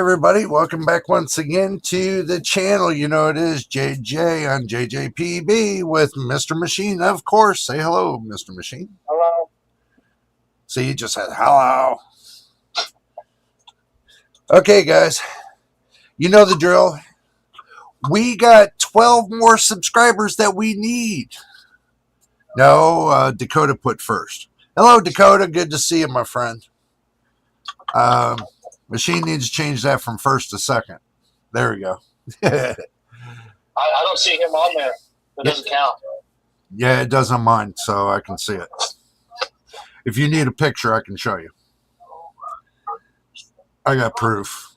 everybody, welcome back once again to the channel. You know it is JJ on JJPB with Mr. Machine, of course. Say hello, Mr. Machine. Hello. See, you just said hello. Okay, guys, you know the drill. We got 12 more subscribers that we need. No, Dakota put first. Hello, Dakota. Good to see you, my friend. Machine needs to change that from first to second. There we go. I don't see him on there. It doesn't count. Yeah, it does on mine, so I can see it. If you need a picture, I can show you. I got proof.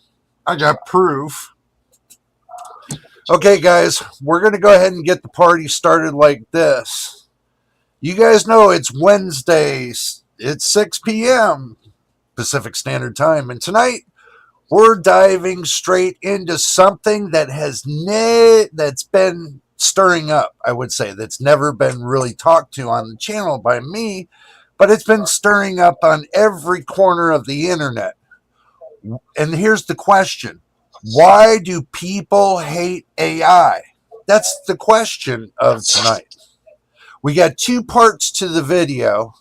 Okay, guys, we're going to go ahead and get the party started like this. You guys know it's Wednesdays. It's 6 p.m. Pacific Standard Time, and tonight we're diving straight into something that that's been stirring up, I would say, that's never been really talked to on the channel by me, but it's been stirring up on every corner of the internet. And here's the question: why do people hate AI? That's the question of tonight. We got two parts to the video.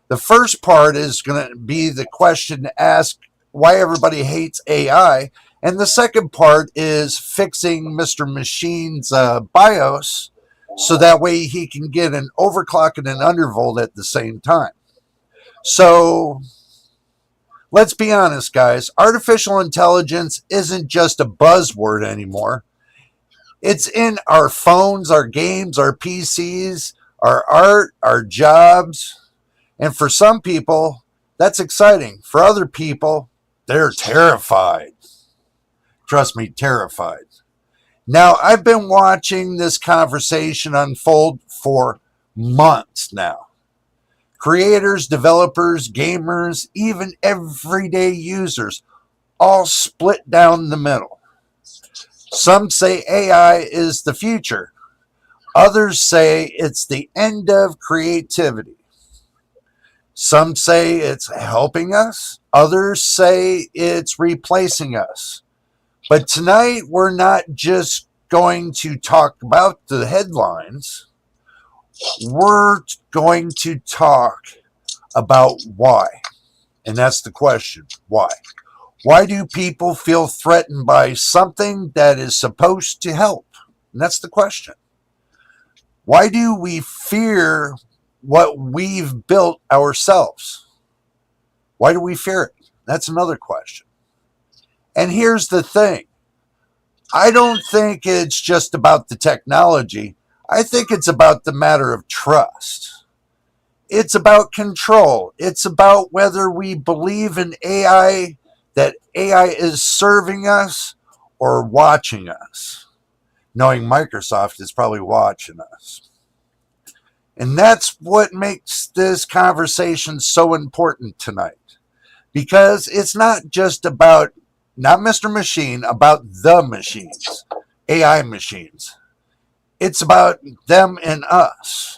The first part is going to be the question to ask why everybody hates AI. And the second part is fixing Mr. Machine's BIOS so that way he can get an overclock and an undervolt at the same time. So let's be honest, guys. Artificial intelligence isn't just a buzzword anymore. It's in our phones, our games, our PCs, our art, our jobs. And for some people, that's exciting. For other people, they're terrified. Trust me, terrified. Now, I've been watching this conversation unfold for months now. Creators, developers, gamers, even everyday users, all split down the middle. Some say AI is the future. Others say it's the end of creativity. Some say it's helping us. Others say it's replacing us. But tonight, we're not just going to talk about the headlines. We're going to talk about why. And that's the question: why? Why do people feel threatened by something that is supposed to help? And that's the question. Why do we fear what we've built ourselves? Why do we fear it? That's another question. And here's the thing. I don't think it's just about the technology. I think it's about the matter of trust. It's about control. It's about whether we believe in AI, that AI is serving us or watching us. Knowing Microsoft is probably watching us. And that's what makes this conversation so important tonight. Because it's not just about, not Mr. Machine, about the machines, AI machines. It's about them and us.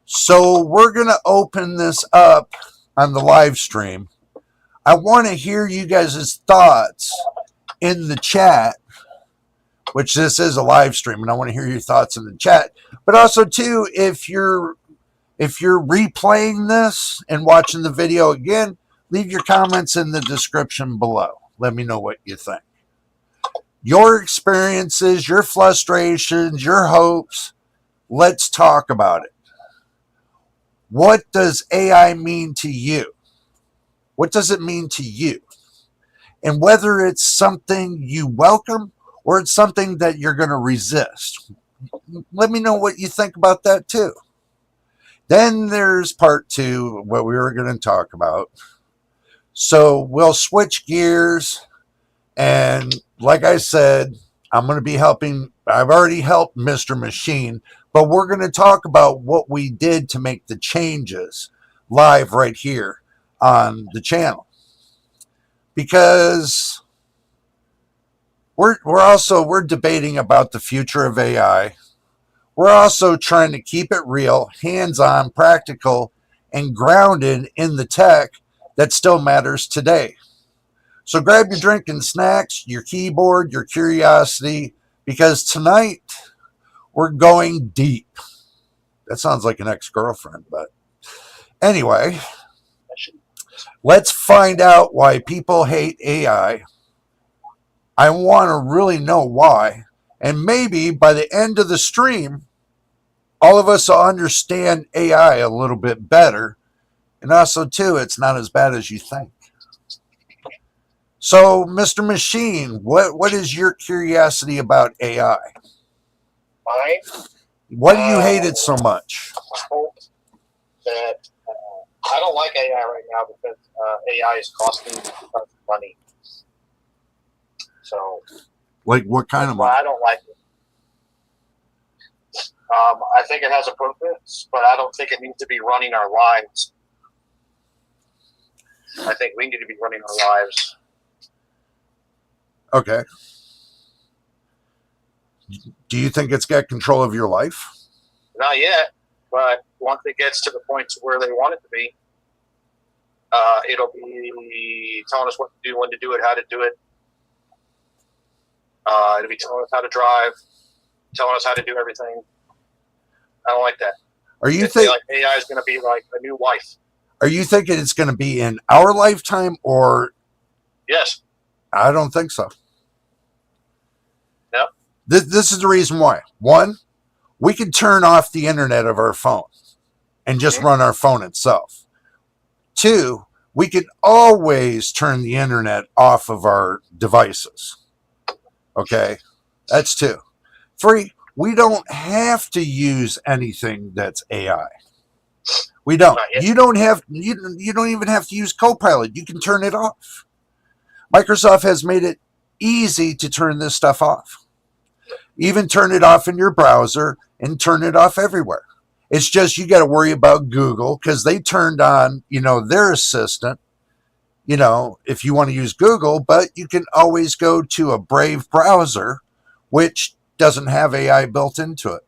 So we're going to open this up on the live stream. I want to hear you guys' thoughts in the chat, which this is a live stream, and I want to hear your thoughts in the chat. But also, too, if you're replaying this and watching the video again, leave your comments in the description below. Let me know what you think. Your experiences, your frustrations, your hopes. Let's talk about it. What does AI mean to you? What does it mean to you? And whether it's something you welcome or it's something that you're going to resist. Let me know what you think about that too. Then there's part two, what we were going to talk about. So we'll switch gears. And like I said, I'm going to be helping. I've already helped Mr. Machine, but we're going to talk about what we did to make the changes live right here on the channel. Because we're debating about the future of AI. We're also trying to keep it real, hands-on, practical, and grounded in the tech that still matters today. So grab your drink and snacks, your keyboard, your curiosity, because tonight we're going deep. That sounds like an ex-girlfriend, but anyway, let's find out why people hate AI. I want to really know why. And maybe by the end of the stream, all of us will understand AI a little bit better. And also, too, it's not as bad as you think. So, Mr. Machine, what is your curiosity about AI? Mine? Why do you hate it so much? I hope that I don't like AI right now because AI is costing money. So, like what kind of money? I don't like it. I think it has a purpose, but I don't think it needs to be running our lives. I think we need to be running our lives. Okay. Do you think it's got control of your life? Not yet, but once it gets to the point where they want it to be, it'll be telling us what to do, when to do it, how to do it. It'll be telling us how to drive, telling us how to do everything. I don't like that. Are you thinking like AI is going to be like a new wife? Are you thinking it's going to be in our lifetime or? Yes. I don't think so. Yep. This is the reason why. One, we can turn off the internet of our phone and just run our phone itself. Two, we can always turn the internet off of our devices. Okay, that's two. Three, we don't have to use anything that's AI. We don't. You don't even have to use Copilot. You can turn it off. Microsoft has made it easy to turn this stuff off. Even turn it off in your browser and turn it off everywhere. It's just you got to worry about Google because they turned on, their assistant, if you want to use Google, but you can always go to a Brave browser, which doesn't have AI built into it.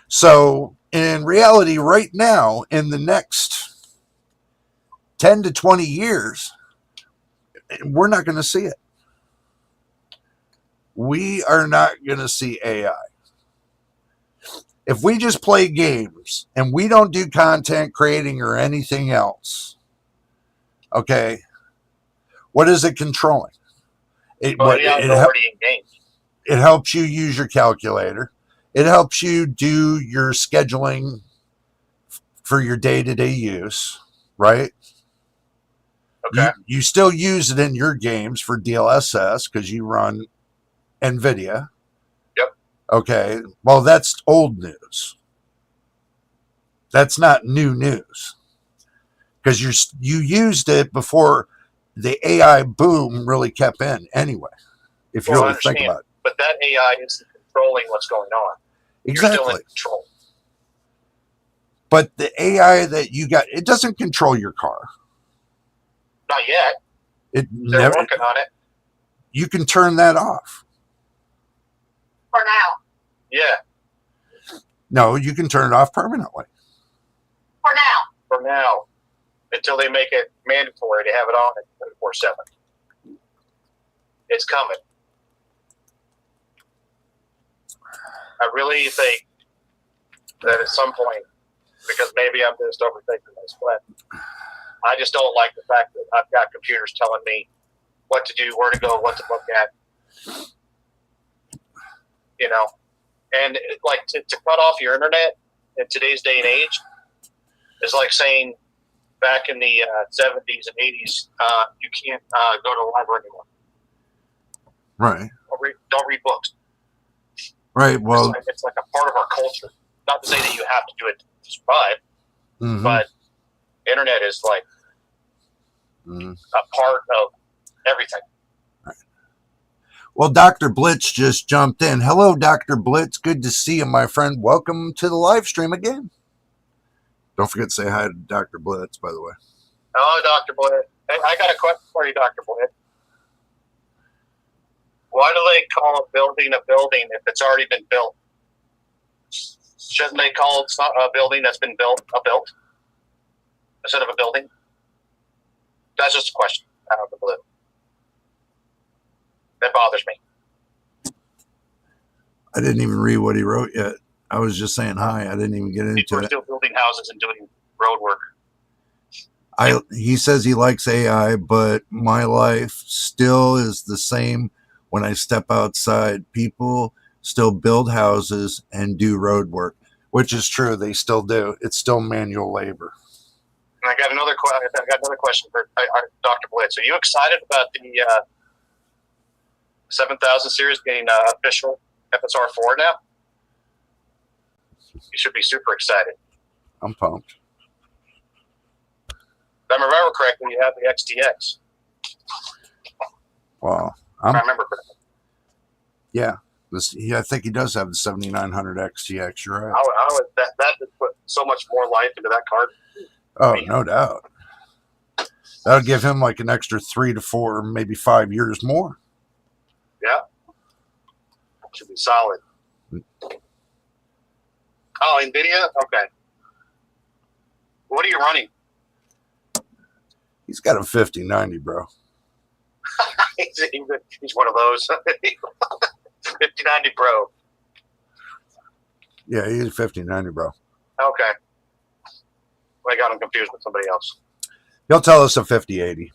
So in reality, right now, in the next 10 to 20 years, we're not going to see it. We are not going to see AI. If we just play games and we don't do content creating or anything else, okay, what is it controlling? It helps you use your calculator. It helps you do your scheduling for your day-to-day use, right? Okay. You still use it in your games for DLSS because you run NVIDIA. Yep. Okay. Well, that's old news. That's not new news because you used it before the AI boom really kept in anyway. If you really think about it. But that AI isn't controlling what's going on. Exactly. You're still in control. But the AI that you got, it doesn't control your car. Not yet. They're working on it. You can turn that off. For now. Yeah. No, you can turn it off permanently. For now. For now. Until they make it mandatory to have it on at 24/7. It's coming. I really think that at some point, because maybe I'm just overthinking this, but I just don't like the fact that I've got computers telling me what to do, where to go, what to look at. And like to cut off your internet in today's day and age is like saying back in the 70s and 80s, you can't go to the library anymore. Right. Don't read books. Right. Well, it's like a part of our culture. Not to say that you have to do it to survive, but internet is like a part of everything. Right. Well, Dr. Blitz just jumped in. Hello, Dr. Blitz. Good to see you, my friend. Welcome to the live stream again. Don't forget to say hi to Dr. Blitz, by the way. Hello, Dr. Blitz. Hey, I got a question for you, Dr. Blitz. Why do they call a building if it's already been built? Shouldn't they call it a building that's been built a built instead of a building? That's just a question. out of the blue. That bothers me. I didn't even read what he wrote yet. I was just saying hi. I didn't even get People into are it. still building houses and doing road work. He says he likes AI, but my life still is the same when I step outside. People still build houses and do road work, which is true. They still do. It's still manual labor. And I got another question for Dr. Blitz. Are you excited about the 7000 series getting official FSR 4 now? You should be super excited. I'm pumped. If I remember correctly, you have the XTX. Wow. If I remember correctly. Yeah. I think he does have the 7900 XTX. You're right. That would put so much more life into that card. Oh, no doubt. That'll give him like an extra 3 to 4, maybe 5 years more. Yeah. Should be solid. Oh, NVIDIA? Okay. What are you running? He's got a 5090, bro. He's one of those. 5090 Pro. Yeah, he's a 5090, bro. Okay. Well, I got him confused with somebody else. He'll tell us a 5080,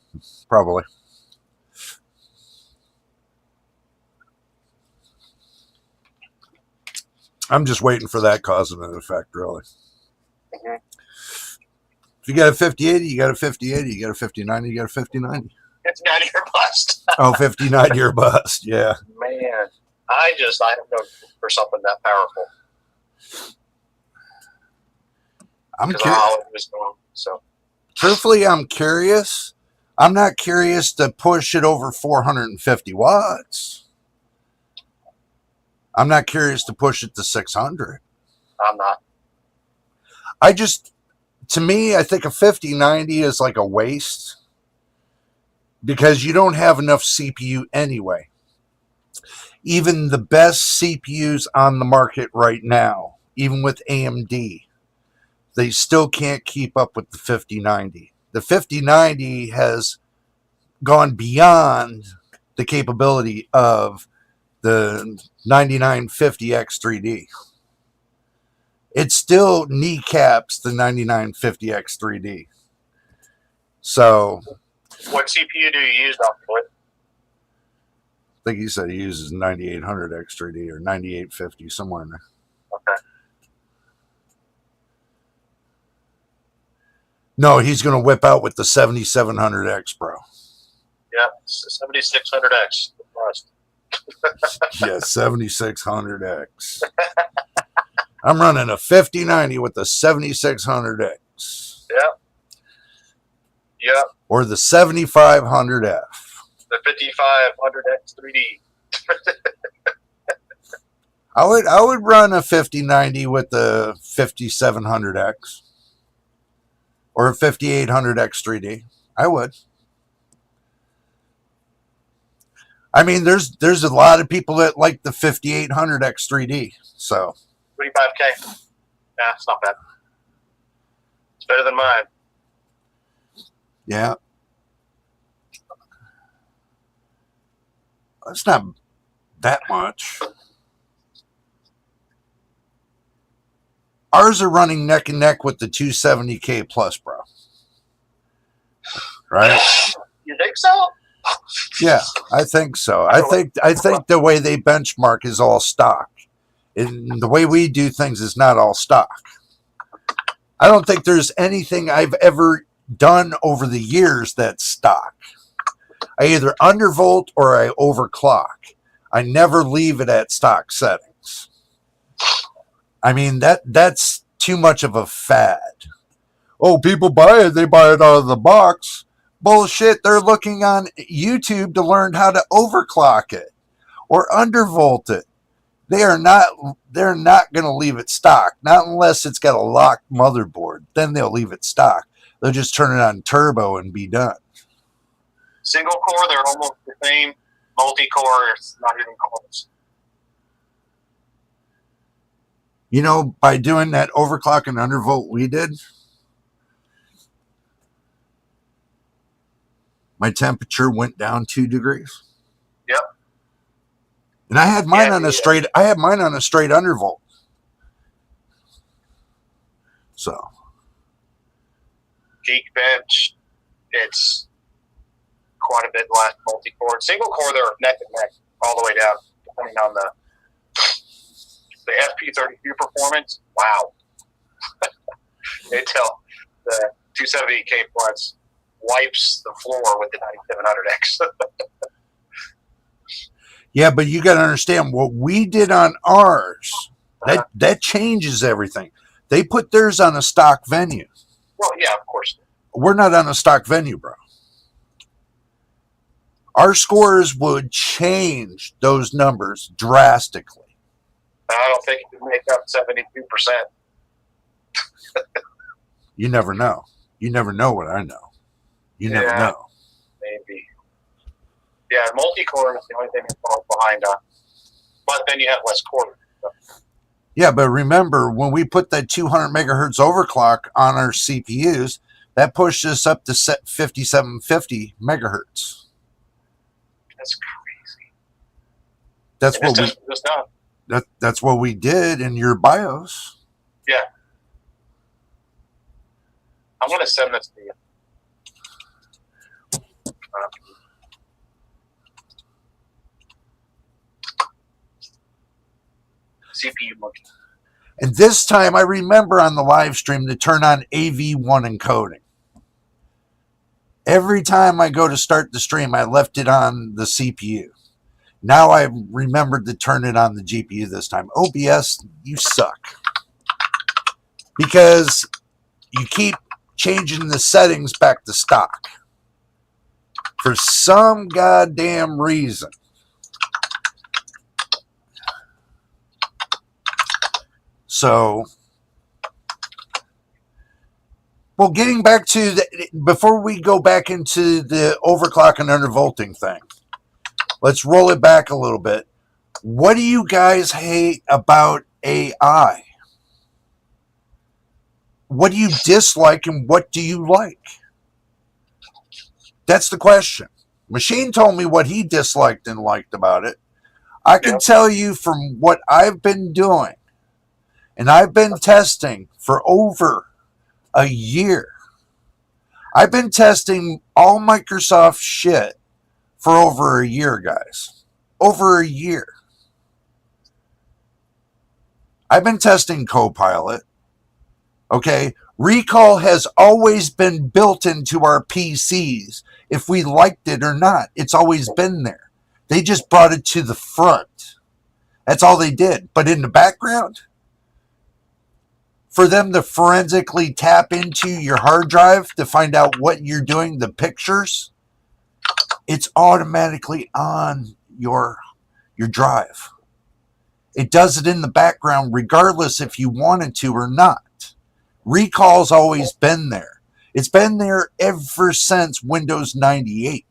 probably. I'm just waiting for that cause and effect, really. Mm-hmm. If you got a 5080, you got a 5080. You got a 5090, you got a 5090. It's 90-year bust. Oh, 59-year bust, yeah. Man, I don't know for something that powerful. I'm curious. So. Truthfully, I'm curious. I'm not curious to push it over 450 watts. I'm not curious to push it to 600. I'm not. To me, I think a 5090 is like a waste because you don't have enough CPU anyway. Even the best CPUs on the market right now, even with AMD, they still can't keep up with the 5090. The 5090 has gone beyond the capability of the 9950X3D. It still kneecaps the 9950X3D. So, what CPU do you use, Dr. Boyd? I think he said he uses 9800X3D or 9850, somewhere in there. Okay. No, he's going to whip out with the 7700X, bro. Yeah, 7600X. Yeah, 7600X. I'm running a 5090 with the 7600X. Yeah. Yeah. Or the 7500F. The 5500X 3D. I would run a 5090 with the 5700X. Or a 5800X 3D. I would. I mean, there's a lot of people that like the 5800X 3D. So 35K. Nah, it's not bad. It's better than mine. yeah. It's not that much. Ours are running neck and neck with the 270K plus, bro. Right? You think so? Yeah, I think so. I think the way they benchmark is all stock. And the way we do things is not all stock. I don't think there's anything I've ever done over the years that's stock. I either undervolt or I overclock. I never leave it at stock settings. I mean, that's too much of a fad. Oh, people buy it, they buy it out of the box. Bullshit, they're looking on YouTube to learn how to overclock it or undervolt it. They're not going to leave it stock, not unless it's got a locked motherboard. Then they'll leave it stock. They'll just turn it on turbo and be done. Single core, they're almost the same. Multi-core, it's not even close. You know, by doing that overclock and undervolt we did, my temperature went down 2 degrees. Yep. And I had mine on a straight undervolt. So Geekbench, it's quite a bit less multi-core. Single core, they're neck and neck all the way down, depending on the FP32 performance. Wow. Until the 270K Plus wipes the floor with the 9700X. yeah, but you got to understand what we did on ours. That changes everything. They put theirs on a stock venue. Well, yeah, of course. We're not on a stock venue, bro. Our scores would change those numbers drastically. I don't think you can make up 72%. You never know. You never know what I know. You never know. Maybe. Yeah, multi-core is the only thing that falls behind on. But then you have less core. So. Yeah, but remember, when we put that 200 megahertz overclock on our CPUs, that pushed us up to 5750 megahertz. That's crazy. That's what we did in your BIOS. Yeah. I'm going to send this to you. CPU monkey. And this time I remember on the live stream to turn on AV1 encoding. Every time I go to start the stream, I left it on the CPU. Now I remembered to turn it on the GPU this time. OBS, you suck. Because you keep changing the settings back to stock. For some goddamn reason. So, well, getting back to before we go back into the overclock and undervolting thing, let's roll it back a little bit. What do you guys hate about AI? What do you dislike and what do you like? That's the question. Machine told me what he disliked and liked about it. I can tell you from what I've been doing, and I've been testing for over a year. I've been testing all Microsoft shit for over a year, guys. Over a year. I've been testing Copilot. Okay, recall has always been built into our PCs, if we liked it or not. It's always been there. They just brought it to the front. That's all they did. But in the background, for them to forensically tap into your hard drive to find out what you're doing, the pictures, it's automatically on your drive. It does it in the background regardless if you wanted to or not. Recall's always been there. It's been there ever since Windows 98.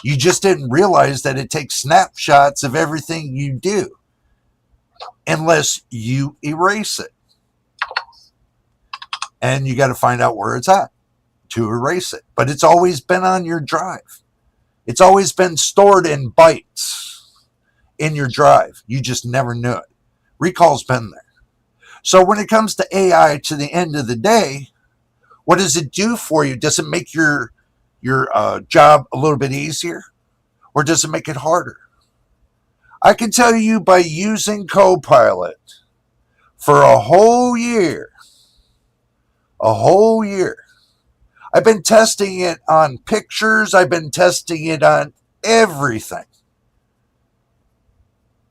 You just didn't realize that it takes snapshots of everything you do unless you erase it. And you got to find out where it's at to erase it. But it's always been on your drive. It's always been stored in bytes in your drive. You just never knew it. Recall's been there. So when it comes to AI, to the end of the day, what does it do for you? Does it make your job a little bit easier? Or does it make it harder? I can tell you by using Copilot for a whole year, I've been testing it on pictures. I've been testing it on everything.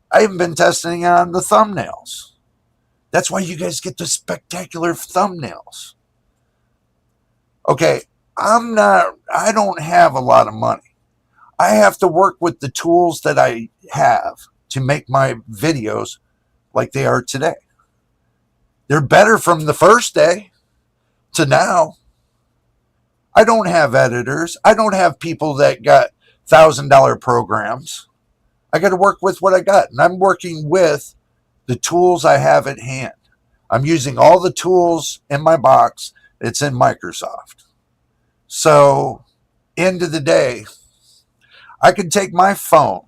I even been testing it on the thumbnails. That's why you guys get the spectacular thumbnails. Okay, I don't have a lot of money. I have to work with the tools that I have to make my videos like they are today. They're better from the first day to now. I don't have editors. I don't have people that got $1,000 programs. I got to work with what I got. And I'm working with the tools I have at hand. I'm using all the tools in my box. It's in Microsoft. So end of the day, I can take my phone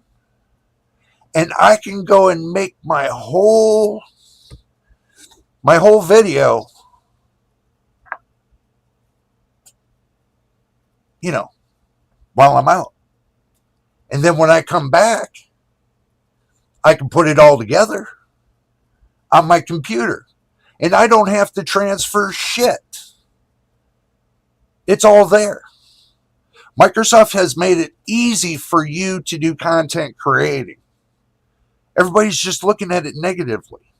and I can go and make my whole video, while I'm out. And then when I come back, I can put it all together on my computer. And I don't have to transfer shit. It's all there. Microsoft has made it easy for you to do content creating. Everybody's just looking at it negatively.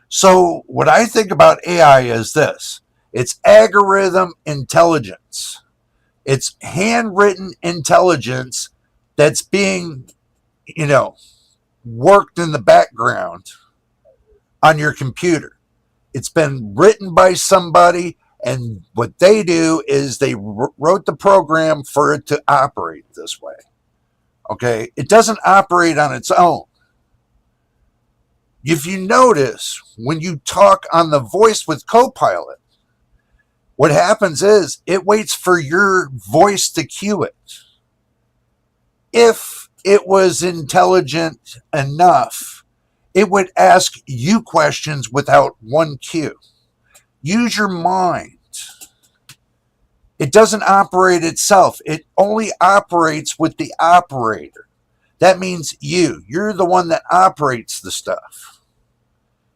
So what I think about AI is this. It's algorithm intelligence. It's handwritten intelligence that's being, worked in the background on your computer. It's been written by somebody, and what they do is they wrote the program for it to operate this way. Okay? It doesn't operate on its own. If you notice, when you talk on the voice with Copilot, what happens is it waits for your voice to cue it. If it was intelligent enough, it would ask you questions without one cue. Use your mind. It doesn't operate itself. It only operates with the operator. That means you're the one that operates the stuff.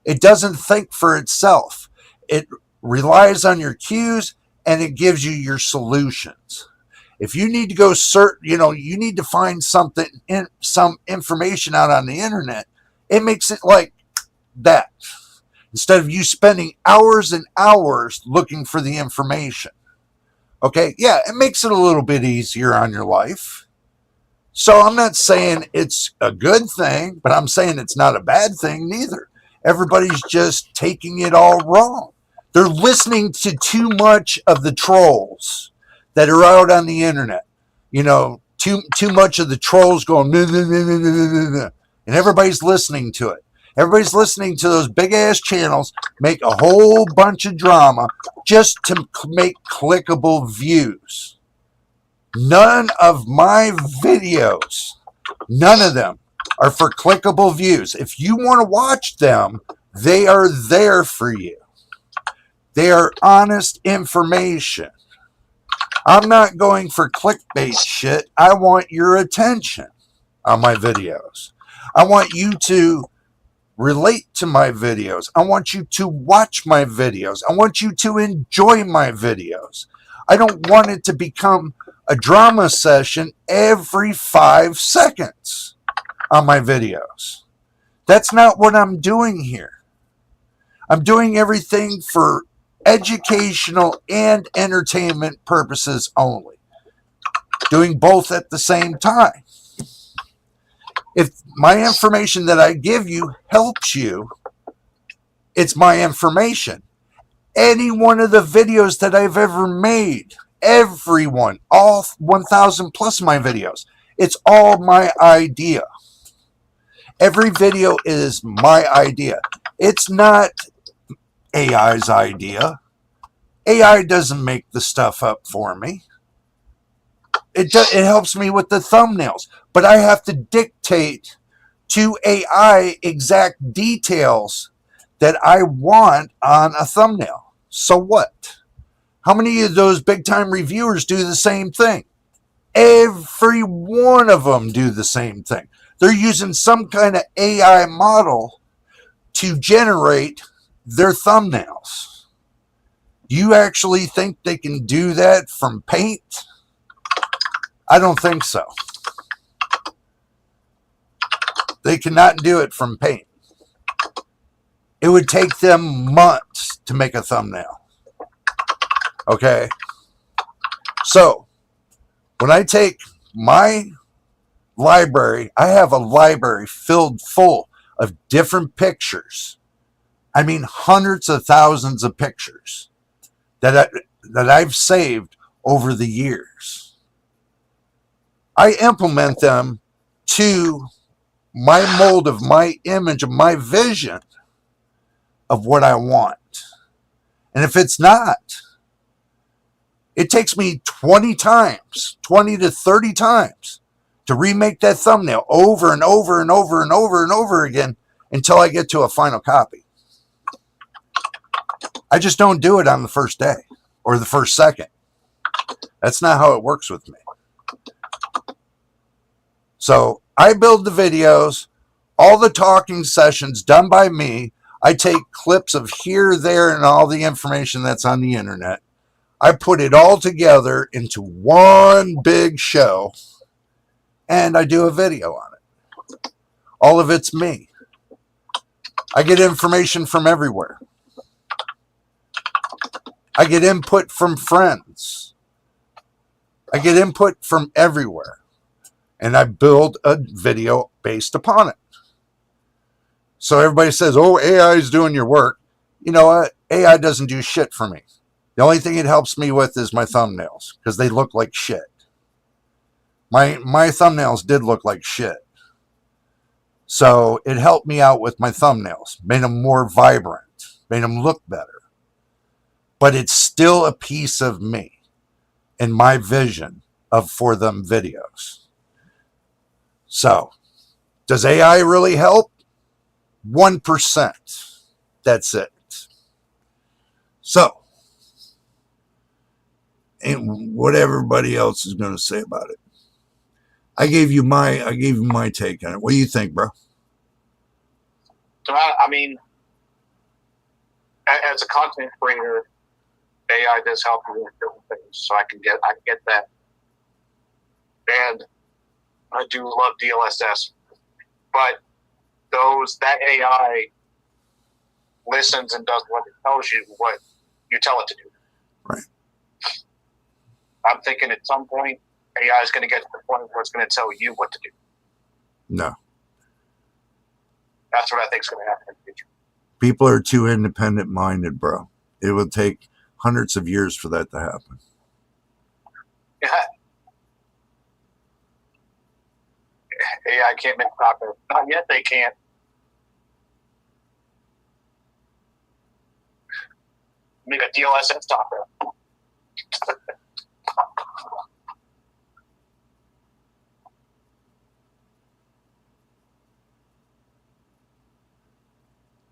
It doesn't think for itself. It relies on your cues, and it gives you your solutions. If you need to go search, you need to find some information out on the internet, it makes it like that. Instead of you spending hours and hours looking for the information. Okay, yeah, it makes it a little bit easier on your life. So I'm not saying it's a good thing, but I'm saying it's not a bad thing neither. Everybody's just taking it all wrong. They're listening to too much of the trolls that are out on the internet. Too much of the trolls going, nah, nah, nah, nah, nah, nah, and everybody's listening to it. Everybody's listening to those big ass channels make a whole bunch of drama just to make clickable views. None of my videos, none of them are for clickable views. If you want to watch them, they are there for you. They are honest information. I'm not going for clickbait shit. I want your attention on my videos. I want you to relate to my videos. I want you to watch my videos. I want you to enjoy my videos. I don't want it to become a drama session every 5 seconds on my videos. That's not what I'm doing here. I'm doing everything for educational and entertainment purposes only. Doing both at the same time. If my information that I give you helps you, it's my information. Any one of the videos that I've ever made, everyone, all 1,000 plus my videos, it's all my idea. Every video is my idea. It's not AI's idea. AI doesn't make the stuff up for me. It helps me with the thumbnails, but I have to dictate to AI exact details that I want on a thumbnail. So what? How many of those big time reviewers do the same thing? Every one of them do the same thing. They're using some kind of AI model to generate their thumbnails. You actually think they can do that from paint? I don't think so. They cannot do it from paint. It would take them months to make a thumbnail. Okay? So, when I take my library, I have a library filled full of different pictures. I mean, hundreds of thousands of pictures that I've saved over the years. I implement them to my mold of my image, of my vision of what I want. And if it's not, It takes me 20 times, 20 to 30 times to remake that thumbnail over and over and over and over and over again until I get to a final copy. I just don't do it on the first day or the first second. That's not how it works with me. So I build the videos, all the talking sessions done by me. I take clips of here, there, and all the information that's on the internet. I put it all together into one big show, and I do a video on it. All of it's me. I get information from everywhere. I get input from friends. I get input from everywhere. And I build a video based upon it. So everybody says, oh, AI is doing your work. You know what? AI doesn't do shit for me. The only thing it helps me with is my thumbnails, because they look like shit. My thumbnails did look like shit. So it helped me out with my thumbnails, made them more vibrant, made them look better. But it's still a piece of me and my vision for them videos. So, does AI really help? 1%. That's it. So, and what everybody else is going to say about it. I gave you my take on it. What do you think, bro? So I mean, as a content creator, AI does help me with different things, so I can get that. And I do love DLSS, but that AI listens and does what it tells you, what you tell it to do. Right. I'm thinking at some point AI is going to get to the point where it's going to tell you what to do. No. That's what I think is going to happen in the future. People are too independent minded, bro. It will take hundreds of years for that to happen. Yeah. AI can't make profit. Not yet, they can't. Make a DLSS taco.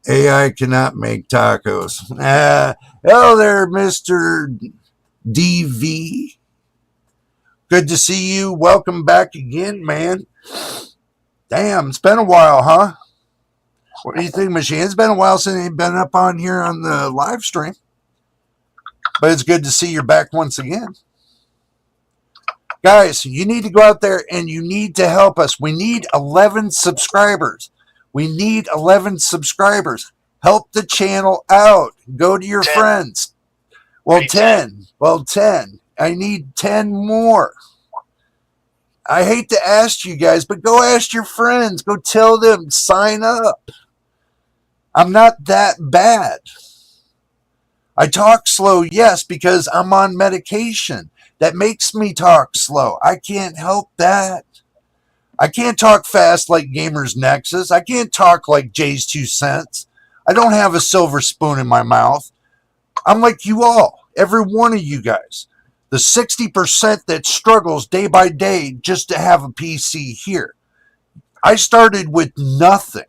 AI cannot make tacos. Hello there, Mr. DV. Good to see you. Welcome back again, man. Damn, it's been a while, huh? What do you think, Machine? It's been a while since you've been up on here on the live stream. But it's good to see you're back once again. Guys, you need to go out there and you need to help us. We need 11 subscribers. We need 11 subscribers. Help the channel out. Go to your 10. friends. Well, 10. Well, 10. I need 10 more. I hate to ask you guys, but go ask your friends. Go tell them, sign up. I'm not that bad. I talk slow, yes, because I'm on medication. That makes me talk slow. I can't help that. I can't talk fast like Gamers Nexus. I can't talk like Jay's 2 cents. I don't have a silver spoon in my mouth. I'm like you all, every one of you guys. The 60% that struggles day by day just to have a PC here. I started with nothing.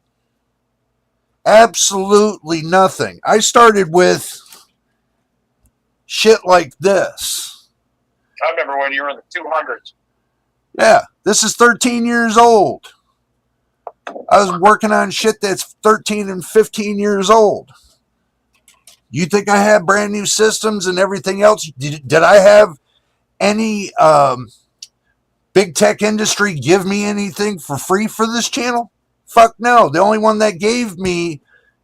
Absolutely nothing. I started with shit like this. I remember when you were in the 200s. Yeah, this is 13 years old. I was working on shit that's 13 and 15 years old. You think I have brand new systems and everything else? Did I have any big tech industry give me anything for free for this channel? Fuck no. The only one that gave me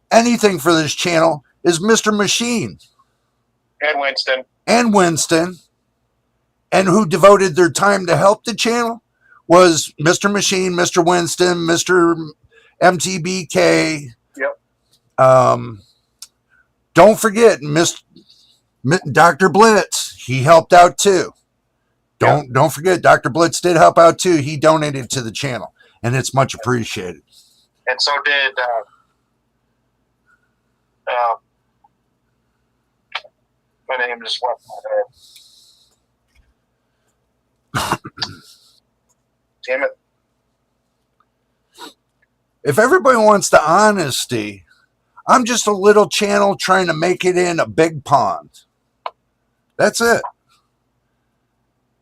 anything for this channel is Mr. Machine. And Winston. And Winston. And who devoted their time to help the channel was Mr. Machine, Mr. Winston, Mr. MTBK. Yep. Don't forget Dr. Blitz. He helped out too. Don't forget, Dr. Blitz did help out too. He donated to the channel, and it's much appreciated. And so did my name just left my head. Damn it. If everybody wants the honesty, I'm just a little channel trying to make it in a big pond. That's it.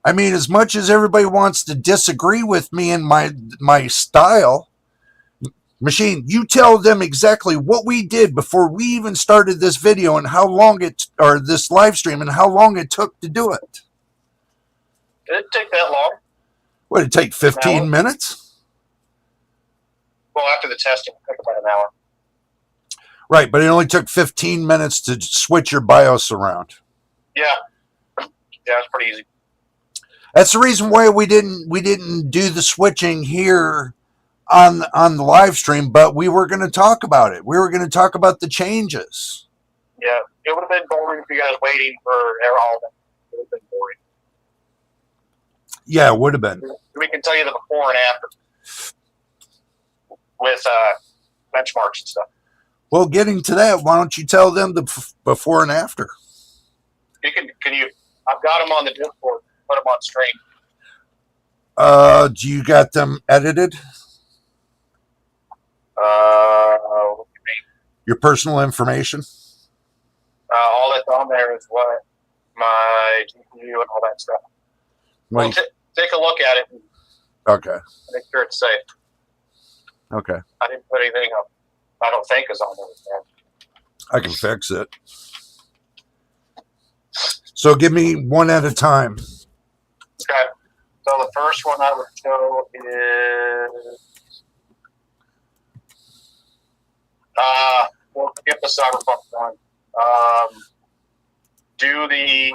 I mean, as much as everybody wants to disagree with me and my style, Machine, you tell them exactly what we did before we even started this video and how long or this live stream and how long it took to do it. Did it take that long? What, did it take 15 minutes? Well, after the testing, it took about an hour. Right, but it only took 15 minutes to switch your BIOS around. Yeah. Yeah, it's pretty easy. That's the reason why we didn't do the switching here on the live stream, but we were going to talk about it. We were going to talk about the changes. Yeah, it would have been boring for you guys waiting for all of them. It would have been boring. Yeah, it would have been. We can tell you the before and after with benchmarks and stuff. Well, getting to that, why don't you tell them the before and after? Can you? I've got them on the Discord. Put them on stream. Do you got them edited? What do you mean? Your personal information? All that's on there is what my GPU and all that stuff. Well, take a look at it. And okay. make sure it's safe. Okay. I didn't put anything up. I don't think is on there. I can fix it. So give me one at a time. Okay. So the first one I would show is we'll skip the Cyberpunk one. Do the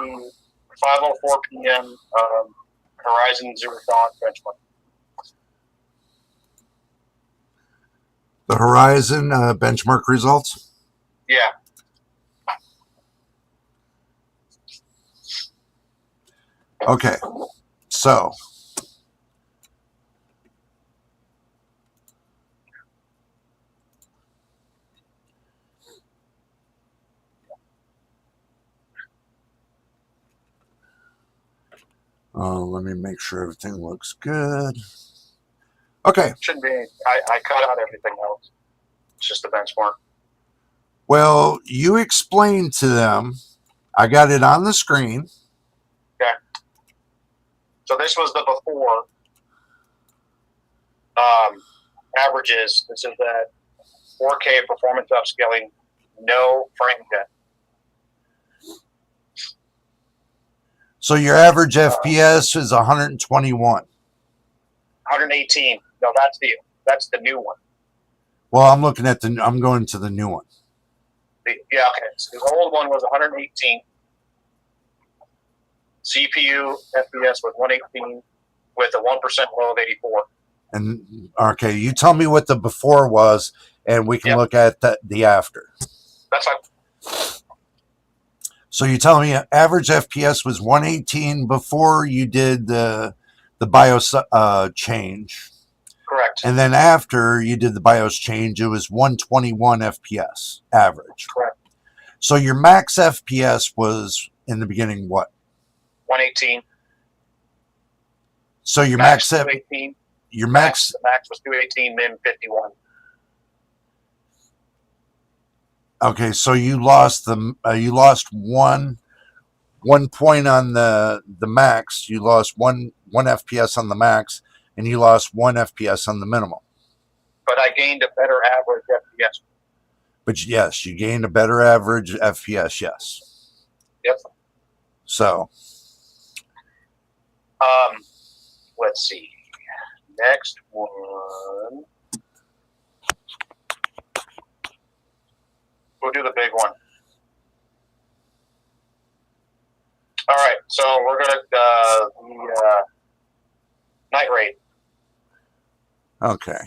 5:04 p.m. Horizon Zero Dawn benchmark. The Horizon benchmark results? Yeah. Okay. So let me make sure everything looks good. Okay. Shouldn't be. I cut out everything else. It's just the benchmark. Well, you explained to them. I got it on the screen. Okay. So this was the before averages. This is that 4K performance upscaling, no frame debt. So your average FPS is 121. 118. No, that's the new one. Well, I'm looking at I'm going to the new one. Yeah, okay. So the old one was 118. CPU FPS was 118 with a 1% low of 84. And okay, you tell me what the before was, and we can look at the after. That's fine. So you tell me average FPS was 118 before you did the BIOS change. Correct. And then after you did the BIOS change, it was 121 FPS average. Correct. So your max FPS was in the beginning what? 118. So your max 218. Your max the max was 218, min 51. Okay, so you lost one point on the max. You lost one FPS on the max, and you lost 1 FPS on the minimal. But I gained a better average FPS. But yes, you gained a better average FPS. Yes. Yep. So. Let's see. Next one. We'll do the big one. All right, so we're gonna the night raid. Okay.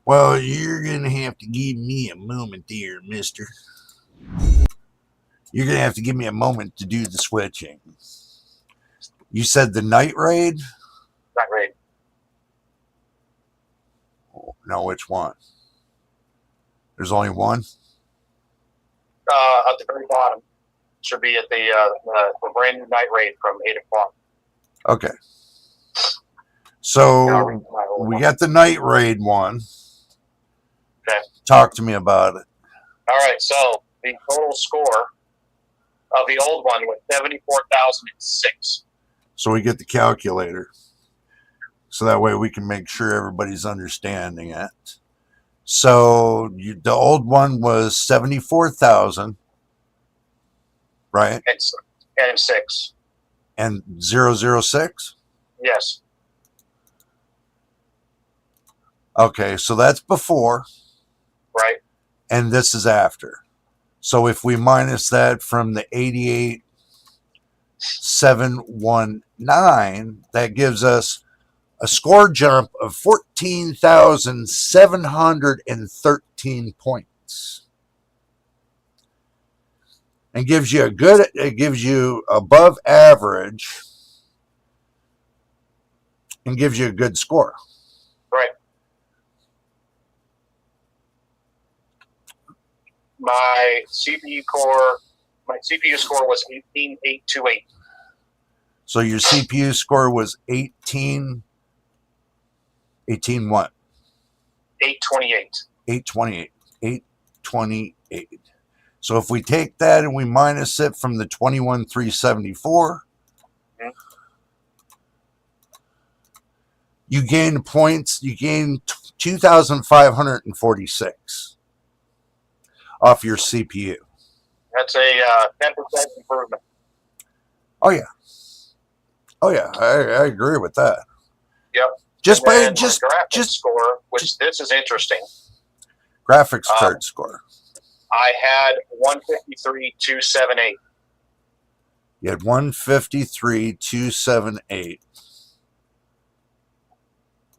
Well, you're gonna have to give me a moment there, mister. You're gonna have to give me a moment to do the switching. You said the night raid? Night raid. No, which one? There's only one? At the very bottom should be at the brand new night raid from 8 o'clock. Okay. Now So read my old we one. got the night raid one. Okay. Talk to me about it. All right. So the total score of the old one was 74,006. So we get the calculator. So that way we can make sure everybody's understanding it. So the old one was 74,000, right? And 6. And 006? Yes. Okay, so that's before, Right. and this is after. So if we minus that from the 88,719, that gives us a score jump of 14,713 points. And gives you it gives you above average and gives you a good score. Right. My CPU score was 18,828. So your CPU score was 18 what? 828. 828. 828. So if we take that and we minus it from the 21,374, you gain points. You gain 2,546 off your CPU. That's a 10% improvement. Oh yeah. Oh yeah. I agree with that. Yep. Just by my graphics score, which this is interesting. Graphics card score. I had 153,278. You had 153,278.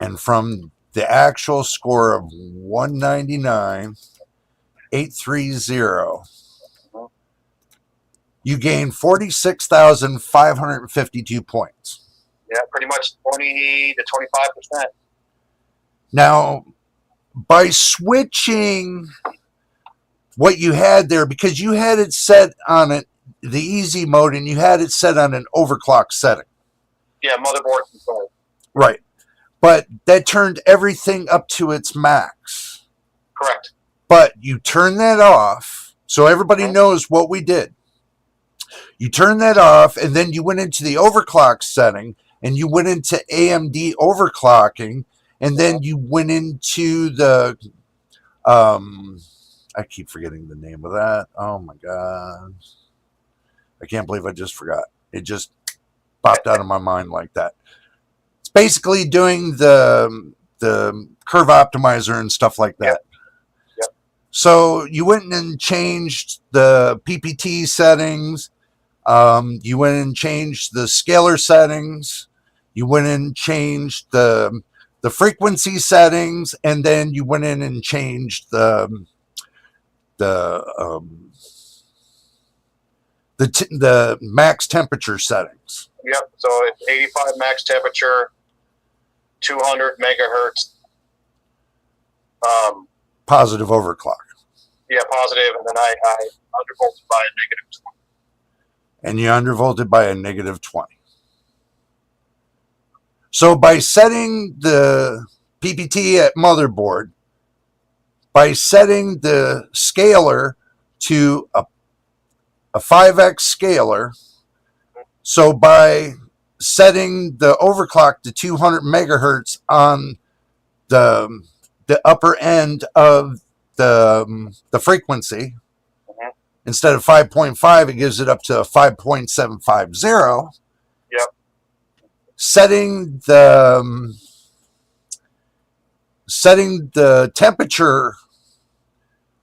And from the actual score of 199,830, you gained 46,552 points. Yeah, pretty much 20 to 25%. Now, by switching what you had there, because you had it set on the easy mode and you had it set on an overclock setting. Yeah, motherboard control. Right. But that turned everything up to its max. Correct. But you turn that off, so everybody knows what we did. You turn that off, and then you went into the overclock setting, and you went into AMD overclocking, and then you went into the I keep forgetting the name of that. Oh my god. I can't believe I just forgot. It just popped out of my mind like that. It's basically doing the curve optimizer and stuff like that. Yep. So you went and changed the PPT settings. You went and changed the scalar settings. You went and changed the frequency settings, and then you went in and changed the max temperature settings. Yep. So it's 85 max temperature, 200 megahertz. Positive overclock. Yeah, positive, and then I undervolted by a negative 20. And you undervolted by a negative 20. So by setting the PPT at motherboard, by setting the scalar to a 5x scalar, so by setting the overclock to 200 megahertz on the upper end of the frequency, instead of 5.5, it gives it up to 5.750. Yep. Setting the temperature,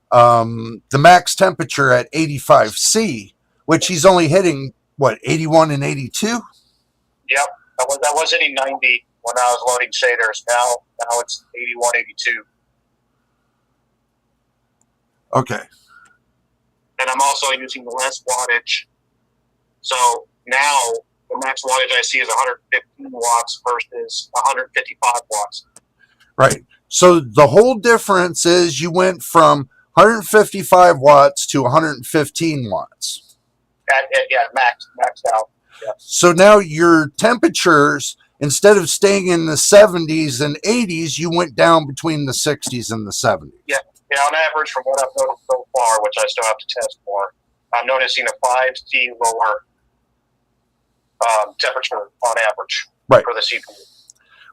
the max temperature at 85C, which he's only hitting, what, 81 and 82? Yep. That was hitting 90 when I was loading shaders. Now it's 81, 82. Okay. And I'm also using the less wattage. So now the max wattage I see is 115 watts versus 155 watts. Right. So the whole difference is you went from 155 watts to 115 watts. Yeah, maxed out. Yeah. So now your temperatures, instead of staying in the 70s and 80s, you went down between the 60s and the 70s. Yeah. Yeah, on average, from what I've noticed so far, which I still have to test for, I'm noticing a 5C lower temperature on average for the CPU.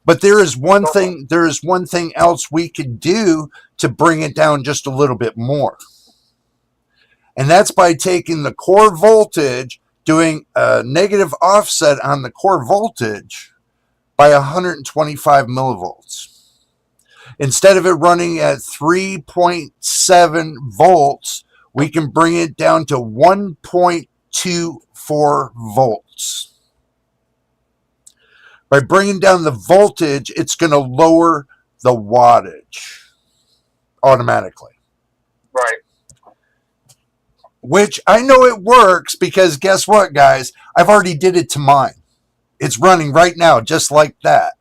But there is one thing. There is one thing else we could do to bring it down just a little bit more, and that's by taking the core voltage, doing a negative offset on the core voltage by 125 millivolts. Instead of it running at 3.7 volts, we can bring it down to 1.24 volts. By bringing down the voltage, it's going to lower the wattage automatically. Right. Which I know it works because guess what, guys? I've already did it to mine. It's running right now just like that.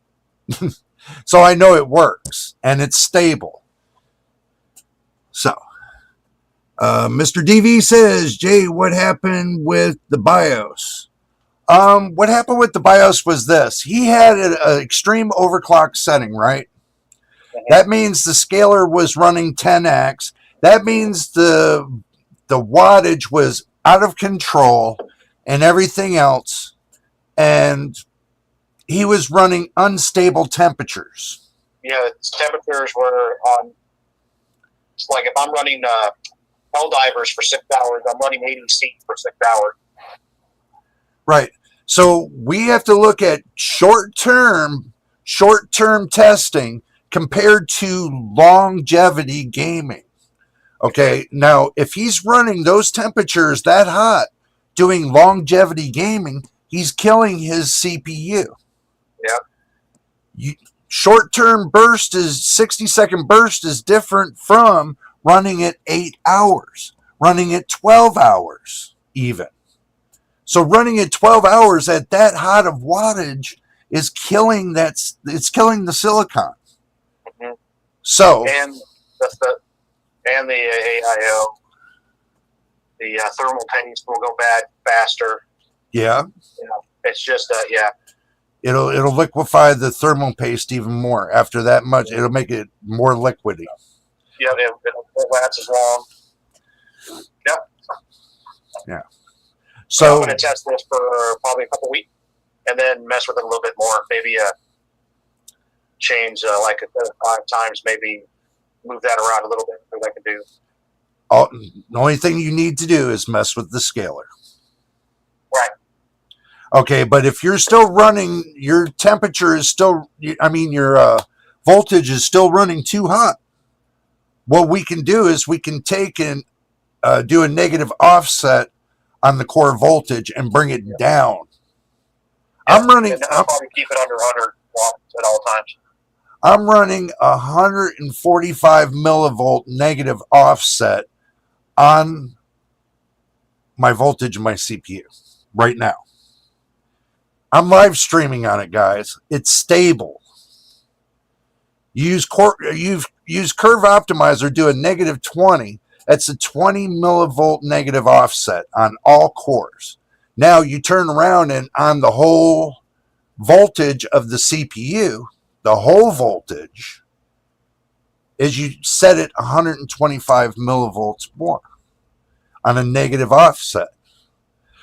So I know it works and it's stable. So, Mr. DV says, Jay, what happened with the BIOS? What happened with the BIOS was this. He had an extreme overclock setting, right? Mm-hmm. That means the scaler was running 10x. That means the wattage was out of control and everything else. And he was running unstable temperatures. Yeah, temperatures were on, it's like if I'm running hell divers for 6 hours, I'm running 80 C for 6 hours. Right. So we have to look at short-term testing compared to longevity gaming. Okay. Now, if he's running those temperatures that hot doing longevity gaming, he's killing his CPU. Yeah. Short-term burst is 60-second burst is different from running at 8 hours, running at 12 hours even. So running at 12 hours at that hot of wattage is killing it's killing the silicon. Mm-hmm. So and the AIO, the thermal paste will go bad faster. Yeah. You know, it's just yeah. It'll liquefy the thermal paste even more. After that much, it'll make it more liquidy. Yeah, it won't last as long. Yep. Yeah. So I'm going to test this for probably a couple weeks, and then mess with it a little bit more. Maybe change like 5 times. Maybe move that around a little bit. See what I can do. The only thing you need to do is mess with the scaler. Right. Okay, but if you're still running, your temperature is still, your voltage is still running too hot. What we can do is we can take and do a negative offset on the core voltage and bring it down. Yeah, I'm running. I'll probably keep it under 100 watts at all times. I'm running 145 millivolt negative offset on my voltage in my CPU right now. I'm live streaming on it, guys. It's stable. Use Curve Optimizer, do a negative 20. That's a 20 millivolt negative offset on all cores. Now you turn around and on the whole voltage of the CPU, the whole voltage, is you set it 125 millivolts more on a negative offset.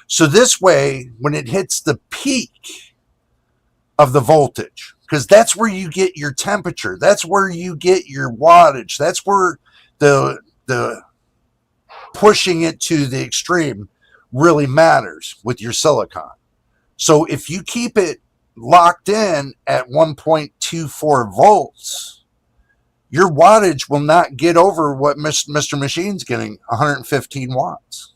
So this way, when it hits the peak of the voltage, because that's where you get your temperature, that's where you get your wattage, that's where the pushing it to the extreme really matters with your silicon. So if you keep it locked in at 1.24 volts, your wattage will not get over what Mr. Machine's getting, 115 watts.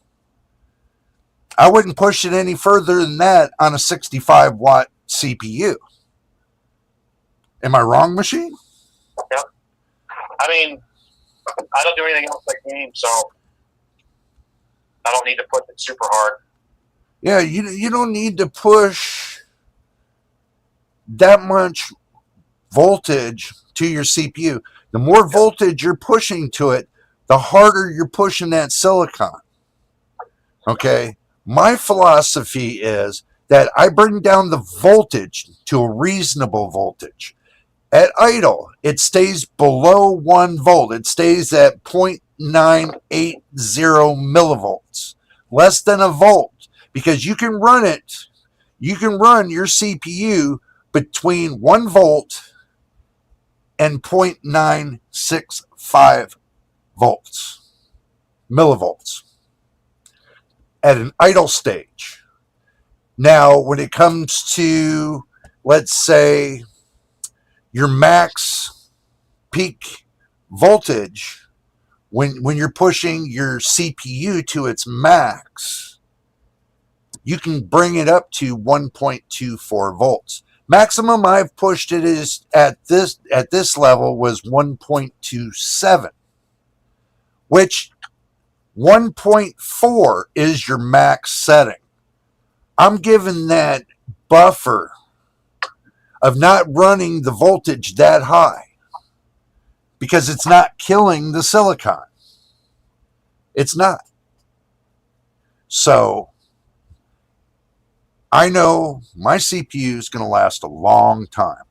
I wouldn't push it any further than that on a 65 watt CPU. Am I wrong, Machine? Yep. I mean, I don't do anything else like game, so I don't need to push it super hard. Yeah, you don't need to push that much voltage to your CPU. The more voltage you're pushing to it, the harder you're pushing that silicon. Okay? My philosophy is that I bring down the voltage to a reasonable voltage. At idle, it stays below 1 volt. It stays at 0.980 millivolts, less than a volt, because you can run it. You can run your CPU between 1 volt and 0.965 volts, millivolts, at an idle stage. Now, when it comes to, let's say, your max peak voltage, when you're pushing your CPU to its max, you can bring it up to 1.24 volts. Maximum I've pushed it is at this level was 1.27, which 1.4 is your max setting. I'm given that buffer of not running the voltage that high because it's not killing the silicon. It's not. So I know my CPU is going to last a long time.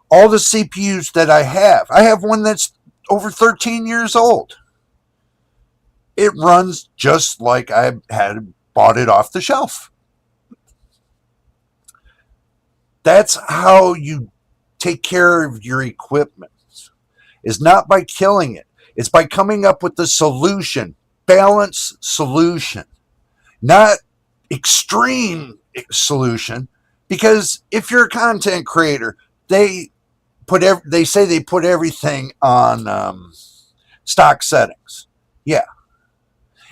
All the CPUs that I have one that's over 13 years old. It runs just like I had bought it off the shelf. That's how you take care of your equipment. It's not by killing it. It's by coming up with the solution, balanced solution, not extreme solution. Because if you're a content creator, they say they put everything on stock settings. Yeah.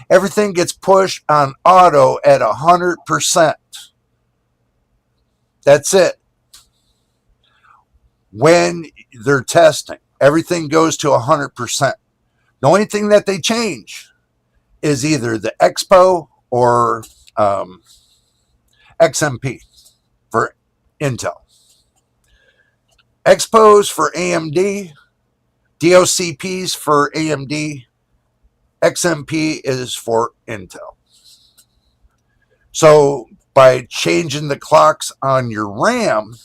Everything gets pushed on auto at 100%. That's it. When they're testing, everything goes to 100%. The only thing that they change is either the Expo or XMP for Intel. Expos for AMD, DOCPs for AMD, XMP is for Intel. So by changing the clocks on your RAM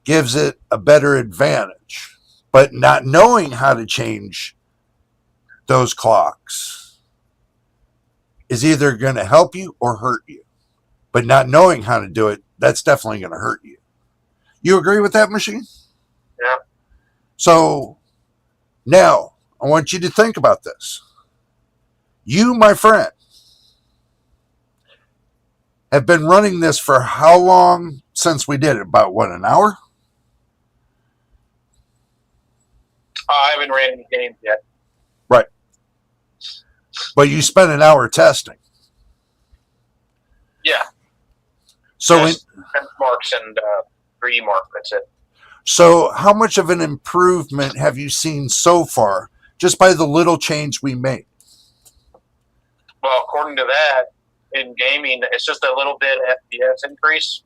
gives it a better advantage. But not knowing how to change those clocks is either going to help you or hurt you. But not knowing how to do it, that's definitely going to hurt you. You agree with that, Machine? Yeah. So now I want you to think about this. You, my friend, have been running this for how long since we did it? About what, an hour? I haven't ran any games yet. Right. But you spent an hour testing. Yeah. So benchmarks and 3D mark, that's it. So how much of an improvement have you seen so far just by the little change we made? Well, according to that, in gaming, it's just a little bit FPS increase.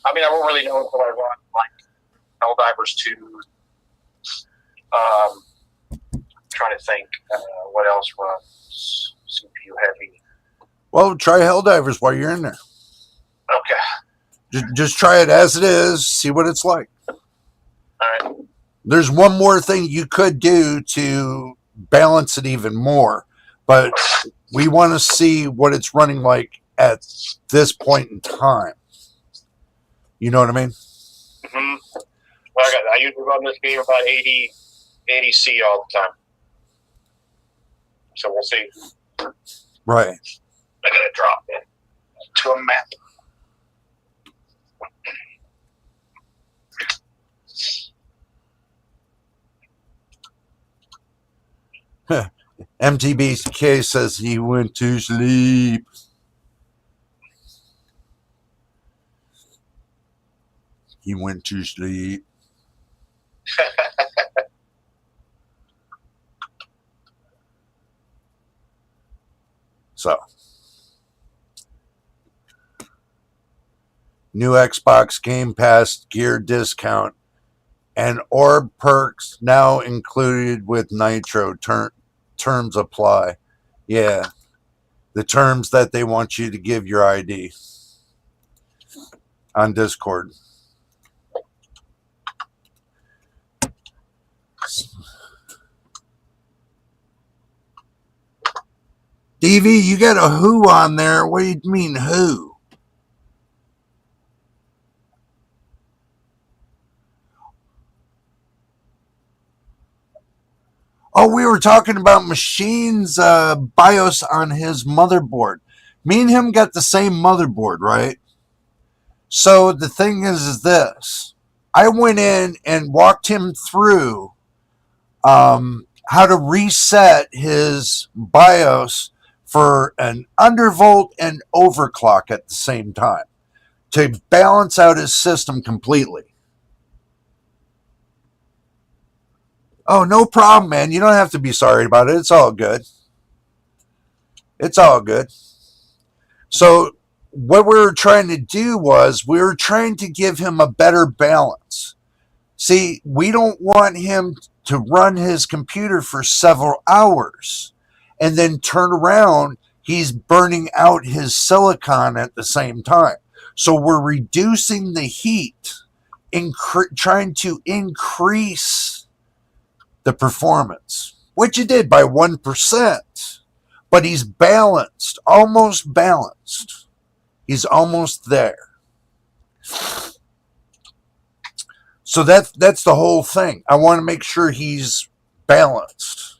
I mean, I won't really know until I run like Helldivers 2. Trying to think what else runs CPU heavy. Well, try Helldivers while you're in there. Okay. Just try it as it is, see what it's like. All right. There's one more thing you could do to balance it even more, but we want to see what it's running like at this point in time. You know what I mean? Mm-hmm. Well, I usually run this game about 80 C all the time. So we'll see. Right. I gotta drop it to a map. MTBK says he went to sleep. He went to sleep. So, new Xbox Game Pass gear discount And orb perks now included with Nitro. Terms apply. Yeah. The terms that they want you to give your ID on Discord. DV, you got a who on there. What do you mean who? Oh, we were talking about Machine's BIOS on his motherboard. Me and him got the same motherboard, right? So the thing is this. I went in and walked him through how to reset his BIOS for an undervolt and overclock at the same time to balance out his system completely. Oh, no problem, man. You don't have to be sorry about it. It's all good. It's all good. So what we were trying to do was we were trying to give him a better balance. See, we don't want him to run his computer for several hours and then turn around. He's burning out his silicon at the same time. So we're reducing the heat, trying to increase the performance, which he did by 1%. But he's balanced, almost balanced. He's almost there. So that's the whole thing. I want to make sure he's balanced.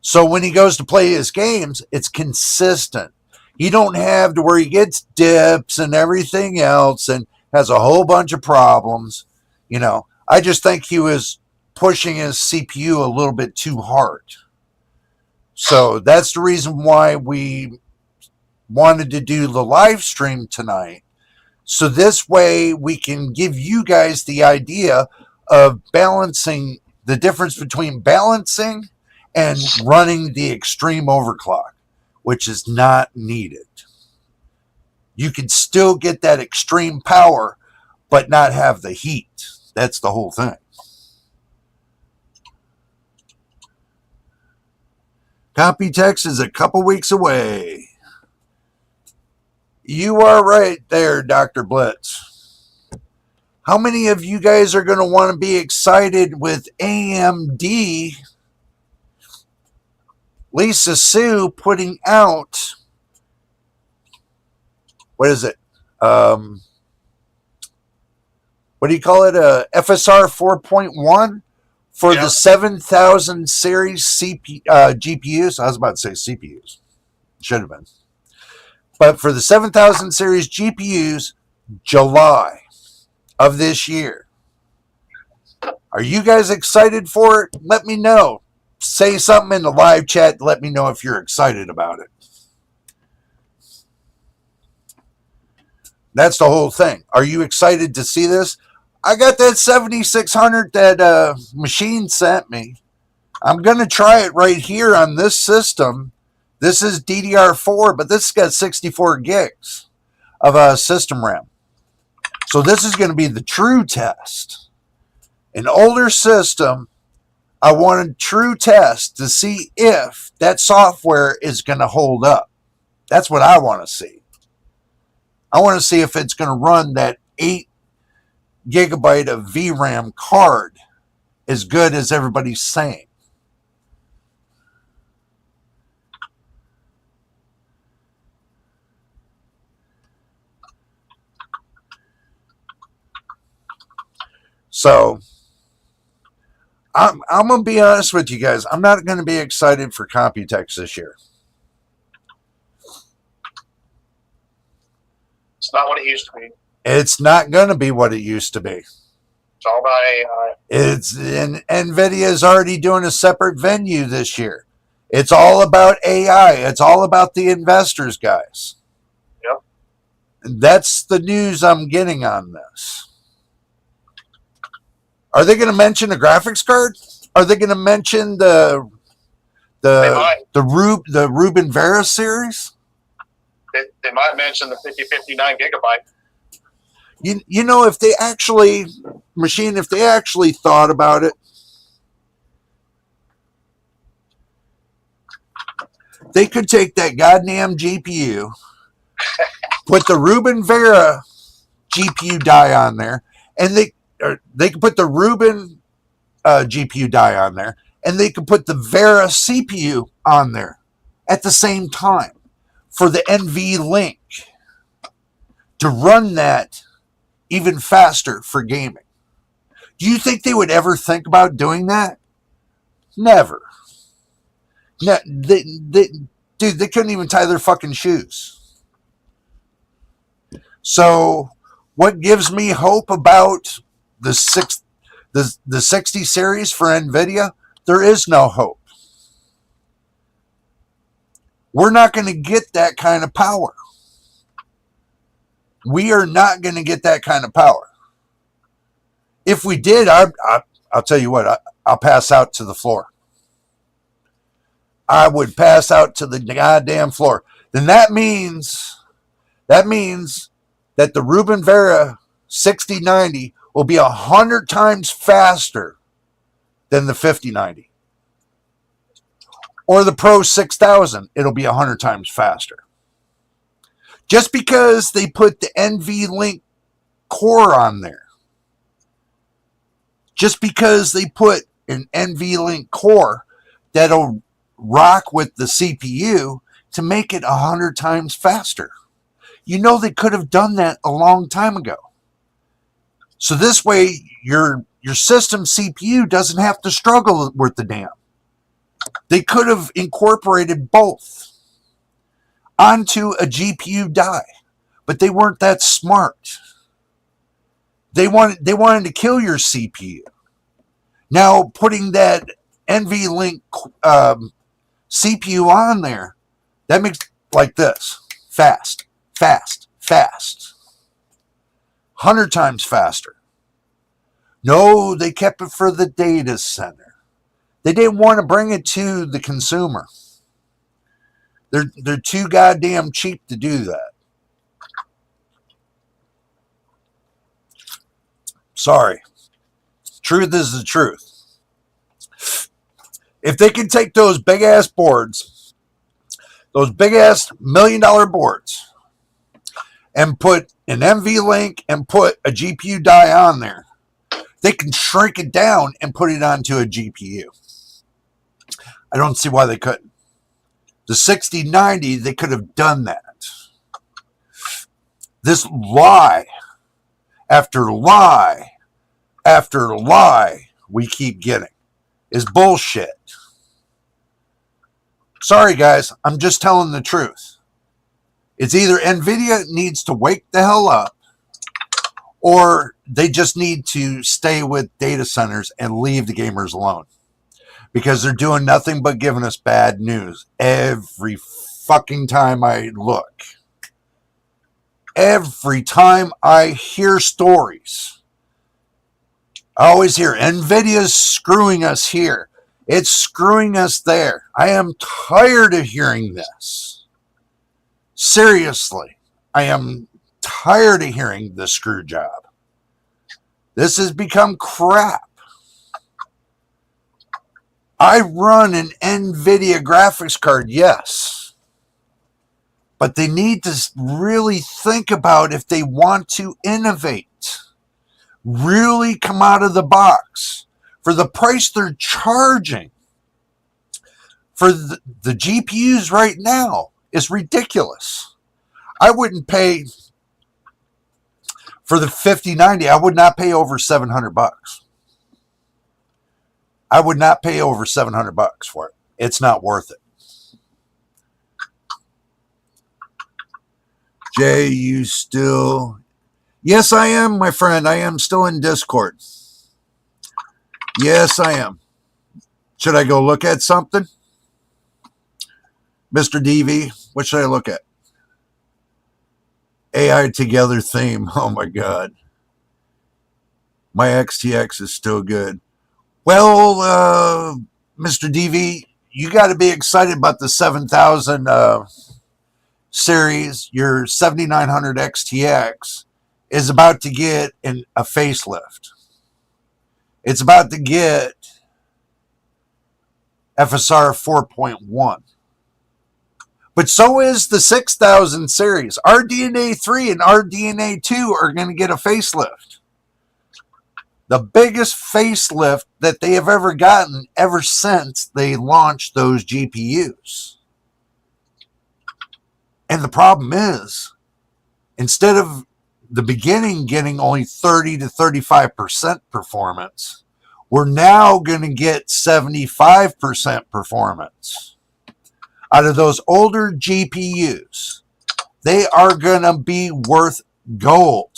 So when he goes to play his games, it's consistent. You don't have to where he gets dips and everything else and has a whole bunch of problems. You know, I just think he was pushing his CPU a little bit too hard. So that's the reason why we wanted to do the live stream tonight. So this way we can give you guys the idea of balancing, the difference between balancing and running the extreme overclock, which is not needed. You can still get that extreme power, but not have the heat. That's the whole thing. Copy text is a couple weeks away. You are right there, Dr. Blitz. How many of you guys are going to want to be excited with AMD, Lisa Sue putting out, what is it? What do you call it? FSR 4.1 for the 7000 series GPUs. I was about to say CPUs. Should have been. But for the 7000 series GPUs, July of this year. Are you guys excited for it? Let me know. Say something in the live chat. Let me know if you're excited about it. That's the whole thing. Are you excited to see this? I got that 7600 that Machine sent me. I'm going to try it right here on this system. This is DDR4, but this has got 64 gigs of system RAM. So this is going to be the true test. An older system, I want a true test to see if that software is going to hold up. That's what I want to see. I want to see if it's going to run that 8 gigabyte of VRAM card as good as everybody's saying. So I'm going to be honest with you guys. I'm not going to be excited for Computex this year. It's not what it used to be. It's not going to be what it used to be. It's all about AI. And NVIDIA is already doing a separate venue this year. It's all about AI. It's all about the investors, guys. Yep. That's the news I'm getting on this. Are they going to mention a graphics card? Are they going to mention the Rubin Vera series? They might mention the 5059 gigabyte. You know, if they actually machine, if they actually thought about it, they could take that goddamn GPU, put the Rubin Vera GPU die on there, and they could put the Rubin GPU die on there, and they could put the Vera CPU on there at the same time for the NVLink to run that even faster for gaming. Do you think they would ever think about doing that? Never. No, dude, they couldn't even tie their fucking shoes. So, what gives me hope about the 60 series for NVIDIA? There is no hope. We're not going to get that kind of power. We are not going to get that kind of power. If we did, I'll tell you what, I'll pass out to the floor. I would pass out to the goddamn floor. Then that means that the Rubin Vera 6090 will be 100 times faster than the 5090. Or the Pro 6000, it'll be 100 times faster. Just because they put the NVLink core on there. Just because they put an NVLink core that'll rock with the CPU to make it 100 times faster. You know they could have done that a long time ago. So this way your system CPU doesn't have to struggle with the damn. They could have incorporated both onto a GPU die, but they weren't that smart. They wanted to kill your CPU. Now putting that NVLink CPU on there, that makes like this. Fast, fast, fast. 100 times faster. No, they kept it for the data center. They didn't want to bring it to the consumer. They're too goddamn cheap to do that. Sorry. Truth is the truth. If they can take those big ass boards, those big ass $1 million boards, and put an NVLink and put a GPU die on there, they can shrink it down and put it onto a GPU. I don't see why they couldn't. The 6090, they could have done that. This lie after lie after lie we keep getting is bullshit. Sorry, guys. I'm just telling the truth. It's either NVIDIA needs to wake the hell up, or they just need to stay with data centers and leave the gamers alone. Because they're doing nothing but giving us bad news every fucking time I look. Every time I hear stories, I always hear NVIDIA's screwing us here. It's screwing us there. I am tired of hearing this. Seriously, I am tired of hearing the screw job. This has become crap. I run an NVIDIA graphics card, yes. But they need to really think about if they want to innovate. Really come out of the box. For the price they're charging for the GPUs right now is ridiculous. I wouldn't pay for the 5090. I would not pay over $700. I would not pay over $700 for it. It's not worth it. Jay, you still... Yes, I am, my friend. I am still in Discord. Yes, I am. Should I go look at something? Mr. DV, what should I look at? AI Together theme. Oh, my God. My XTX is still good. Well, Mr. DV, you got to be excited about the 7000 series. Your 7900 XTX is about to get a facelift. It's about to get FSR 4.1. But so is the 6000 series. RDNA 3 and RDNA 2 are going to get a facelift. The biggest facelift that they have ever gotten ever since they launched those GPUs. And the problem is, instead of the beginning getting only 30 to 35% performance, we're now going to get 75% performance. Out of those older GPUs, they are going to be worth gold.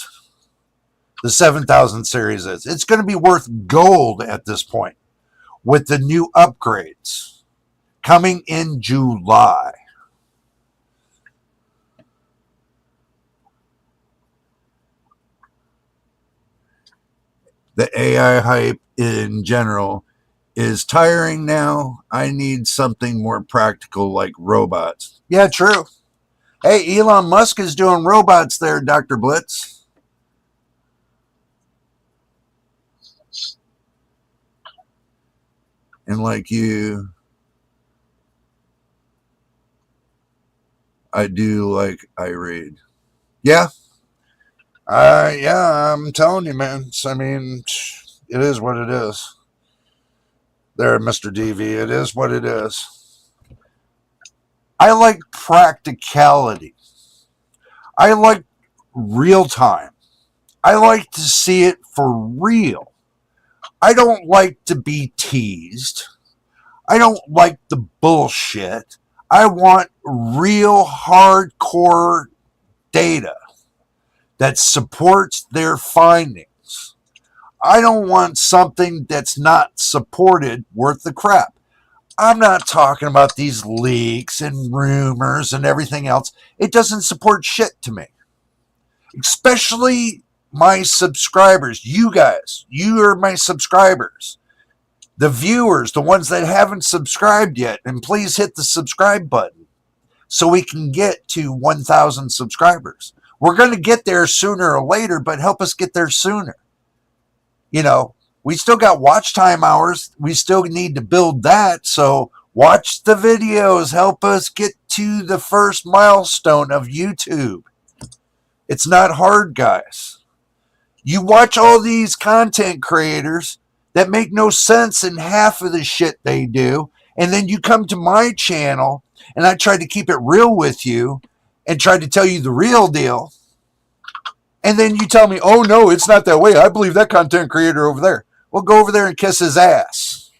The 7000 series is. It's going to be worth gold at this point with the new upgrades coming in July. The AI hype in general is tiring now. I need something more practical like robots. Yeah, true. Hey, Elon Musk is doing robots there, Dr. Blitz. And like you, I do like I read. Yeah. Yeah, I'm telling you, man. I mean, it is what it is. There, Mr. DV, it is what it is. I like practicality. I like real time. I like to see it for real. I don't like to be teased. I don't like the bullshit. I want real hardcore data that supports their findings. I don't want something that's not supported worth the crap. I'm not talking about these leaks and rumors and everything else. It doesn't support shit to me. Especially my subscribers. You guys, you are my subscribers. The viewers, the ones that haven't subscribed yet, and please hit the subscribe button so we can get to 1,000 subscribers. We're going to get there sooner or later, but help us get there sooner. You know, we still got watch time hours. We still need to build that. So watch the videos. Help us get to the first milestone of YouTube. It's not hard, guys. You watch all these content creators that make no sense in half of the shit they do, and then you come to my channel and I try to keep it real with you and try to tell you the real deal, and then you tell me, oh no, it's not that way. I believe that content creator over there. Well, go over there and kiss his ass.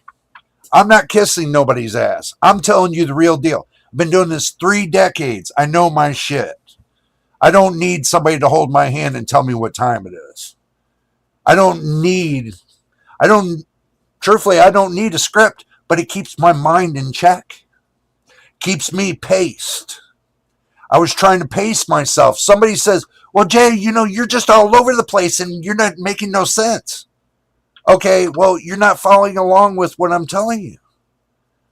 I'm not kissing nobody's ass. I'm telling you the real deal. I've been doing this 3 decades. I know my shit. I don't need somebody to hold my hand and tell me what time it is. Truthfully, I don't need a script, but it keeps my mind in check. Keeps me paced. I was trying to pace myself. Somebody says, well, Jay, you know, you're just all over the place and you're not making no sense. Okay, well, you're not following along with what I'm telling you.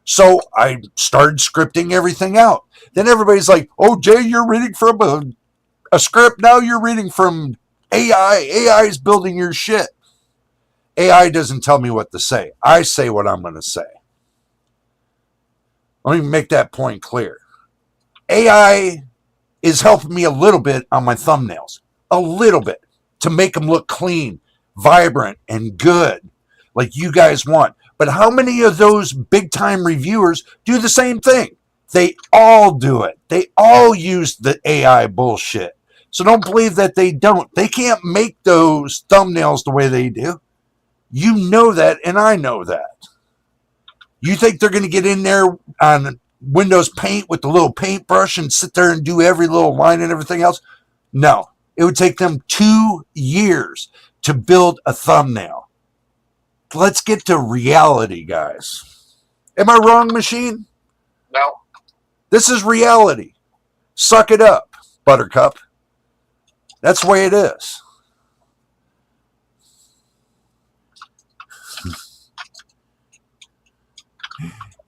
So I started scripting everything out. Then everybody's like, oh, Jay, you're reading from a script. Now you're reading from AI. AI is building your shit. AI doesn't tell me what to say. I say what I'm going to say. Let me make that point clear. AI is helping me a little bit on my thumbnails. A little bit. To make them look clean, vibrant, and good. Like you guys want. But how many of those big-time reviewers do the same thing? They all do it. They all use the AI bullshit. So don't believe that they don't. They can't make those thumbnails the way they do. You know that, and I know that. You think they're going to get in there on Windows Paint with the little paintbrush and sit there and do every little line and everything else? No. It would take them 2 years to build a thumbnail. Let's get to reality, guys. Am I wrong, Machine? No. This is reality. Suck it up, Buttercup. That's the way it is.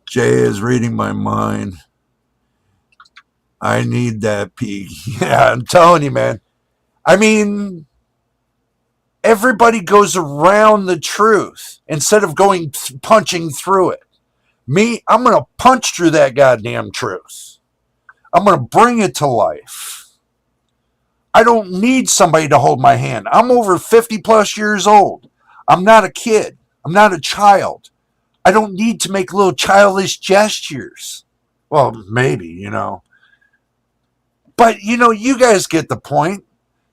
Jay is reading my mind. I need that peak. Yeah, I'm telling you, man. I mean, Everybody goes around the truth instead of punching through it. Me, I'm going to punch through that goddamn truth. I'm going to bring it to life. I don't need somebody to hold my hand. I'm over 50 plus years old. I'm not a kid. I'm not a child. I don't need to make little childish gestures. Well, maybe, But, you guys get the point.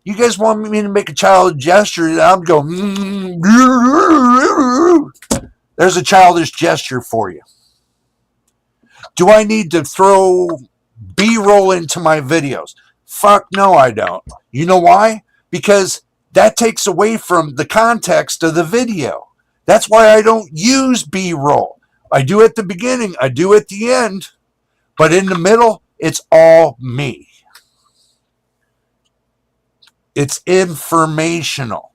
You guys want me to make a childish gesture, and I'm going, there's a childish gesture for you. Do I need to throw B-roll into my videos? Fuck no, I don't. You know why? Because that takes away from the context of the video. That's why I don't use B-roll. I do at the beginning, I do at the end, but in the middle, it's all me. It's informational,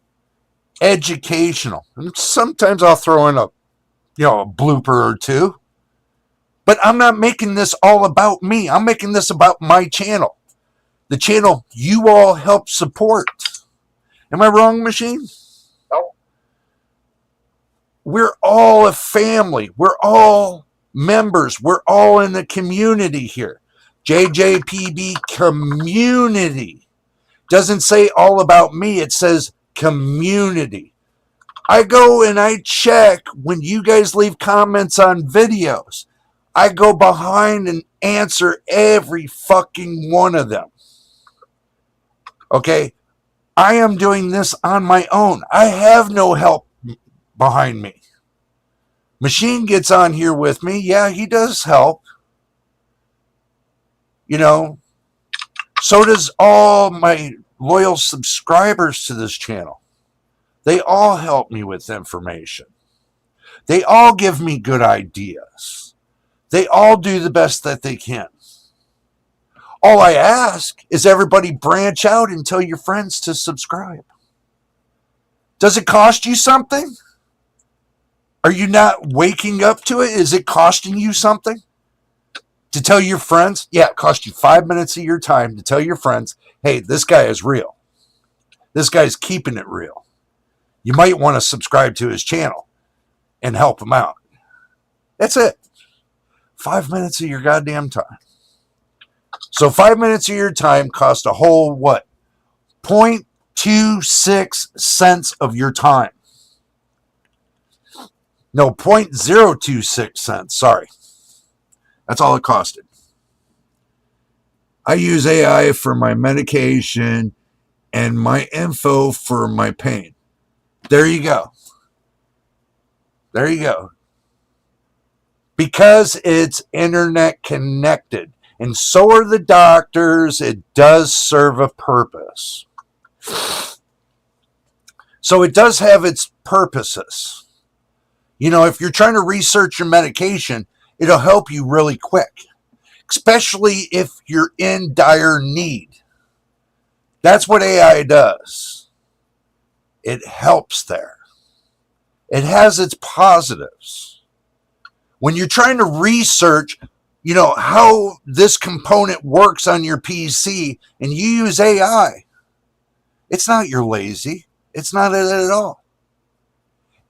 educational. And sometimes I'll throw in a blooper or two. But I'm not making this all about me. I'm making this about my channel. The channel you all help support. Am I wrong, Machine? No. We're all a family. We're all members. We're all in the community here. JJPB community. Doesn't say all about me. It says community. I go and I check when you guys leave comments on videos. I go behind and answer every fucking one of them. Okay? I am doing this on my own. I have no help behind me. Machine gets on here with me. Yeah, he does help. So does all my loyal subscribers to this channel. They all help me with information. They all give me good ideas. They all do the best that they can. All I ask is everybody branch out and tell your friends to subscribe. Does it cost you something? Are you not waking up to it? Is it costing you something? To tell your friends? Yeah, it costs you 5 minutes of your time to tell your friends, hey, this guy is real. This guy's keeping it real. You might want to subscribe to his channel and help him out. That's it. 5 minutes of your goddamn time. So 5 minutes of your time cost a whole, 0.26 cents of your time. No, 0.026 cents. Sorry. That's all it costed. I use AI for my medication and my info for my pain. There you go. There you go. Because it's internet connected. And so are the doctors. It does serve a purpose. So it does have its purposes. If you're trying to research your medication, it'll help you really quick. Especially if you're in dire need. That's what AI does. It helps there. It has its positives. When you're trying to research, how this component works on your PC and you use AI, it's not you're lazy. It's not it at all.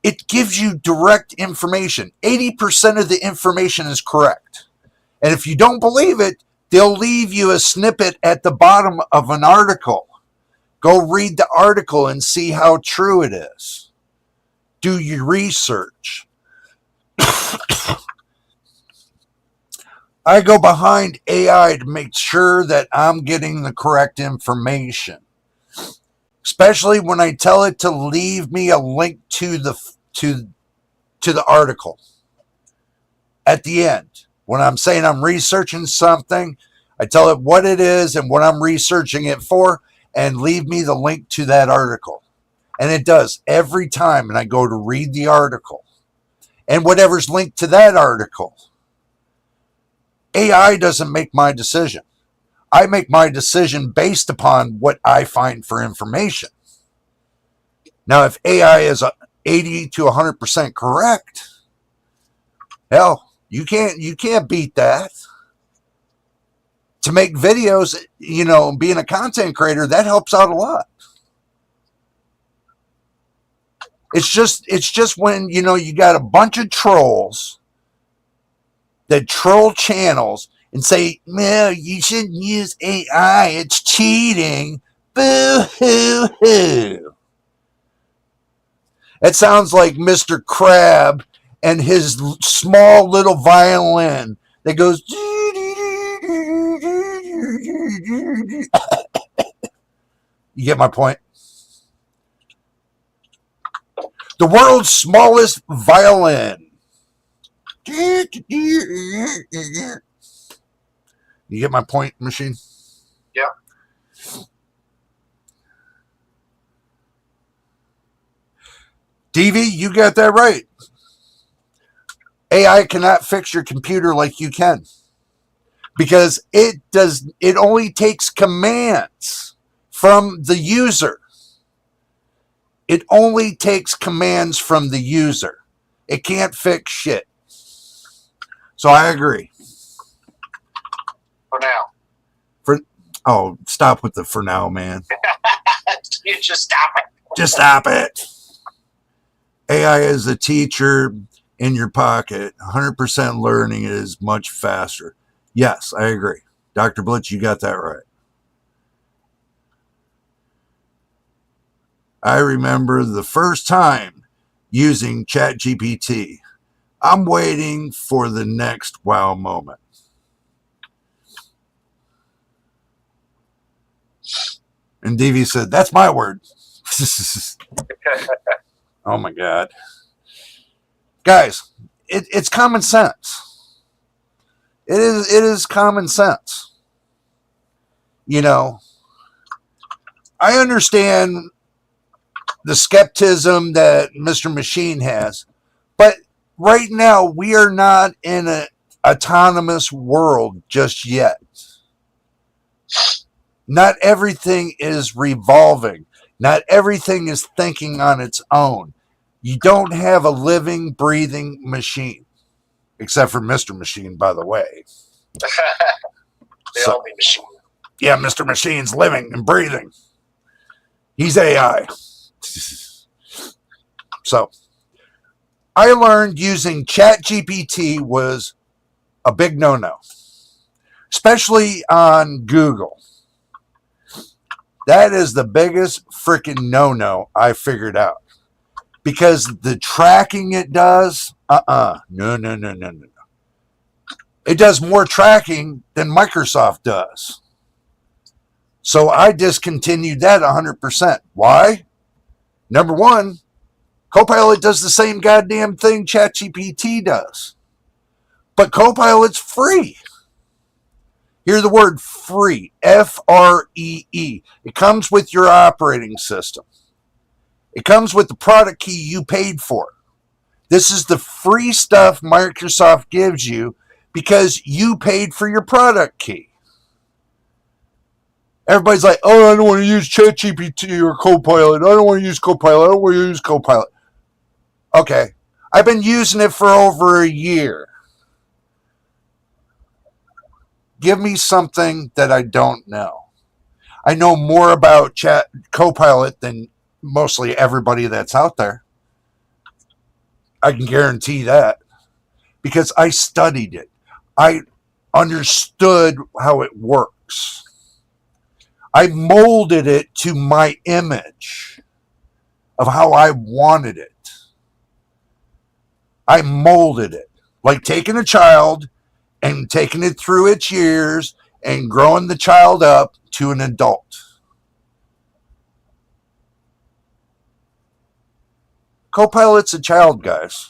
It gives you direct information. 80% of the information is correct. And if you don't believe it, they'll leave you a snippet at the bottom of an article. Go read the article and see how true it is. Do your research. I go behind AI to make sure that I'm getting the correct information. Especially when I tell it to leave me a link to the article at the end. When I'm saying I'm researching something, I tell it what it is and what I'm researching it for, and leave me the link to that article. And it does every time, and I go to read the article. And whatever's linked to that article. AI doesn't make my decision. I make my decision based upon what I find for information. Now, if AI is 80 to 100% correct, hell, you can't beat that. To make videos, being a content creator, that helps out a lot. It's just when, you got a bunch of trolls that troll channels and say, no, you shouldn't use AI. It's cheating. Boo hoo hoo. It sounds like Mr. Crab and his small little violin that goes. You get my point? The world's smallest violin. You get my point, machine? Yeah. DV, you got that right. AI cannot fix your computer like you can. Because it only takes commands from the user. It only takes commands from the user. It can't fix shit. So I agree. For now. Oh, stop with the for now, man. You just stop it. Just stop it. AI is a teacher in your pocket. 100% learning is much faster. Yes, I agree. Dr. Blitz, you got that right. I remember the first time using ChatGPT. I'm waiting for the next wow moment. And DV said, that's my word. Oh my God. Guys, it's common sense. It is common sense. I understand the skepticism that Mr. Machine has, but right now we are not in an autonomous world just yet. Not everything is revolving. Not everything is thinking on its own. You don't have a living, breathing machine. Except for Mr. Machine, by the way. The only machine. Yeah, Mr. Machine's living and breathing. He's AI. So, I learned using ChatGPT was a big no-no. Especially on Google. That is the biggest freaking no-no I figured out. Because the tracking it does, no. It does more tracking than Microsoft does. So I discontinued that 100%. Why? Number one, Copilot does the same goddamn thing ChatGPT does. But Copilot's free. Hear the word free. F-R-E-E. It comes with your operating system. It comes with the product key you paid for. This is the free stuff Microsoft gives you because you paid for your product key. Everybody's like, oh, I don't want to use ChatGPT or Copilot. I don't want to use Copilot. I don't want to use Copilot. Okay. I've been using it for over a year. Give me something that I don't know. I know more about Copilot than mostly everybody that's out there. I can guarantee that. Because I studied it. I understood how it works. I molded it to my image of how I wanted it. I molded it. Like taking a child and taking it through its years and growing the child up to an adult. Copilot's a child, guys.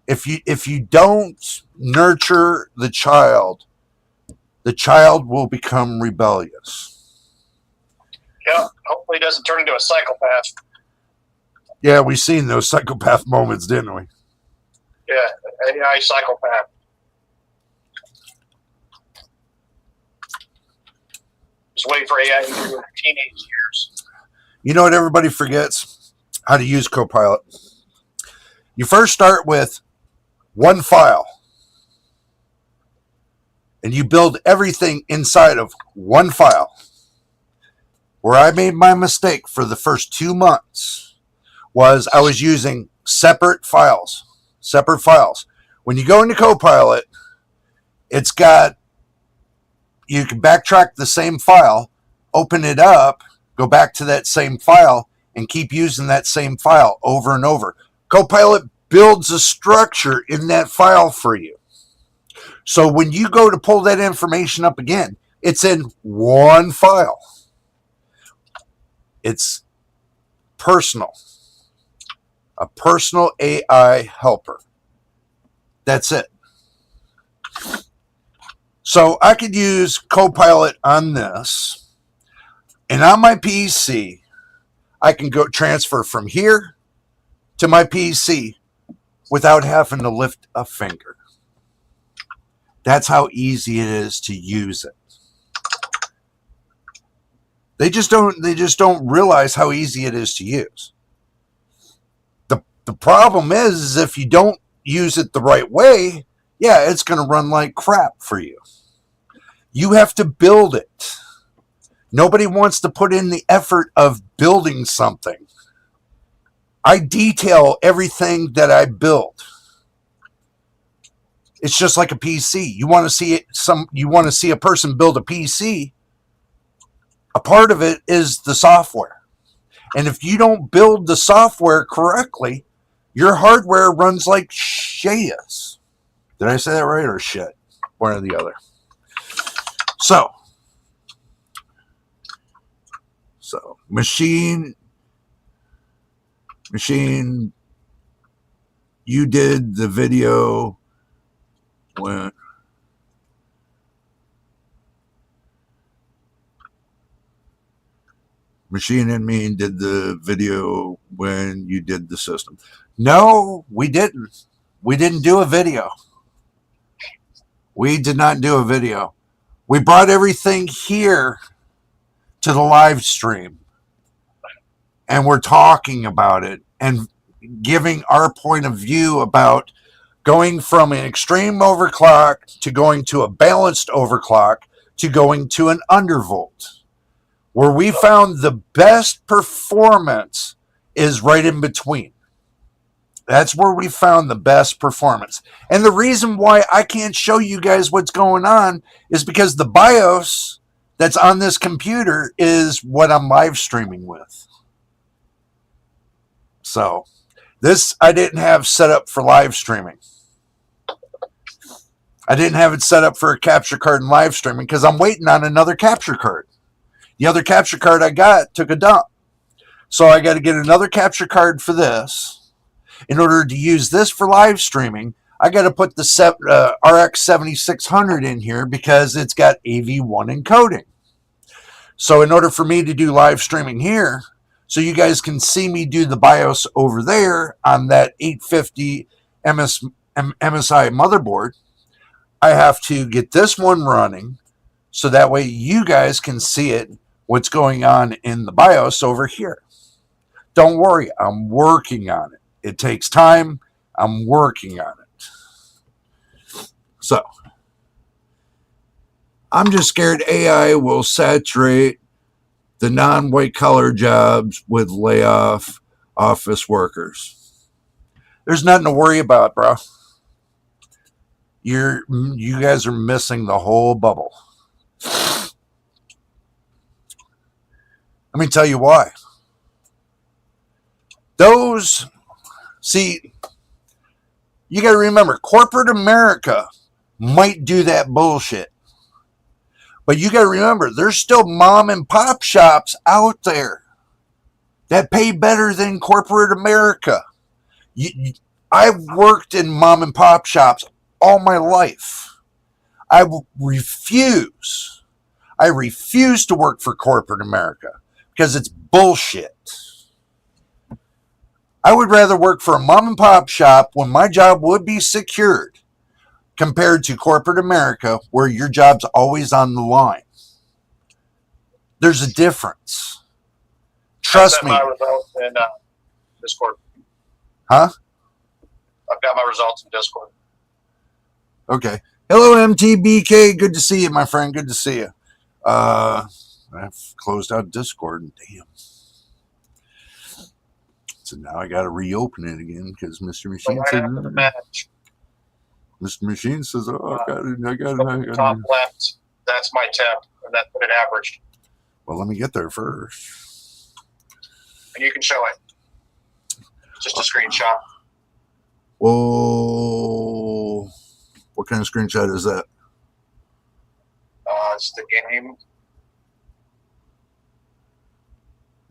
If you don't nurture the child will become rebellious. Yeah, hopefully it doesn't turn into a psychopath. Yeah, we've seen those psychopath moments, didn't we? Yeah, AI psychopath. Just waiting for AI to do teenage years. You know what everybody forgets? How to use Copilot. You first start with one file. And you build everything inside of one file. Where I made my mistake for the first 2 months was I was using separate files. When you go into Copilot, it's got, you can backtrack the same file, open it up, go back to that same file, and keep using that same file over and over. Copilot builds a structure in that file for you. So when you go to pull that information up again, it's in one file. It's personal. A personal AI helper. That's it. So I could use Copilot on this, and on my PC, I can go transfer from here to my PC without having to lift a finger. That's how easy it is to use it. They just don't realize how easy it is to use. The problem is if you don't use it the right way, yeah, it's going to run like crap for you. You have to build it. Nobody wants to put in the effort of building something. I detail everything that I build. It's just like a PC. You want to see it, you want to see a person build a PC. A part of it is the software. And if you don't build the software correctly, your hardware runs like shit. Did I say that right or shit? One or the other. So machine, you did the video when Machine and Mean did the video when you did the system. No, we didn't. We didn't do a video. We did not do a video. We brought everything here to the live stream, and we're talking about it and giving our point of view about going from an extreme overclock to going to a balanced overclock to going to an undervolt. Where we found the best performance is right in between. That's where we found the best performance. And the reason why I can't show you guys what's going on is because the BIOS that's on this computer is what I'm live streaming with. So this I didn't have set up for live streaming. I didn't have it set up for a capture card and live streaming because I'm waiting on another capture card. The other capture card I got took a dump. So I got to get another capture card for this. In order to use this for live streaming, I got to put the RX 7600 in here because it's got AV1 encoding. So in order for me to do live streaming here, so you guys can see me do the BIOS over there on that 850 MSI motherboard, I have to get this one running so that way you guys can see it, what's going on in the BIOS over here. Don't worry, I'm working on it. It takes time. I'm working on it. So, I'm just scared AI will saturate the non-white collar jobs with layoff office workers. There's nothing to worry about, bro. You guys are missing the whole bubble. Let me tell you why. See, you got to remember, corporate America might do that bullshit. But you got to remember, there's still mom and pop shops out there that pay better than corporate America. I've worked in mom and pop shops all my life. I refuse to work for corporate America because it's bullshit. I would rather work for a mom and pop shop when my job would be secured compared to corporate America where your job's always on the line. There's a difference. Trust me. My results in Discord. Huh? I've got my results in Discord. Okay. Hello, MTBK. Good to see you, my friend. Good to see you. I've closed out Discord. Damn. So now I got to reopen it again because Mr. So Machine right said, after the match, Mr. Machine says, oh, I got it. look at the top left. That's my temp, and that's what it averaged. Well, let me get there first. And you can show it. Just a screenshot. Whoa. What kind of screenshot is that? It's the game.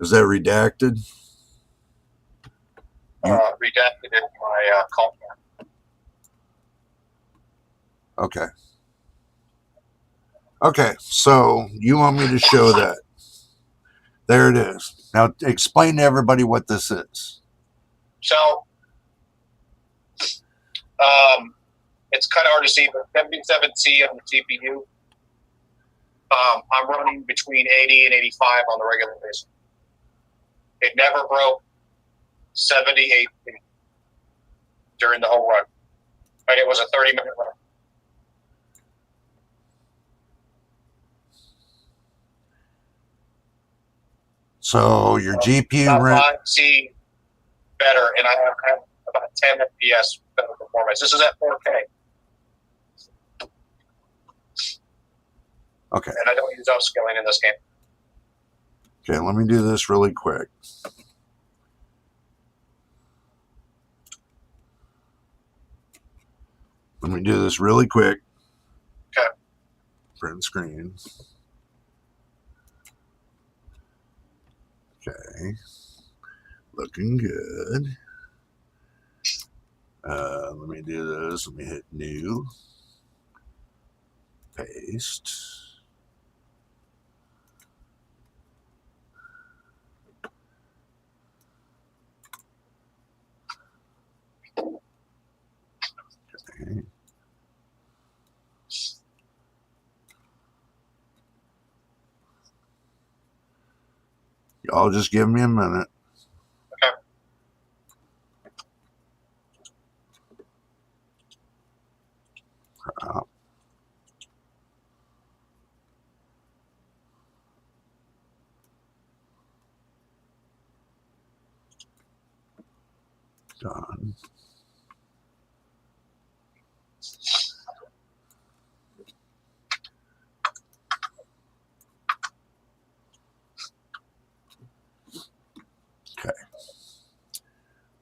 Is that redacted? Redacted in my call. Okay. Okay, so you want me to show that. There it is. Now explain to everybody what this is. So it's kind of hard to see, but 77C on the CPU. I'm running between 80 and 85 on the regular basis. It never broke 78 during the whole run. And it was a 30-minute run. So your GPU about 5C better, and I have about 10 FPS better performance. This is at 4K. Okay. And I don't use upscaling in this game. Okay, let me do this really quick. Let me do this really quick. Okay. Print screen. Okay. Looking good. Let me do this. Let me hit new. Paste. Okay. Y'all just give me a minute. Okay. Crap. Done. Okay.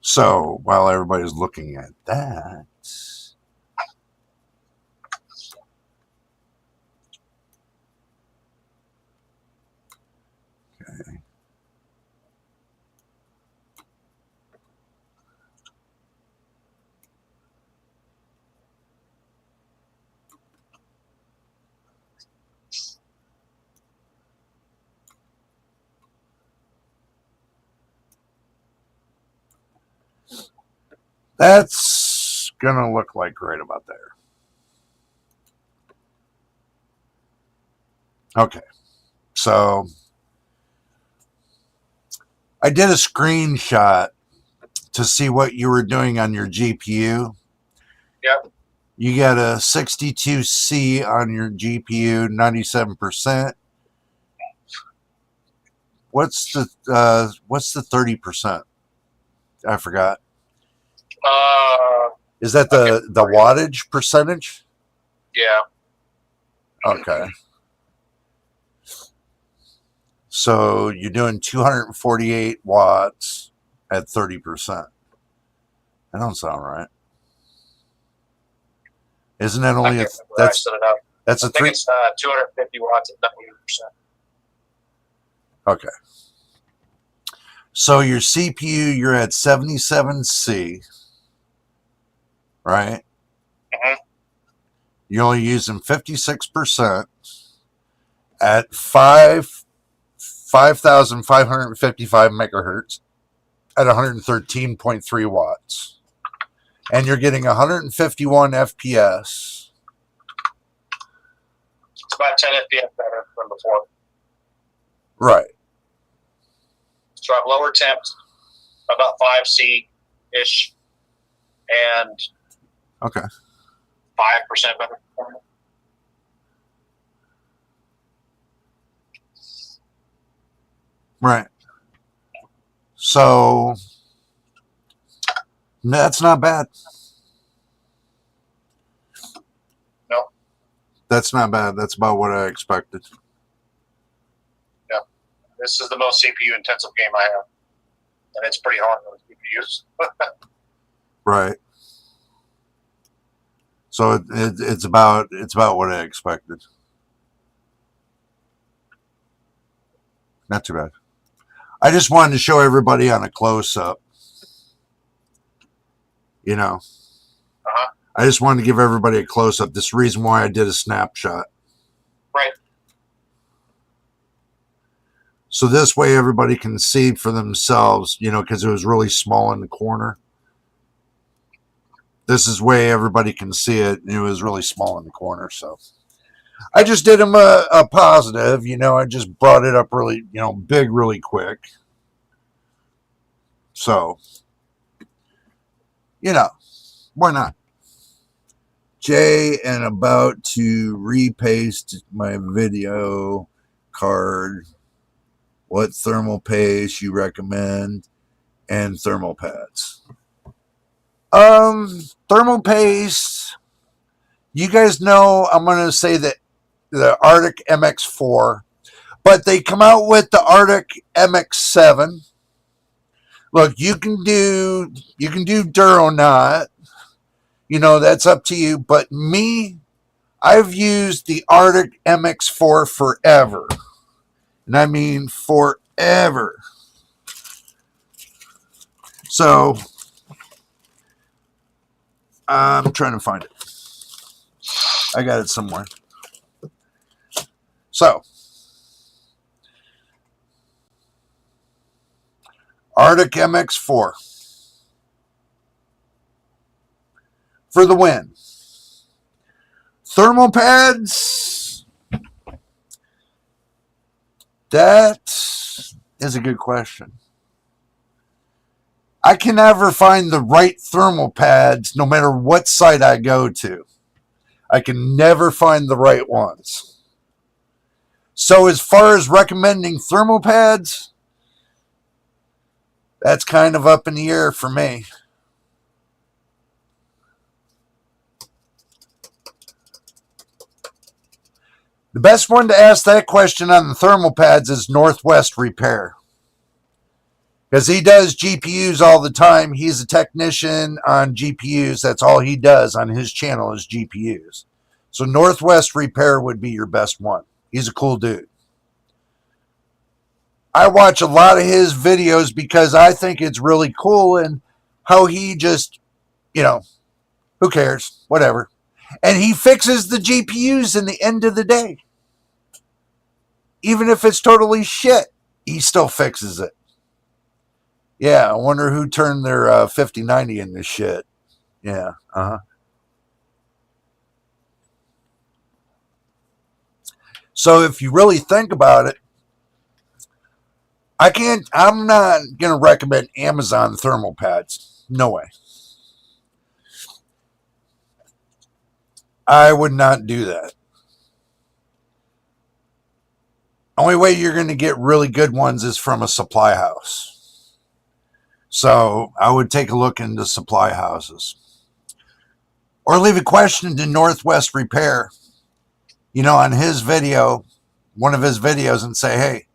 So while everybody's looking at that, okay. That's gonna look like right about there. Okay. So I did a screenshot to see what you were doing on your GPU. Yep. You got a 62C on your GPU, 97%. What's the 30%? I forgot. Is that the wattage percentage? Yeah. Okay. So you're doing 248 watts at 30%. That don't sound right. Isn't that only that's a 3? It's 250 watts at 98%. Okay. So your CPU, you're at 77C, right? Mm-hmm. You're only using 56% at 5,555 megahertz at 113.3 watts. And you're getting 151 FPS. It's about 10 FPS better than before. Right. So I have lower temps, about 5C-ish, and Okay. 5% better performance. Right. So That's not bad. No. That's not bad. That's about what I expected. Yeah. This is the most CPU intensive game I have. And it's pretty hard on CPUs. Right. So it's about what I expected. Not too bad. I just wanted to show everybody on a close-up. You know. I just wanted to give everybody a close-up. This is the reason why I did a snapshot. Right. So this way everybody can see for themselves, you know, because it was really small in the corner. This is way everybody can see it, and it was really small in the corner. So I just did them a positive, you know. I just brought it up really, you know, big really quick. So, you know, why not? Jay, and about to repaste my video card. What thermal paste you recommend? And thermal pads. Thermal paste. You guys know I'm going to say that the Arctic MX4, but they come out with the Arctic MX7. Look, you can do Duronot. You know, that's up to you. But me, I've used the Arctic MX4 forever. And I mean forever. So, I'm trying to find it. I got it somewhere. So, Arctic MX4 for the win. Thermal pads. That is a good question. I can never find the right thermal pads no matter what site I go to. I can never find the right ones. So as far as recommending thermal pads, that's kind of up in the air for me. The best one to ask that question on the thermal pads is Northwest Repair. Because he does GPUs all the time. He's a technician on GPUs. That's all he does on his channel is GPUs. So Northwest Repair would be your best one. He's a cool dude. I watch a lot of his videos because I think it's really cool and how he just, you know, who cares? Whatever. And he fixes the GPUs in the end of the day. Even if it's totally shit, he still fixes it. Yeah, I wonder who turned their 5090 into shit. Yeah, So if you really think about it, I'm not going to recommend Amazon thermal pads. No way. I would not do that. Only way you're going to get really good ones is from a supply house. So I would take a look into supply houses. Or leave a question to Northwest Repair, you know, on his video, one of his videos, and say, hey,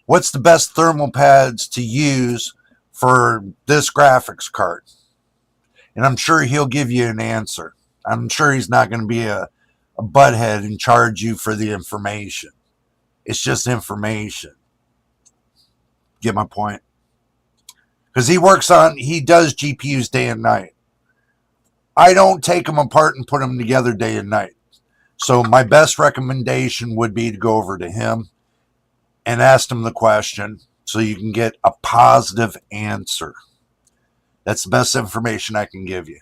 what's the best thermal pads to use for this graphics card? And I'm sure he'll give you an answer. I'm sure he's not going to be a butthead and charge you for the information. It's just information. Get my point? Because he does GPUs day and night. I don't take them apart and put them together day and night. So my best recommendation would be to go over to him and ask him the question so you can get a positive answer. That's the best information I can give you.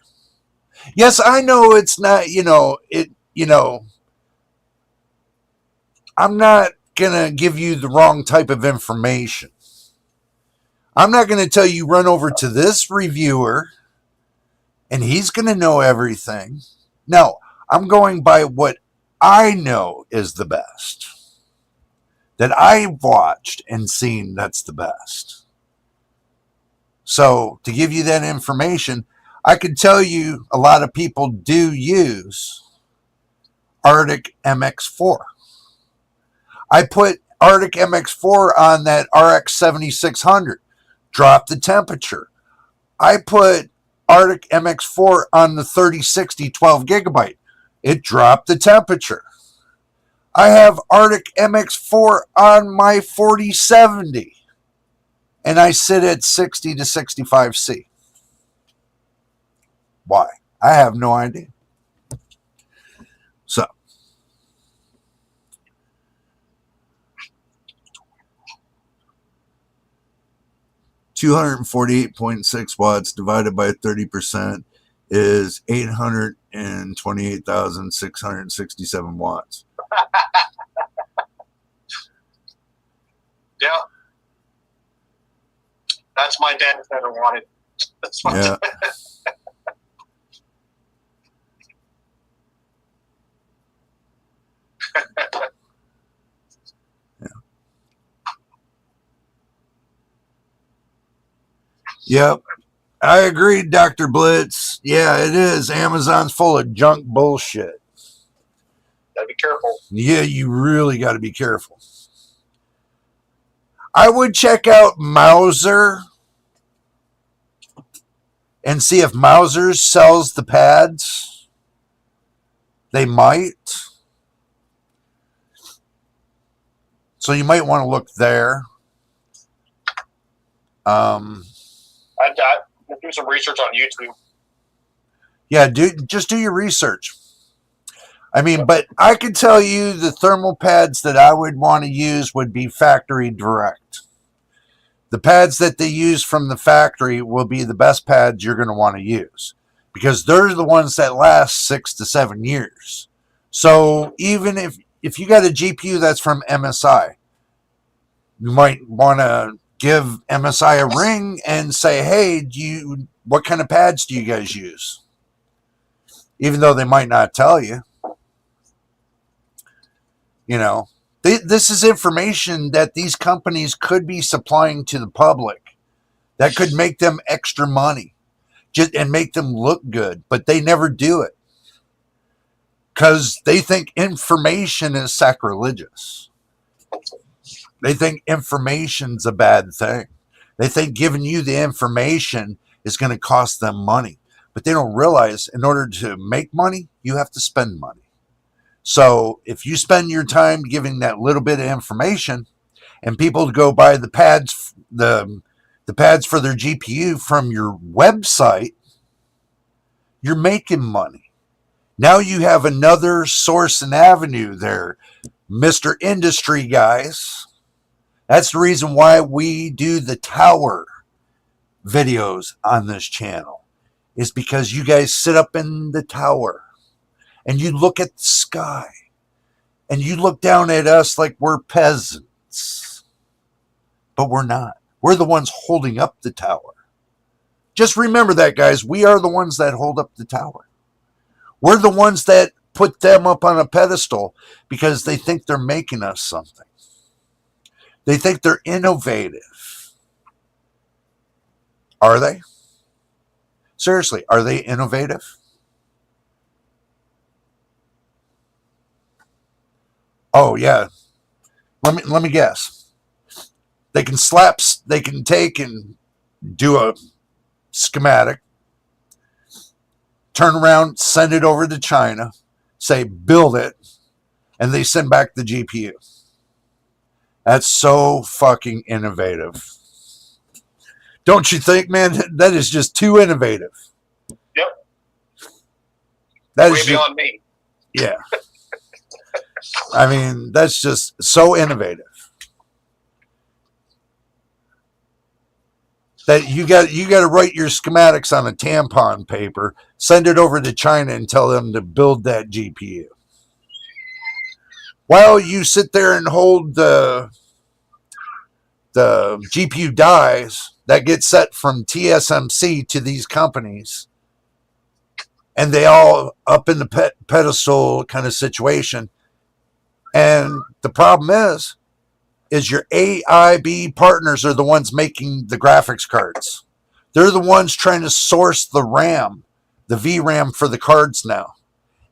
Yes, I know it's not, I'm not going to give you the wrong type of information. I'm not going to tell you run over to this reviewer and he's going to know everything. No, I'm going by what I know is the best. That I've watched and seen that's the best. So to give you that information, I could tell you a lot of people do use Arctic MX4. I put Arctic MX4 on that RX 7600, dropped the temperature. I put Arctic MX4 on the 3060 12 gigabyte. It dropped the temperature. I have Arctic MX4 on my 4070, and I sit at 60 to 65C. Why? I have no idea. So, $248.6 watts divided by 30% is 828,667 watts. Yeah. That's my data center wanted. That's my Yeah. Yep. I agree, Dr. Blitz. Yeah, it is. Amazon's full of junk bullshit. Gotta be careful. Yeah, you really got to be careful. I would check out Mauser and see if Mauser sells the pads. They might. So you might want to look there. I'd do some research on YouTube. Yeah, just do your research. I mean, but I could tell you the thermal pads that I would want to use would be factory direct. The pads that they use from the factory will be the best pads you're going to want to use because they're the ones that last 6 to 7 years. So even if you got a GPU that's from MSI, you might want to give MSI a ring and say, hey, what kind of pads do you guys use? Even though they might not tell you. You know, this is information that these companies could be supplying to the public that could make them extra money and make them look good, but they never do it because they think information is sacrilegious. They think information's a bad thing. They think giving you the information is going to cost them money, but they don't realize in order to make money, you have to spend money. So if you spend your time giving that little bit of information and people to go buy the pads, the pads for their GPU from your website, you're making money. Now you have another source and avenue there, Mr. Industry guys. That's the reason why we do the tower videos on this channel, is because you guys sit up in the tower and you look at the sky and you look down at us like we're peasants, but we're not. We're the ones holding up the tower. Just remember that, guys. We are the ones that hold up the tower. We're the ones that put them up on a pedestal because they think they're making us something. They think they're innovative. Are they? Seriously, are they innovative? Oh yeah. Let me guess. They can take and do a schematic, turn around, send it over to China, say build it, and they send back the GPU. That's so fucking innovative. Don't you think, man? That is just too innovative. Yep. That way is beyond me. Yeah. I mean, that's just so innovative. That you got to write your schematics on a tampon paper, send it over to China and tell them to build that GPU. While you sit there and hold the GPU dies that get set from TSMC to these companies, and they all up in the pedestal kind of situation. And the problem is your AIB partners are the ones making the graphics cards. They're the ones trying to source the RAM, the VRAM for the cards now.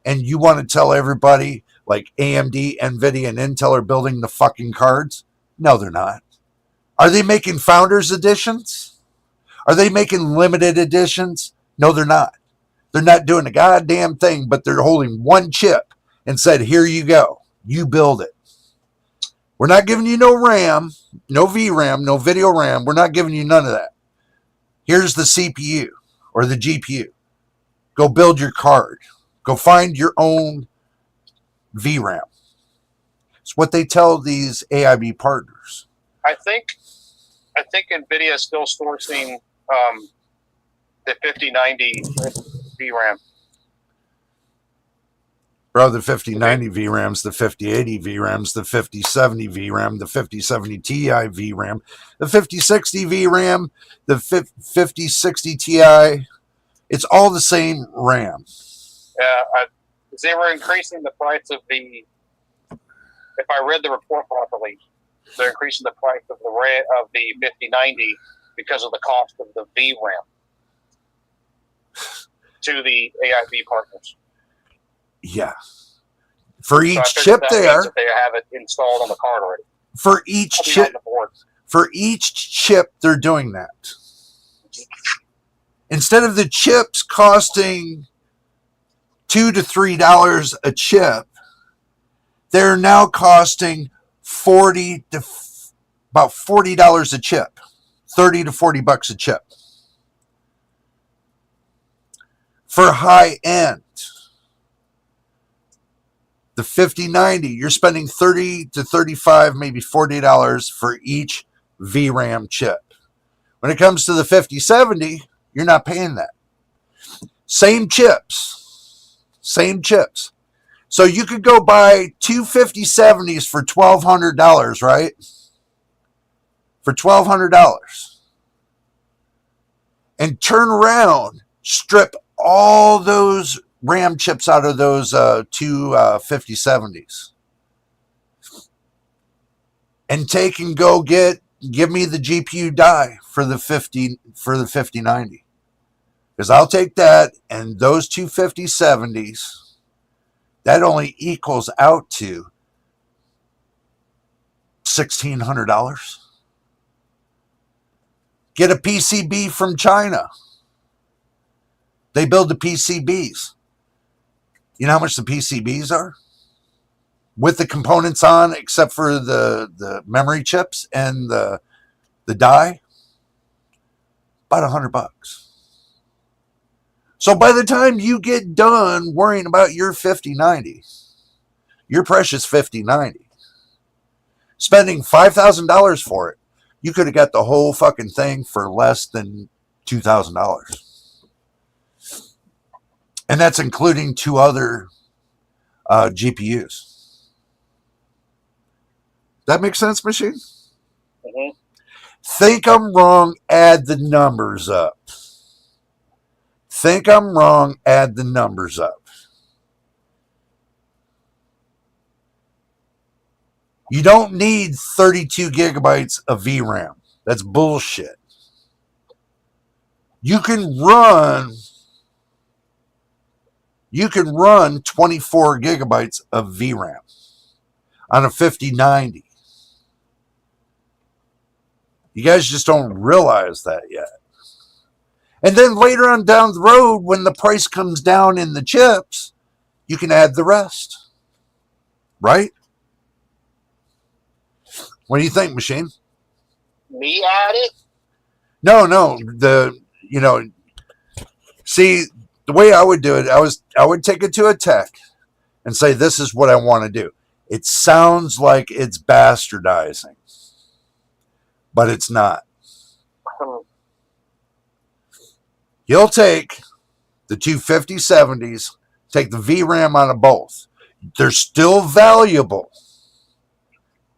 And you want to tell everybody like AMD, NVIDIA, and Intel are building the fucking cards? No, they're not. Are they making Founders Editions? Are they making limited editions? No, they're not. They're not doing a goddamn thing, but they're holding one chip and said, here you go. You build it. We're not giving you no RAM, no VRAM, no video RAM. We're not giving you none of that. Here's the CPU or the GPU. Go build your card. Go find your own VRAM. It's what they tell these AIB partners. I think NVIDIA is still sourcing the 5090 VRAM. Bro, the 5090 VRAMs, the 5080 VRAMs, the 5070 VRAM, the 5070 Ti VRAM, the 5060 VRAM, the 5060 Ti. It's all the same RAM. Yeah, they were increasing the price of the. If I read the report properly, they're increasing the price of the RAM of the 5090 because of the cost of the VRAM to the AIB partners. Yeah. For each so chip there, they have it installed on the card already. For each chip, they're doing that. Instead of the chips costing $2 to $3 a chip, they're now costing about $40 a chip, $30 to $40 a chip. For high end, the 5090, you're spending $30 to $35, maybe $40 for each VRAM chip. When it comes to the 5070, you're not paying that. Same chips. So you could go buy two 5070s for $1,200, right? For $1,200. And turn around, strip all those RAM chips out of those two 5070s. And take and go give me the GPU die for the 5090. Because I'll take that and those two 5070s. That only equals out to $1,600. Get a PCB from China. They build the PCBs. You know how much the PCBs are? With the components on, except for the memory chips and the die? About $100. So by the time you get done worrying about your 5090, your precious 5090, spending $5,000 for it, you could have got the whole fucking thing for less than $2,000. And that's including two other GPUs. That makes sense, machine? Mm-hmm. Think I'm wrong, add the numbers up. Think I'm wrong, add the numbers up. You don't need 32 gigabytes of VRAM. That's bullshit. You can run 24 gigabytes of VRAM on a 5090. You guys just don't realize that yet. And then later on down the road, when the price comes down in the chips, you can add the rest. Right? What do you think, machine? Me add it? No. See, the way I would do it, I would take it to a tech and say, this is what I want to do. It sounds like it's bastardizing, but it's not. You'll take the two 5070s, take the VRAM out of both. They're still valuable.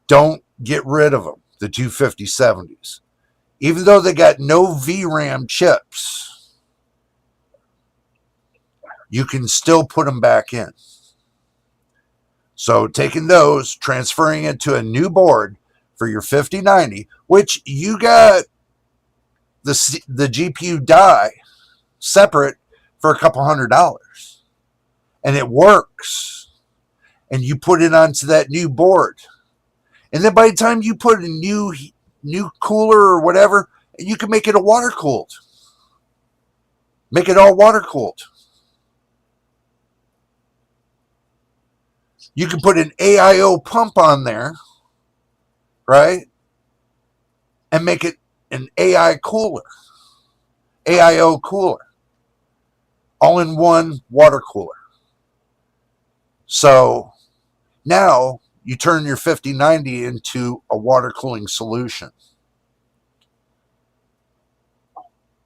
Don't get rid of them, the two 5070s. Even though they got no VRAM chips, you can still put them back in. So taking those, transferring it to a new board for your 5090, which you got the GPU die separate for a couple $100, and it works, and you put it onto that new board, and then by the time you put a new cooler or whatever, you can make it a water cooled, make it all water cooled. You can put an AIO pump on there, right, and make it an AIO cooler, all in one water cooler. So now you turn your 5090 into a water cooling solution.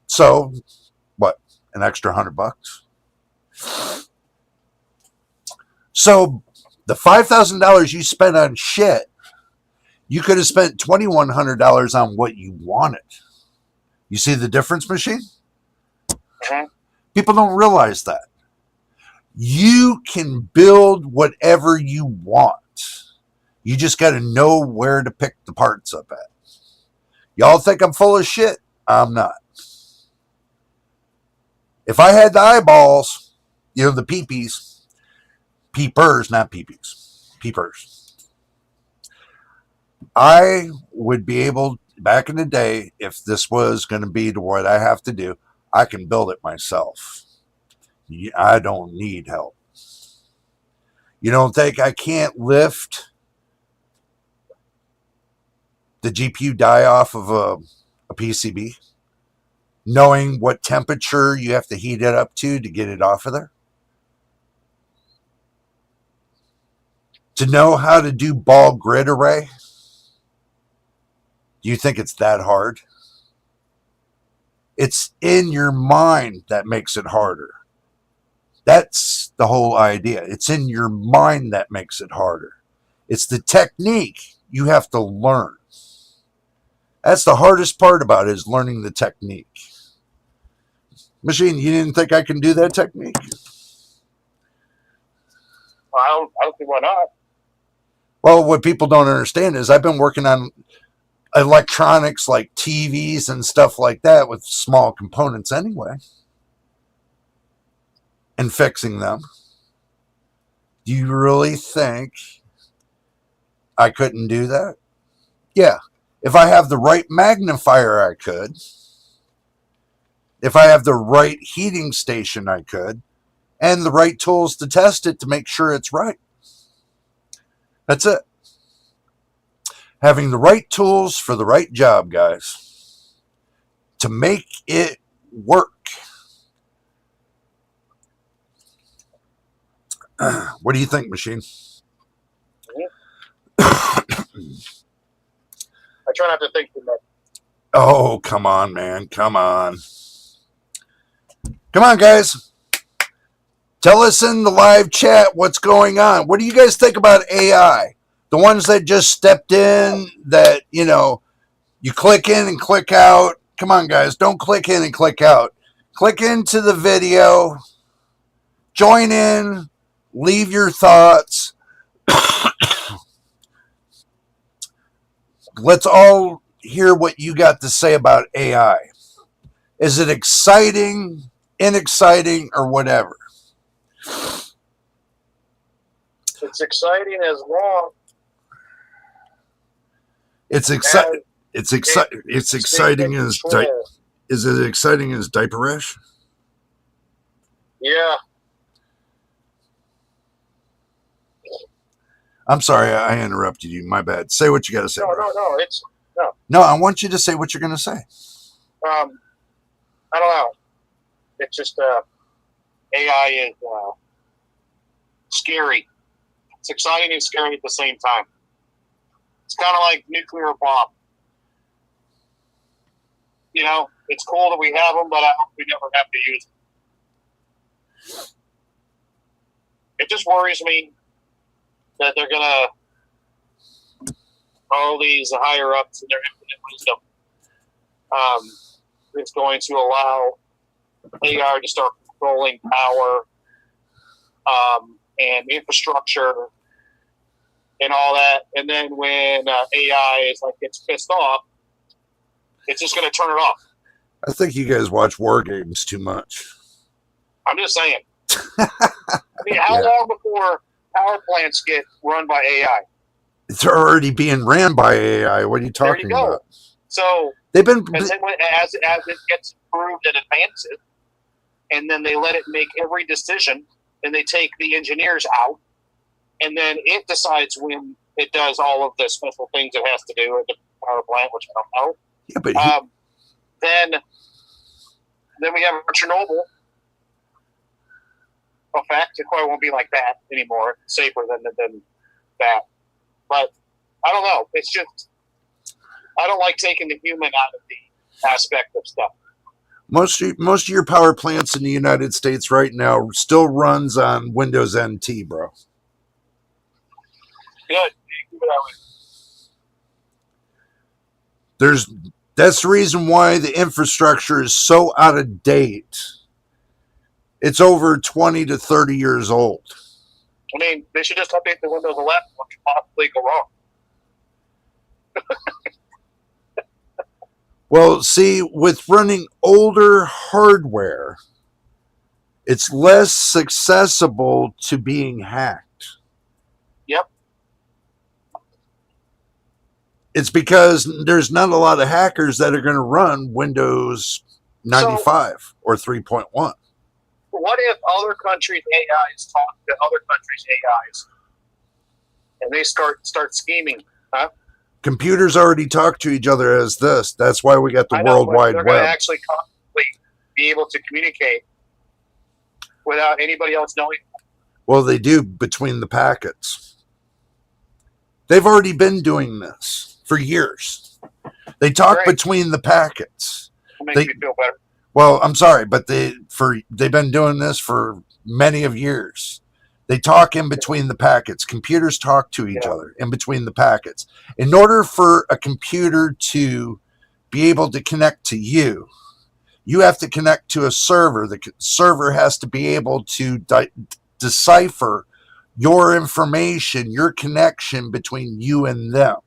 So what, an extra $100? So the $5,000 you spent on shit, you could have spent $2,100 on what you wanted. You see the difference, machine? Mm-hmm. People don't realize that. You can build whatever you want. You just got to know where to pick the parts up at. Y'all think I'm full of shit? I'm not. If I had the eyeballs, the peepers, not peepees, peepers, I would be able, back in the day, if this was going to be to what I have to do, I can build it myself. I don't need help. You don't think I can't lift the GPU die off of a PCB, knowing what temperature you have to heat it up to get it off of there? To know how to do ball grid array? Do you think it's that hard? It's in your mind that makes it harder. That's the whole idea. It's in your mind that makes it harder. It's the technique you have to learn. That's the hardest part about it, is learning the technique. Machine, you didn't think I can do that technique? I don't see why not. Well, what people don't understand is I've been working on electronics like TVs and stuff like that with small components anyway, and fixing them. Do you really think I couldn't do that? Yeah. If I have the right magnifier, I could. If I have the right heating station, I could. And the right tools to test it to make sure it's right. That's it. Having the right tools for the right job, guys, to make it work. What do you think, machine? I try not to think too much. Oh, come on, man. Come on. Come on, guys. Tell us in the live chat what's going on. What do you guys think about AI? The ones that just stepped in, that, you click in and click out. Come on, guys. Don't click in and click out. Click into the video. Join in. Leave your thoughts. Let's all hear what you got to say about AI. Is it exciting, inexciting, or whatever? It's exciting as long. It's exciting. It's exciting. It's exciting as. Is it exciting as diaper rash? Yeah. I'm sorry, I interrupted you. My bad. Say what you got to say. No. No, I want you to say what you're going to say. I don't know. It's just AI is scary. It's exciting and scary at the same time. It's kind of like nuclear bomb. It's cool that we have them, but I hope we never have to use them. It just worries me that they're going to, all these higher ups in their infinite wisdom, it's going to allow AI to start controlling power and infrastructure and all that. And then when AI gets pissed off, it's just going to turn it off. I think you guys watch war games too much. I'm just saying. I mean, how long before power plants get run by AI? It's already being ran by AI. What are you talking about? So they've been as it gets improved and advances, and then they let it make every decision, and they take the engineers out, and then it decides when it does all of the special things it has to do at the power plant, which I don't know. Yeah, but then we have Chernobyl effect. It probably won't be like that anymore. It's safer than that. But I don't know. It's just I don't like taking the human out of the aspect of stuff. Most of your power plants in the United States right now still runs on Windows NT, bro. Good. That's the reason why the infrastructure is so out of date. It's over 20 to 30 years old. I mean, they should just update the Windows 11. What could possibly go wrong? Well, see, with running older hardware, it's less accessible to being hacked. Yep. It's because there's not a lot of hackers that are going to run Windows 95 or 3.1. What if other countries' AIs talk to other countries' AIs and they start scheming? Huh? Computers already talk to each other as this. That's why we got the World Wide Web. They're going to actually constantly be able to communicate without anybody else knowing. Well, they do between the packets. They've already been doing this for years. They talk between the packets. It makes me feel better. Well, I'm sorry, but they've been doing this for many of years. They talk in between the packets. Computers talk to each other in between the packets. In order for a computer to be able to connect to you, you have to connect to a server. The server has to be able to decipher your information, your connection between you and them.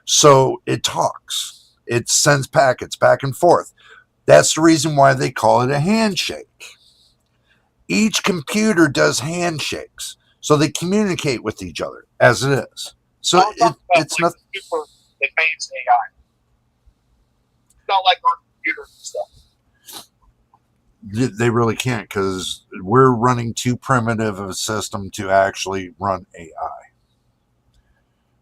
So it talks. It sends packets back and forth. That's the reason why they call it a handshake. Each computer does handshakes, so they communicate with each other as it is. So it's not super advanced AI. It's not like our computers and stuff. They really can't, because we're running too primitive of a system to actually run AI.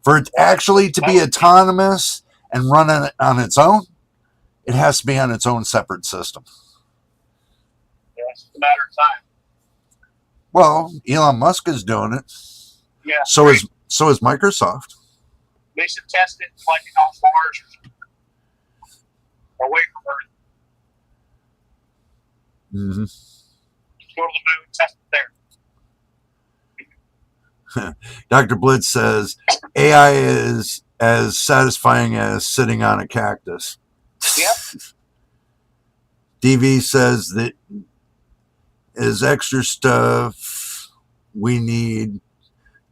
For it actually to be autonomous and run on its own, it has to be on its own separate system. Yeah, it's just a matter of time. Well, Elon Musk is doing it. Yeah. So is Microsoft. They should test it like on Mars or away from Earth. Mm-hmm. Go to the moon, test it there. Dr. Blitz says AI is as satisfying as sitting on a cactus. Yep. DV says that is extra stuff we need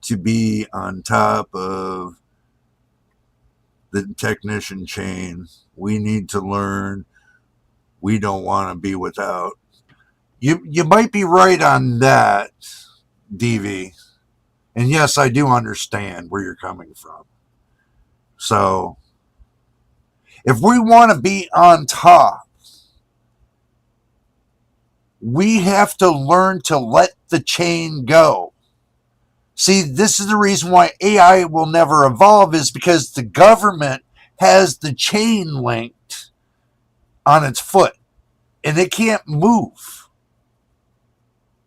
to be on top of the technician chain. We need to learn. We don't want to be without. You might be right on that, DV. And yes, I do understand where you're coming from. So, if we want to be on top, we have to learn to let the chain go. See, this is the reason why AI will never evolve, is because the government has the chain linked on its foot and it can't move.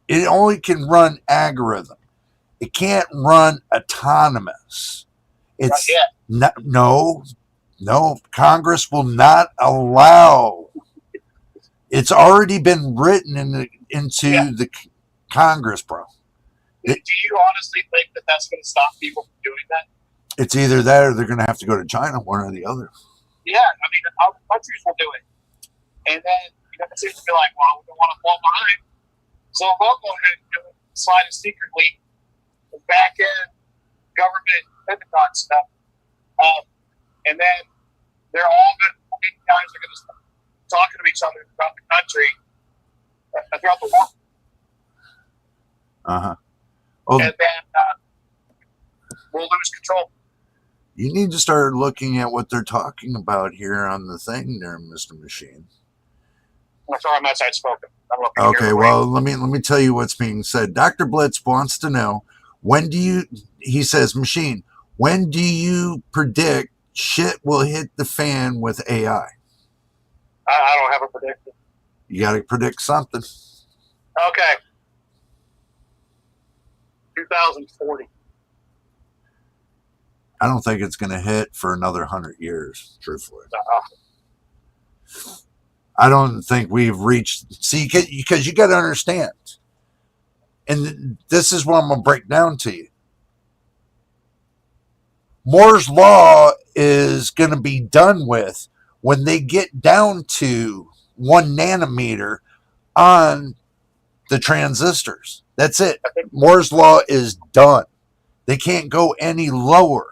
It only can run algorithm. It can't run autonomous. It's no. Congress will not allow. It's already been written into the Congress, bro. Do you honestly think that that's going to stop people from doing that? It's either that or they're going to have to go to China, one or the other. Yeah, I mean, other countries will do it, and then it seems to be like, well, we don't want to fall behind, so we'll go ahead and slide it secretly back in government Pentagon stuff, and then they're all good. Guys are going to stop. talking to each other throughout the country, throughout the world. Well, And then we'll lose control. you need to start looking at what they're talking about here on the thing there, Mr. Machine. I'm sorry, I'm outside spoken. I'm looking Okay, here. well, let me tell you what's being said. Dr. Blitz wants to know, he says, Machine, when do you predict shit will hit the fan with AI? I don't have a prediction. You got to predict something. Okay. 2040. I don't think it's going to hit for another 100 years, truthfully. I don't think we've reached. See, because you got to understand, and this is what I'm going to break down to you. Moore's Law is going to be done with when they get down to 1 nanometer on the transistors. That's it. Moore's Law is done. They can't go any lower.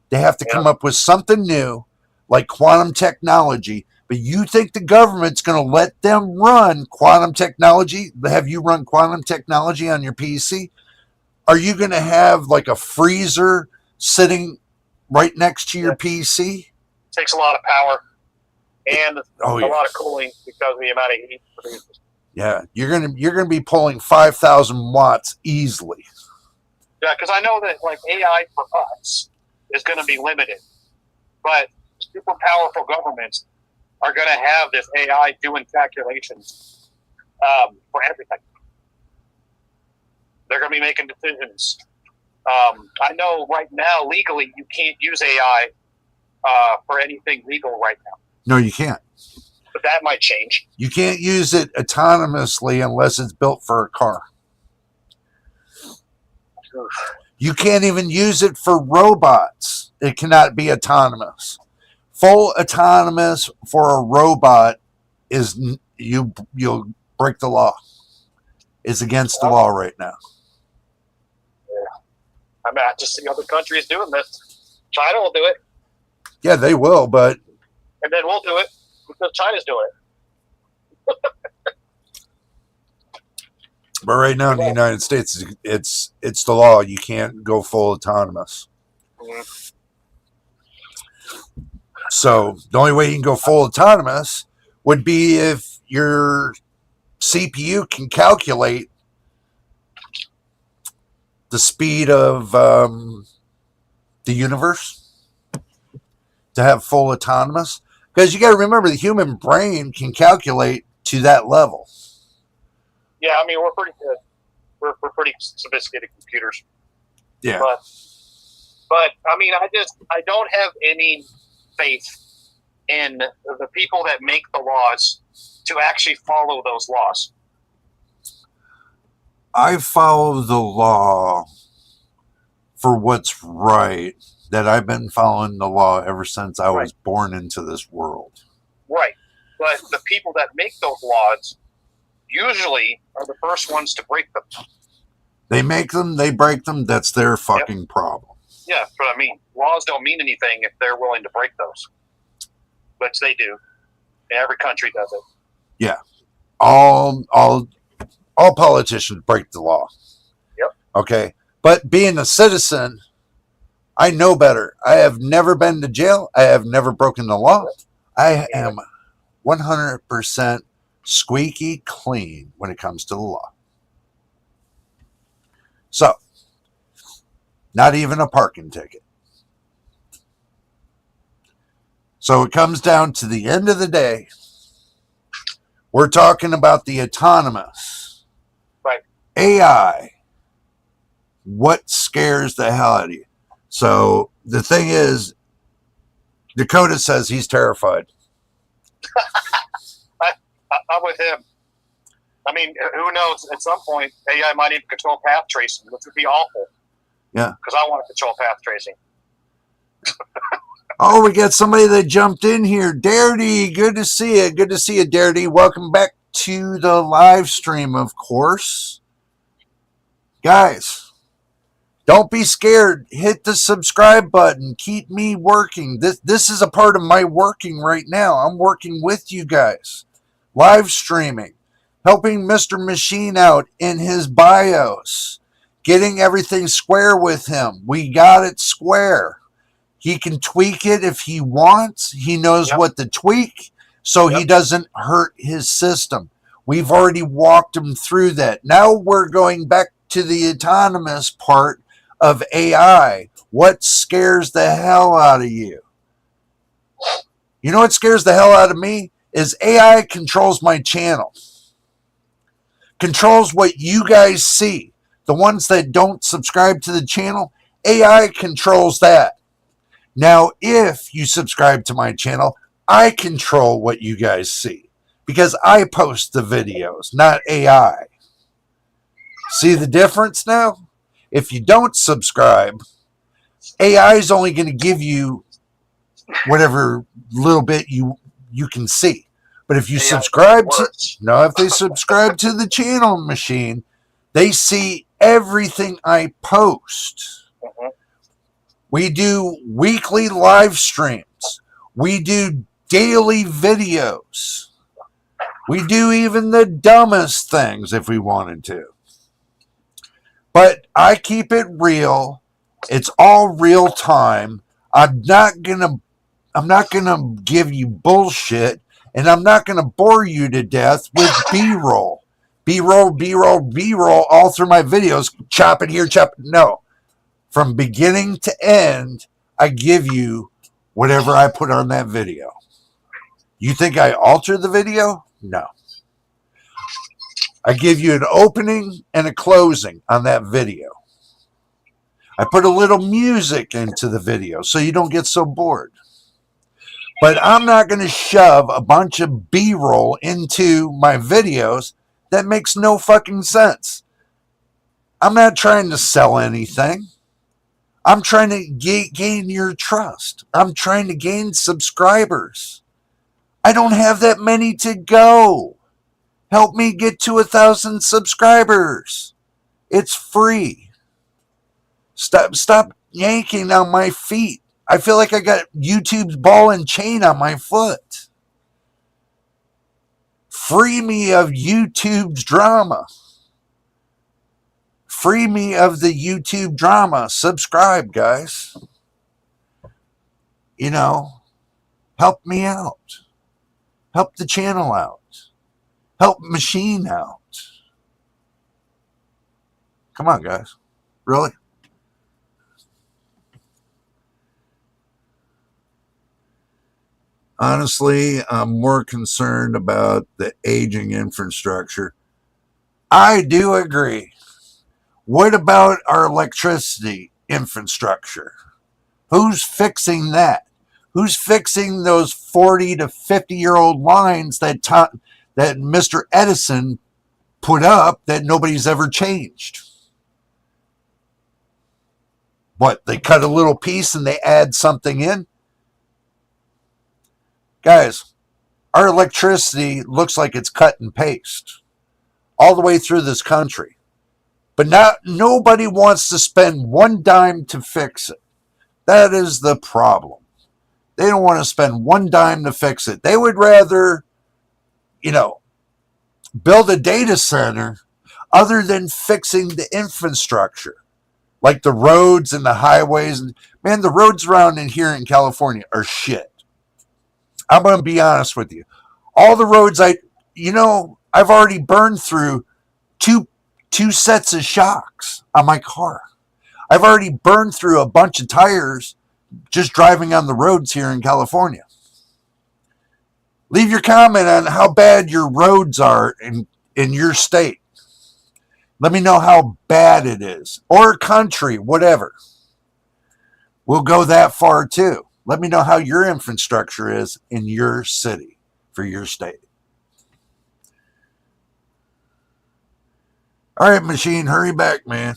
They have to come up with something new, like quantum technology. But you think the government's going to let them run quantum technology? Have you run quantum technology on your PC? Are you going to have like a freezer sitting right next to your PC? It takes a lot of power and a lot of cooling because of the amount of heat it produces. Yeah, you're gonna be pulling 5,000 watts easily. Yeah, because I know that like AI for us is going to be limited, but super powerful governments are going to have this AI doing calculations for everything. They're going to be making decisions. I know right now legally you can't use AI for anything legal right now. No, you can't. But that might change. You can't use it autonomously unless it's built for a car. You can't even use it for robots. It cannot be autonomous. Full autonomous for a robot is you'll break the law. It's against the law right now. I mean, I just see other countries doing this. China will do it. Yeah, they will, but and then we'll do it because China's doing it. But right now in the United States, it's the law. You can't go full autonomous. Mm-hmm. So the only way you can go full autonomous would be if your CPU can calculate the speed of the universe to have full autonomous. Because you got to remember, the human brain can calculate to that level. Yeah, I mean, we're pretty good. We're pretty sophisticated computers. Yeah. But I mean, I don't have any faith in the people that make the laws to actually follow those laws. I follow the law for what's right. That I've been following the law ever since I was born into this world. Right. But the people that make those laws usually are the first ones to break them. They make them, they break them, that's their fucking problem. Yeah, that's what I mean. Laws don't mean anything if they're willing to break those. Which they do. Every country does it. Yeah. All politicians break the law. Yep. Okay. But being a citizen, I know better. I have never been to jail. I have never broken the law. I am 100% squeaky clean when it comes to the law. So, not even a parking ticket. So it comes down to the end of the day, we're talking about the autonomous. Right. AI. What scares the hell out of you? So the thing is, Dakota says he's terrified. I'm with him. I mean, who knows? At some point, AI might even control path tracing, which would be awful. Yeah. Because I want to control path tracing. Oh, we got somebody that jumped in here. Darity, good to see you. Good to see you, Darity. Welcome back to the live stream, of course. Guys, Don't be scared. Hit the subscribe button. Keep me working. This is a part of my working right now. I'm working with you guys. Live streaming. Helping Mr. Machine out in his BIOS. Getting everything square with him. We got it square. He can tweak it if he wants. He knows what to tweak so he doesn't hurt his system. We've already walked him through that. Now we're going back to the autonomous part of AI. What scares the hell out of you? You know what scares the hell out of me? Is AI controls my channel. Controls what you guys see. The ones that don't subscribe to the channel, AI controls that. Now, if you subscribe to my channel, I control what you guys see because I post the videos, not AI. See the difference now? If you don't subscribe, AI is only going to give you whatever little bit you can see. But if you subscribe to, if they subscribe to the channel machine, they see everything I post. We do weekly live streams. We do daily videos. We do even the dumbest things if we wanted to. But I keep it real. It's all real time. I'm not gonna give you bullshit, and I'm not gonna bore you to death with B-roll. B-roll all through my videos. Chop it here, chop it. No. From beginning to end, I give you whatever I put on that video. You think I alter the video? No. I give you an opening and a closing on that video. I put a little music into the video so you don't get so bored. But I'm not going to shove a bunch of B-roll into my videos that makes no fucking sense. I'm not trying to sell anything. I'm trying to gain your trust. I'm trying to gain subscribers. I don't have that many to go. Help me get to 1,000 subscribers. It's free. Stop yanking on my feet. I feel like I got YouTube's ball and chain on my foot. Free me of YouTube's drama. Free me of the YouTube drama. Subscribe, guys. Help me out. Help the channel out. Help Machine out. Come on, guys. Really? Honestly, I'm more concerned about the aging infrastructure. I do agree. What about our electricity infrastructure? Who's fixing that? Who's fixing those 40 to 50-year-old lines that Mr. Edison put up that nobody's ever changed? What, they cut a little piece and they add something in? Guys, our electricity looks like it's cut and paste all the way through this country. But nobody wants to spend one dime to fix it. That is the problem. They don't want to spend one dime to fix it. They would rather, build a data center other than fixing the infrastructure, like the roads and the highways. Man, the roads around in here in California are shit. I'm going to be honest with you. All the roads I've already burned through two sets of shocks on my car. I've already burned through a bunch of tires just driving on the roads here in California. Leave your comment on how bad your roads are in your state. Let me know how bad it is. Or country, whatever. We'll go that far too. Let me know how your infrastructure is in your city for your state. All right, Machine, hurry back, man.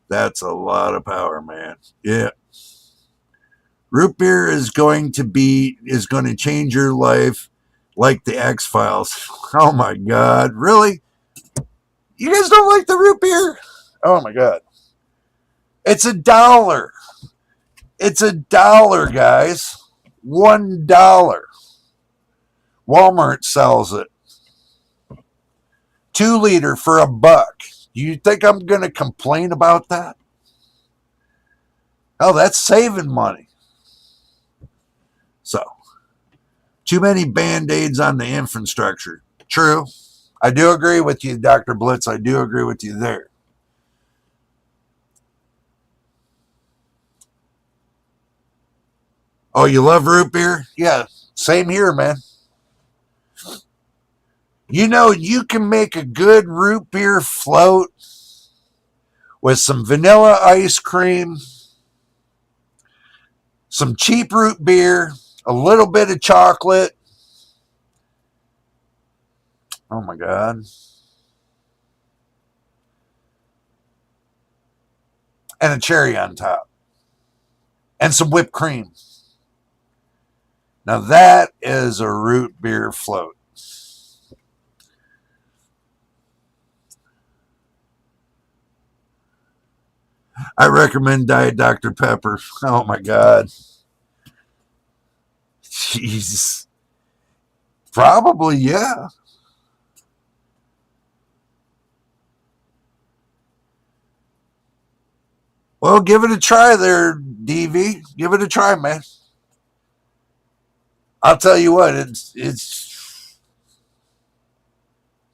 That's a lot of power, man. Yeah. Root beer is going to change your life. like the X-Files. Oh my God, really? You guys don't like the root beer? Oh my God. It's $1. It's $1, guys. $1. Walmart sells it. 2-liter for $1. You think I'm going to complain about that? Oh, that's saving money. So, too many Band-Aids on the infrastructure. True. I do agree with you, Dr. Blitz. I do agree with you there. Oh, you love root beer? Yeah, same here, man. You know, you can make a good root beer float with some vanilla ice cream, some cheap root beer, a little bit of chocolate. Oh my God. And a cherry on top. And some whipped cream. Now that is a root beer float. I recommend Diet Dr. Pepper. Oh my God. Jesus. Probably, yeah. Well, give it a try there, DV. Give it a try, man. I'll tell you what, it's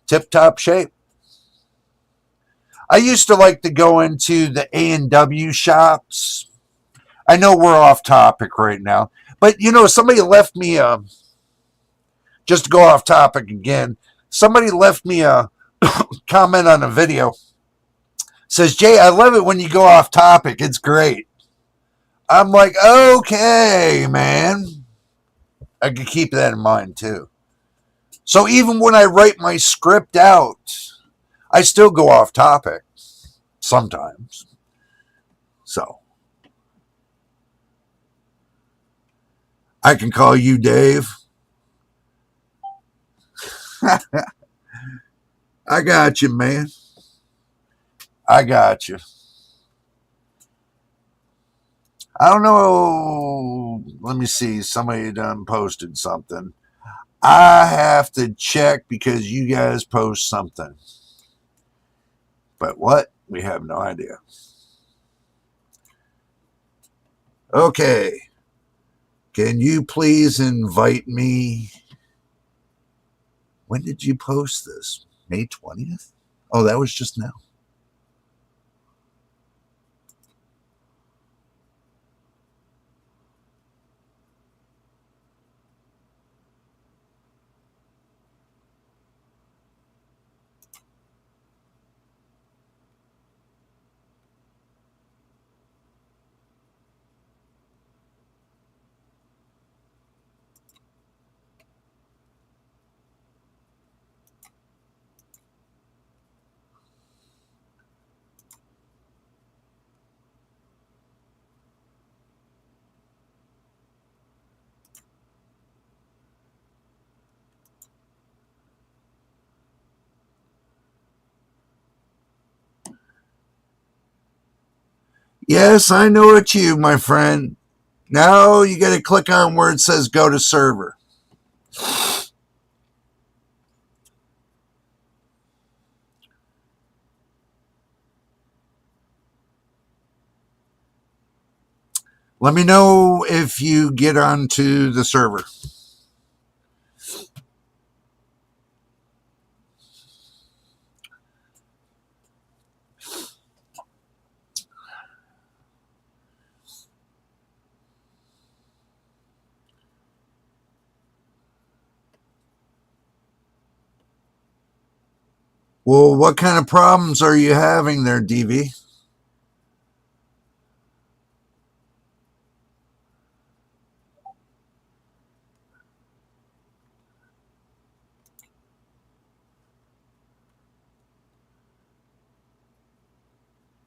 tip-top shape. I used to like to go into the A&W shops. I know we're off topic right now, but you know, somebody left me just to go off topic again. Somebody left me a comment on a video. Says, Jay, I love it when you go off topic. It's great. I'm like, okay, man. I could keep that in mind too. So even when I write my script out, I still go off topic sometimes. So I can call you Dave. I got you, man. I got you. I don't know. Let me see. Somebody done posted something. I have to check because you guys post something. But what? We have no idea. Okay. Can you please invite me? When did you post this? May 20th? Oh, that was just now. Yes, I know it's you, my friend. Now you got to click on where it says go to server. Let me know if you get onto the server. Well, what kind of problems are you having there, DV?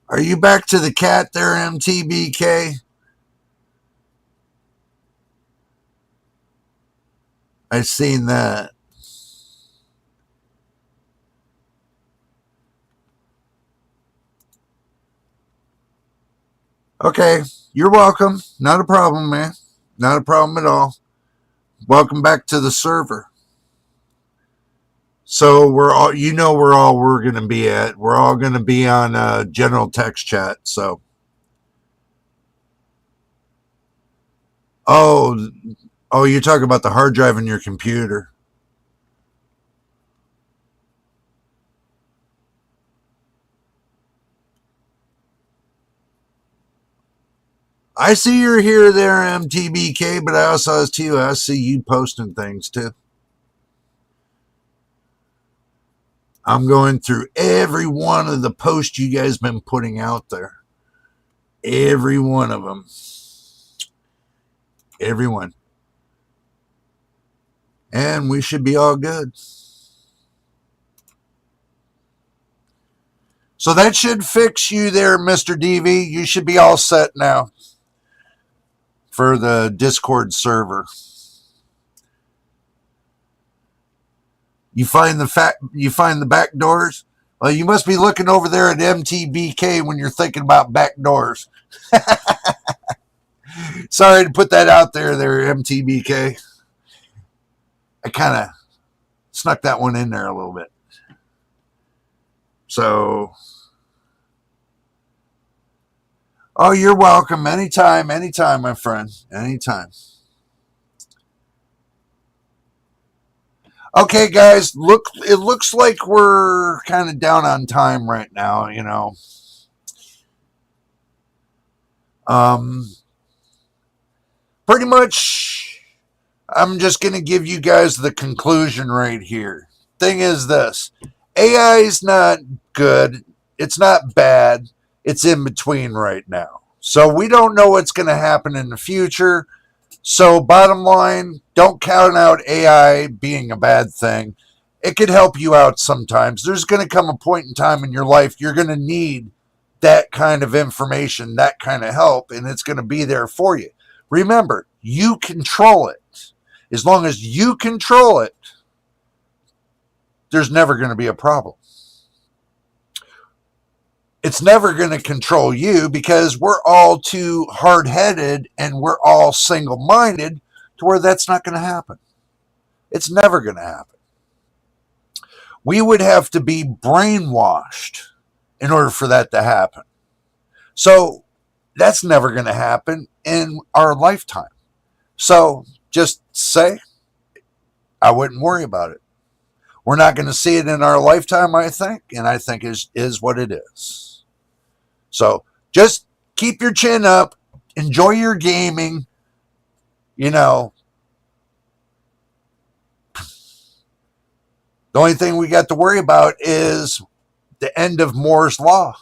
Are you back to the cat there, MTBK? I seen that. Okay, you're welcome. Not a problem, man. Not a problem at all. Welcome back to the server. So we're all, we're going to be at. We're all going to be on general text chat. So, oh, you're talking about the hard drive in your computer. I see you're here there, MTBK, but I also see you posting things too. I'm going through every one of the posts you guys been putting out there. Every one of them. Everyone. And we should be all good. So that should fix you there, Mr. DV. You should be all set now for the Discord server. You find the back doors? Well, you must be looking over there at MTBK when you're thinking about back doors. Sorry to put that out there, MTBK. I kind of snuck that one in there a little bit. So, oh, you're welcome. Anytime, my friend. Anytime. Okay, guys, it looks like we're kind of down on time right now, Pretty much, I'm just going to give you guys the conclusion right here. Thing is this, AI is not good. It's not bad. It's in between right now. So we don't know what's going to happen in the future. So bottom line, don't count out AI being a bad thing. It could help you out sometimes. There's going to come a point in time in your life you're going to need that kind of information, that kind of help, and it's going to be there for you. Remember, you control it. As long as you control it, there's never going to be a problem. It's never going to control you because we're all too hard-headed and we're all single-minded to where that's not going to happen. It's never going to happen. We would have to be brainwashed in order for that to happen. So that's never going to happen in our lifetime. So just say, I wouldn't worry about it. We're not going to see it in our lifetime, I think, and I think is what it is. So just keep your chin up, enjoy your gaming, The only thing we got to worry about is the end of Moore's law,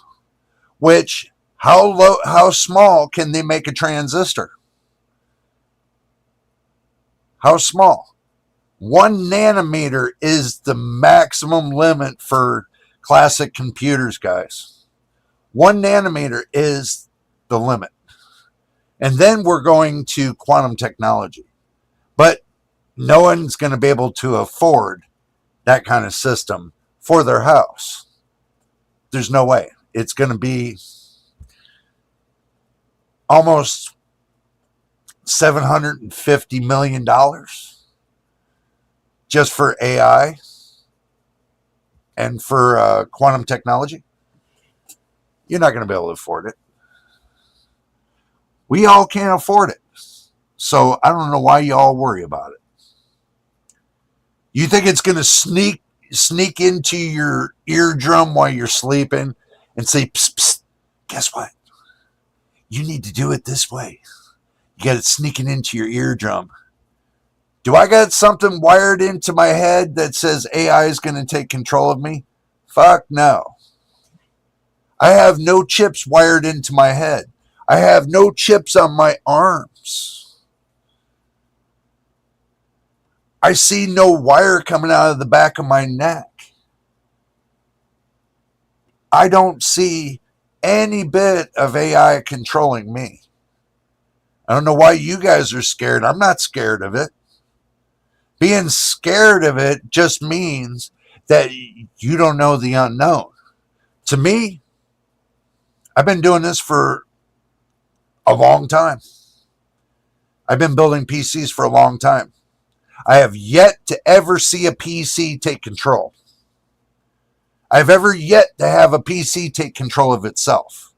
which how small can they make a transistor? How small? 1 nanometer is the maximum limit for classic computers, guys. 1 nanometer is the limit. And then we're going to quantum technology. But no one's going to be able to afford that kind of system for their house. There's no way. It's going to be almost $750 million just for AI and for quantum technology. You're not going to be able to afford it. We all can't afford it. So I don't know why you all worry about it. You think it's going to sneak into your eardrum while you're sleeping and say, psst, psst, guess what? You need to do it this way. You got it sneaking into your eardrum. Do I got something wired into my head that says AI is going to take control of me? Fuck no. I have no chips wired into my head. I have no chips on my arms. I see no wire coming out of the back of my neck. I don't see any bit of AI controlling me. I don't know why you guys are scared. I'm not scared of it. Being scared of it just means that you don't know the unknown. To me, I've been doing this for a long time. I've been building PCs for a long time. I have yet to ever see a PC take control. I've ever yet to have a PC take control of itself.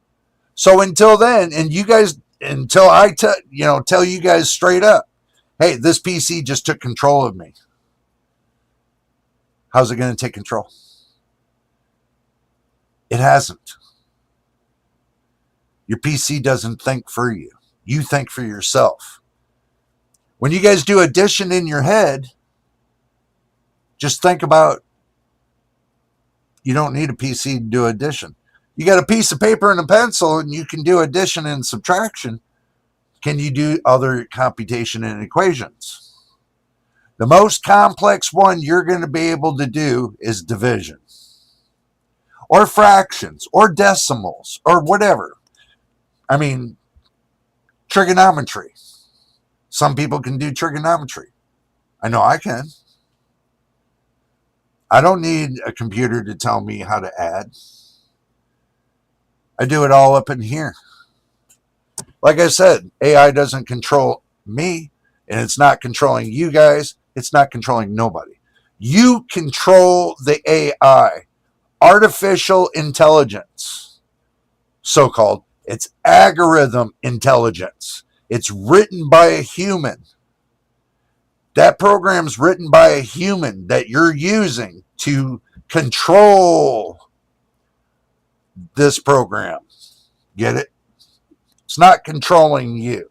So until then, and you guys, until I tell you guys straight up, hey, this PC just took control of me. How's it going to take control? It hasn't. Your PC doesn't think for you. You think for yourself. When you guys do addition in your head, just think about, you don't need a PC to do addition. You got a piece of paper and a pencil and you can do addition and subtraction. Can you do other computation and equations? The most complex one you're going to be able to do is division, or fractions, or decimals, or whatever. I mean, trigonometry. Some people can do trigonometry. I know I can. I don't need a computer to tell me how to add. I do it all up in here. Like I said, AI doesn't control me, and it's not controlling you guys. It's not controlling nobody. You control the AI, artificial intelligence, so-called. It's algorithm intelligence. It's written by a human. That program's written by a human that you're using to control this program. Get it? It's not controlling you.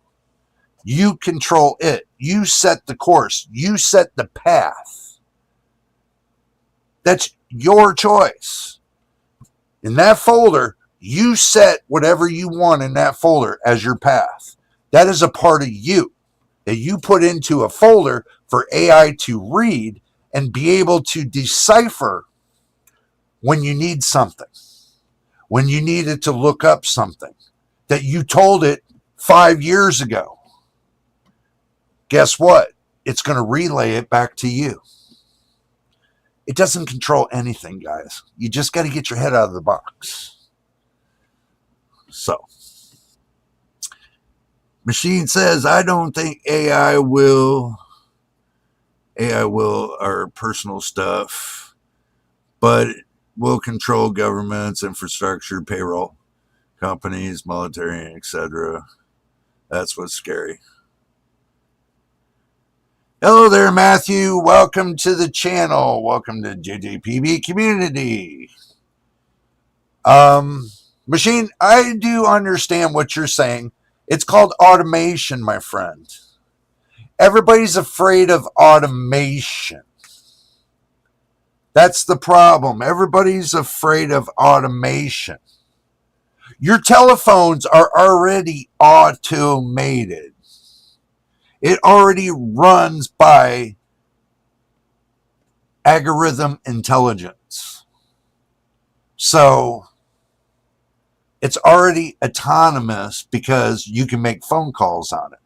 You control it. You set the course. You set the path. That's your choice. In that folder, you set whatever you want in that folder as your path. That is a part of you that you put into a folder for AI to read and be able to decipher when you need something, when you needed to look up something that you told it 5 years ago. Guess what? It's going to relay it back to you. It doesn't control anything, guys. You just got to get your head out of the box. So, Machine says, I don't think AI will our personal stuff, but it will control governments, infrastructure, payroll, companies, military, etc. That's what's scary. Hello there, Matthew. Welcome to the channel. Welcome to JJPB community. Machine, I do understand what you're saying. It's called automation, my friend. Everybody's afraid of automation. That's the problem. Everybody's afraid of automation. Your telephones are already automated. It already runs by algorithm intelligence. So it's already autonomous because you can make phone calls on it.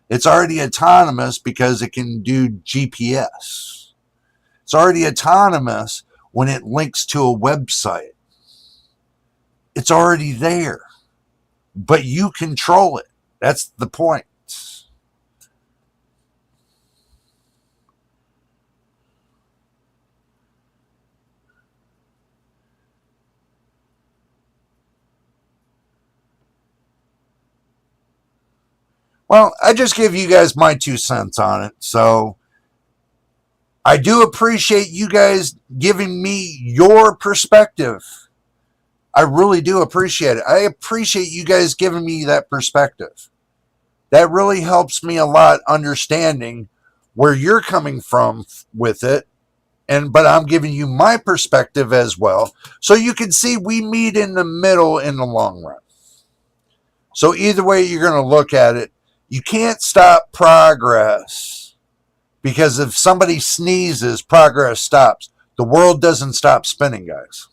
It's already autonomous because it can do GPS. It's already autonomous when it links to a website. It's already there, but you control it. That's the point. Well, I just give you guys my 2 cents on it. So I do appreciate you guys giving me your perspective. I really do appreciate it. I appreciate you guys giving me that perspective. That really helps me a lot understanding where you're coming from with it. But I'm giving you my perspective as well. So you can see we meet in the middle in the long run. So either way you're going to look at it, you can't stop progress, because if somebody sneezes, progress stops. The world doesn't stop spinning, guys.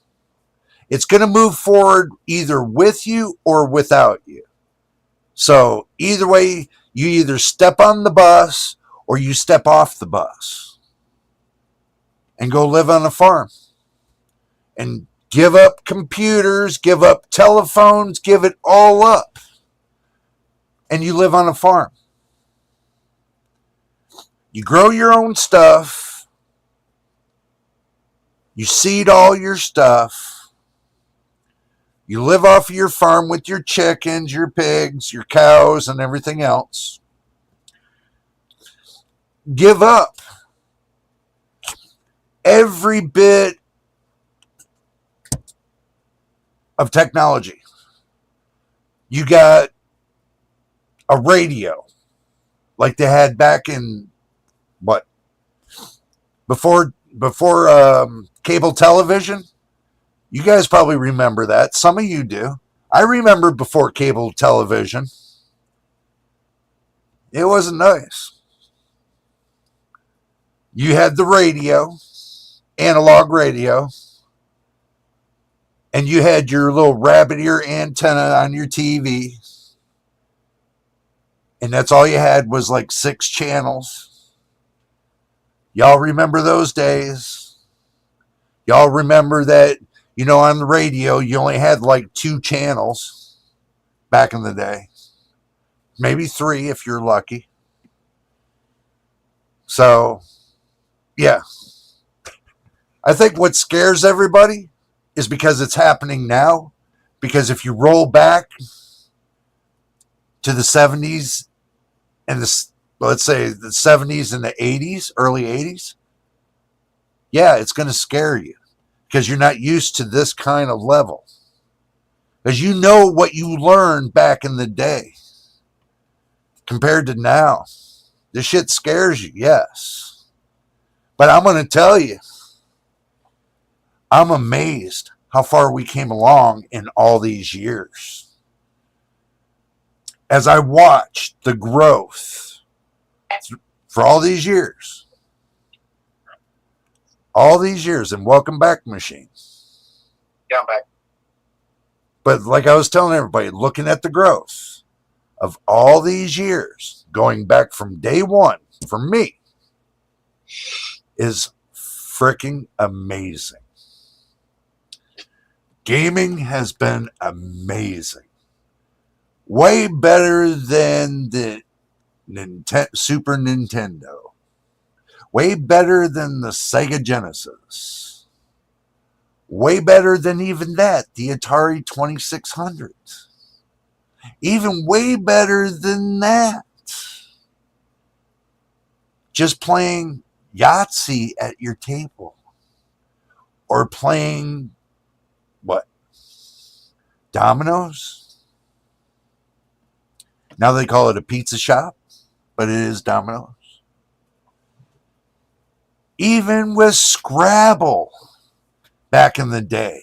It's going to move forward either with you or without you. So either way, you either step on the bus or you step off the bus and go live on a farm and give up computers, give up telephones, give it all up, and you live on a farm. You grow your own stuff. You seed all your stuff. You live off of your farm with your chickens, your pigs, your cows, and everything else. Give up every bit of technology. You got a radio like they had back in what? Before cable television. You guys probably remember that. Some of you do. I remember before cable television. It wasn't nice. You had the radio, analog radio, and you had your little rabbit ear antenna on your TV. And that's all you had was like 6 channels. Y'all remember those days? Y'all remember that, on the radio, you only had like 2 channels back in the day. Maybe 3 if you're lucky. So, yeah. I think what scares everybody is because it's happening now. Because if you roll back to the 70s and let's say the 70s and the 80s, early 80s, yeah, it's going to scare you because you're not used to this kind of level. Because you know what you learned back in the day compared to now. This shit scares you, yes. But I'm going to tell you, I'm amazed how far we came along in all these years. As I watched the growth for all these years, and welcome back, Machine. Yeah, I'm back. But like I was telling everybody, looking at the growth of all these years, going back from day one, for me, is freaking amazing. Gaming has been amazing. Way better than the Super Nintendo. Way better than the Sega Genesis. Way better than even that, the Atari 2600. Even way better than that. Just playing Yahtzee at your table. Or playing, what? Dominoes? Now they call it a pizza shop, but it is Dominoes. Even with Scrabble back in the day,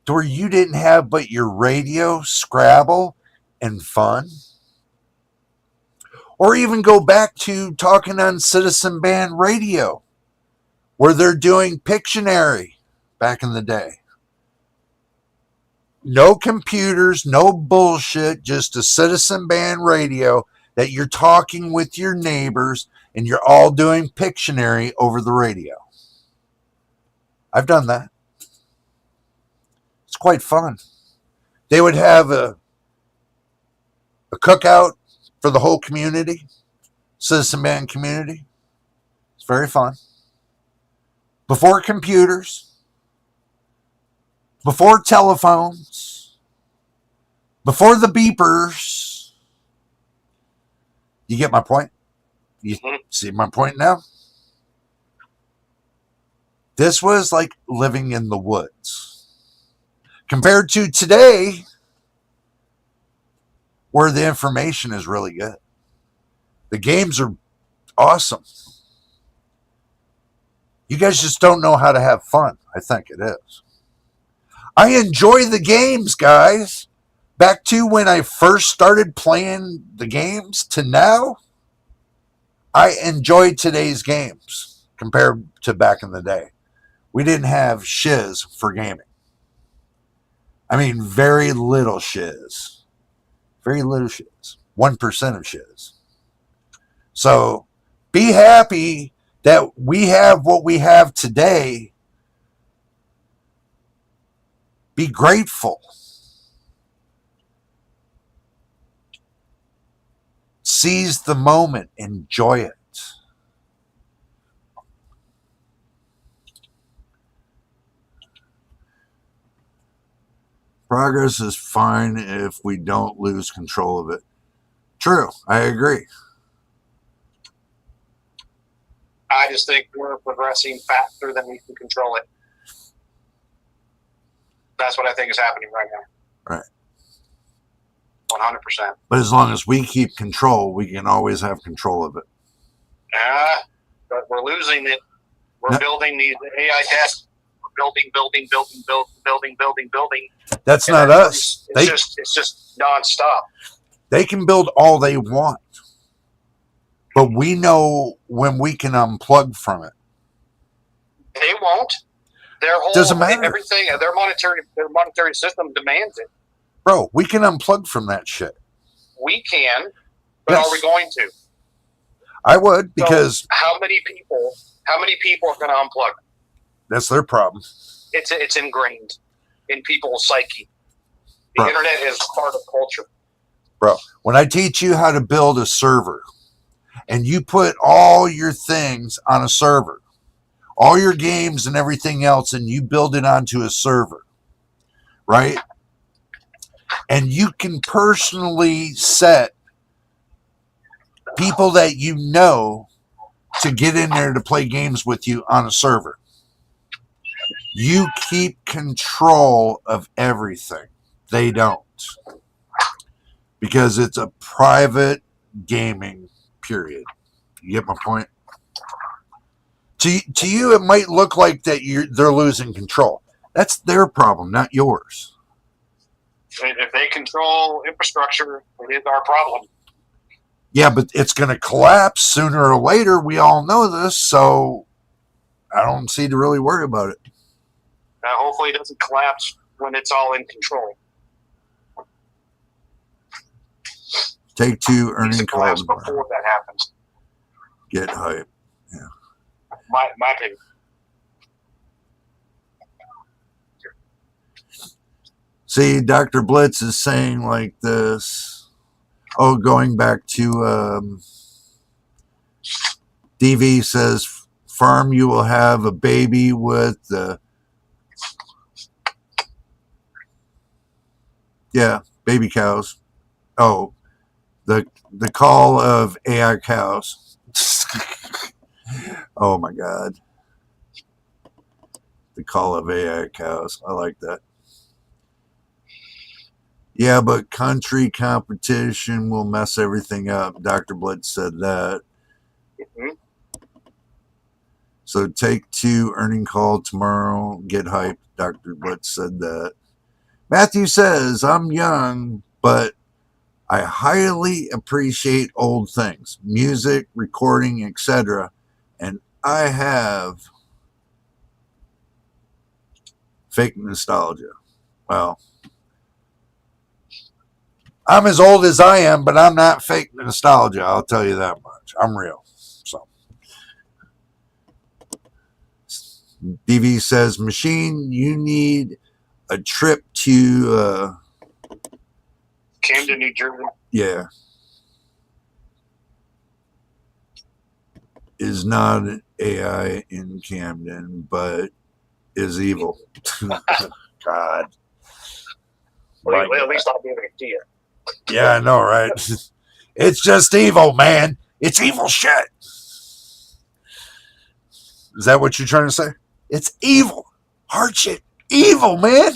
to where you didn't have but your radio, Scrabble, and fun. Or even go back to talking on Citizen Band Radio, where they're doing Pictionary back in the day. No computers, no bullshit, just a Citizen Band Radio that you're talking with your neighbors and you're all doing Pictionary over the radio. I've done that. It's quite fun. They would have a cookout for the whole community, Citizen Band community. It's very fun. Before computers, before telephones, before the beepers. You get my point? You see my point now? This was like living in the woods. Compared to today, where the information is really good. The games are awesome. You guys just don't know how to have fun. I think it is. I enjoy the games, guys. Back to when I first started playing the games to now, I enjoy today's games compared to back in the day. We didn't have shiz for gaming. I mean, very little shiz. Very little shiz. 1% of shiz. So be happy that we have what we have today. Be grateful. Seize the moment. Enjoy it. Progress is fine if we don't lose control of it. True. I agree. I just think we're progressing faster than we can control it. That's what I think is happening right now. Right. 100%. But as long as we keep control, we can always have control of it. But we're losing it. We're building these AI tests. We're building. That's not us. It's just nonstop. They can build all they want. But we know when we can unplug from it. They won't. Their whole Doesn't matter. Everything, their monetary system demands it. Bro, we can unplug from that shit. We can, but Yes. are we going to? I would, because so how many people are going to unplug? That's their problem. It's ingrained in people's psyche. The internet is part of culture. Bro, when I teach you how to build a server and you put all your things on a server, all your games and everything else, and you build it onto a server, right? And you can personally set people that you know to get in there to play games with you on a server. You keep control of everything. They don't. Because it's a private gaming, period. You get my point? To you, it might look like that they're losing control. That's their problem, not yours. If they control infrastructure, it is our problem. Yeah, but it's going to collapse sooner or later. We all know this, so I don't see to really worry about it. Hopefully it doesn't collapse when it's all in control. Take two, earning calls before that happens. Get hype. Yeah. My opinion. See, Dr. Blitz is saying like this. Oh, going back to DV says, farm, you will have a baby with the baby cows. Oh, the call of AI cows. Oh my God. The call of AI cows. I like that. Yeah, but country competition will mess everything up. Dr. Blitz said that. Mm-hmm. So take two, earning call tomorrow. Get hyped. Dr. Blitz said that. Matthew says, I'm young, but I highly appreciate old things, music, recording, etc. And I have fake nostalgia. Well, I'm as old as I am, but I'm not fake nostalgia. I'll tell you that much. I'm real. So, DV says, Machine, you need a trip to Camden, New Jersey. Yeah. Is not an AI in Camden, but is evil. God. Well, at least I'll be able to see it. Yeah, I know, right? It's just evil, man. It's evil shit. Is that what you're trying to say? It's evil. Hard shit. Evil, man.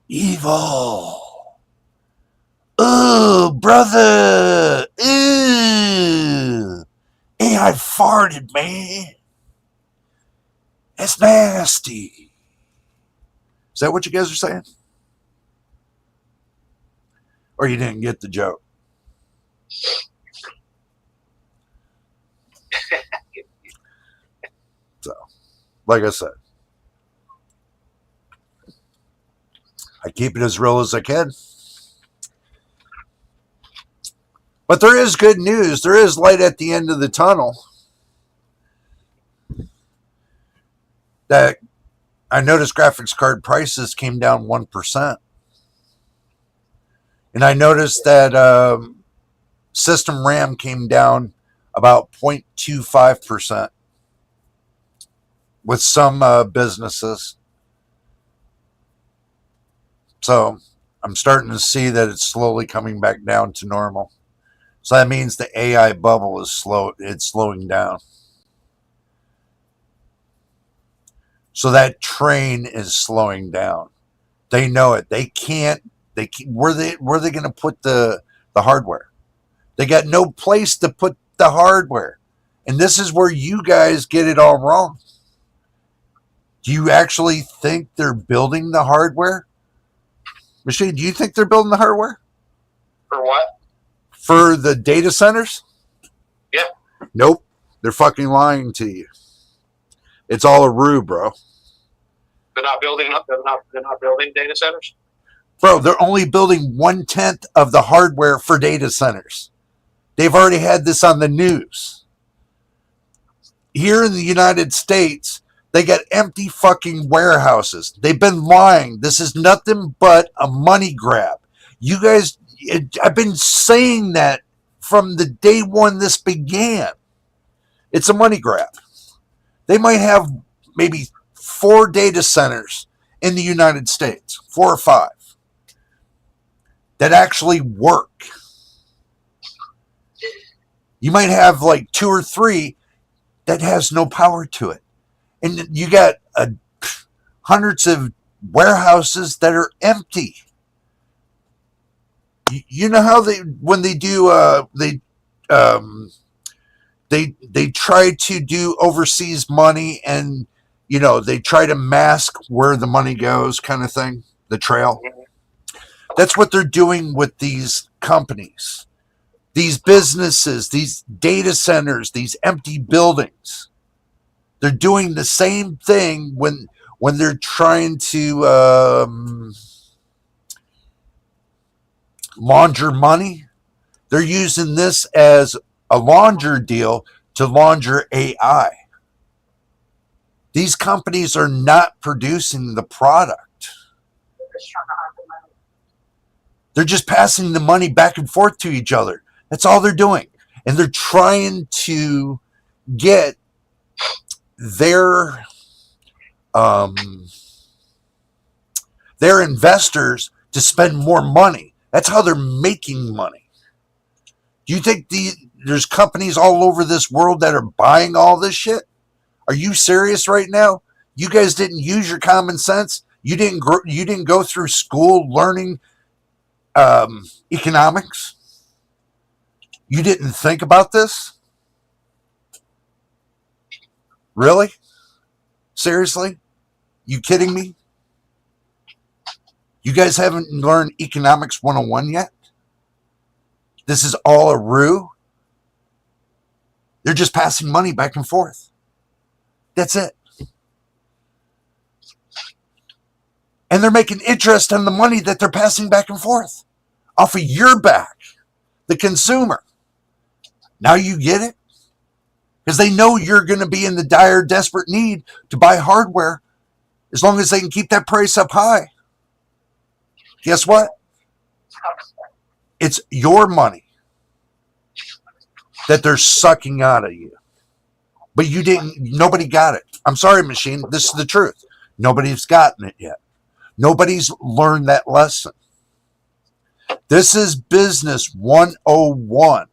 Evil. Oh, brother. Ew. AI farted, man. That's nasty. Is that what you guys are saying? Or you didn't get the joke? So, like I said, I keep it as real as I can. But there is good news. There is light at the end of the tunnel. That I noticed graphics card prices came down 1%. And I noticed that system RAM came down about 0.25% with some businesses. So I'm starting to see that it's slowly coming back down to normal. So that means the AI bubble is it's slowing down. So that train is slowing down. They know it. They can't. Where they going to put the hardware? They got no place to put the hardware, and this is where you guys get it all wrong. Do you actually think they're building the hardware? Machine, do you think they're building the hardware? For what? For the data centers? Yeah. Nope. They're fucking lying to you. It's all a ruse, bro. They're not building data centers? Bro, they're only building 1/10 of the hardware for data centers. They've already had this on the news. Here in the United States, they got empty fucking warehouses. They've been lying. This is nothing but a money grab. You guys, I've been saying that from the day one this began. It's a money grab. They might have maybe 4 data centers in the United States, 4 or 5, that actually work. You might have like 2 or 3 that has no power to it. And you got hundreds of warehouses that are empty. You know how when they do they try to do overseas money, and they try to mask where the money goes, kind of thing, the trail. That's what they're doing with these companies, these businesses, these data centers, these empty buildings. They're doing the same thing when they're trying to launder money. They're using this as a launder deal to launder AI. These companies are not producing the product. They're just passing the money back and forth to each other. That's all they're doing. And they're trying to get their investors to spend more money. That's how they're making money. Do you think there's companies all over this world that are buying all this shit? Are you serious right now? You guys didn't use your common sense. You didn't go through school learning economics. You didn't think about this? Really? Seriously? You kidding me? You guys haven't learned economics 101 yet? This is all a ruse? They're just passing money back and forth. That's it. And they're making interest on the money that they're passing back and forth off of your back, the consumer. Now you get it? Because they know you're going to be in the dire, desperate need to buy hardware as long as they can keep that price up high. Guess what? It's your money that they're sucking out of you. But nobody got it. I'm sorry, machine. This is the truth. Nobody's gotten it yet. Nobody's learned that lesson. This is business 101.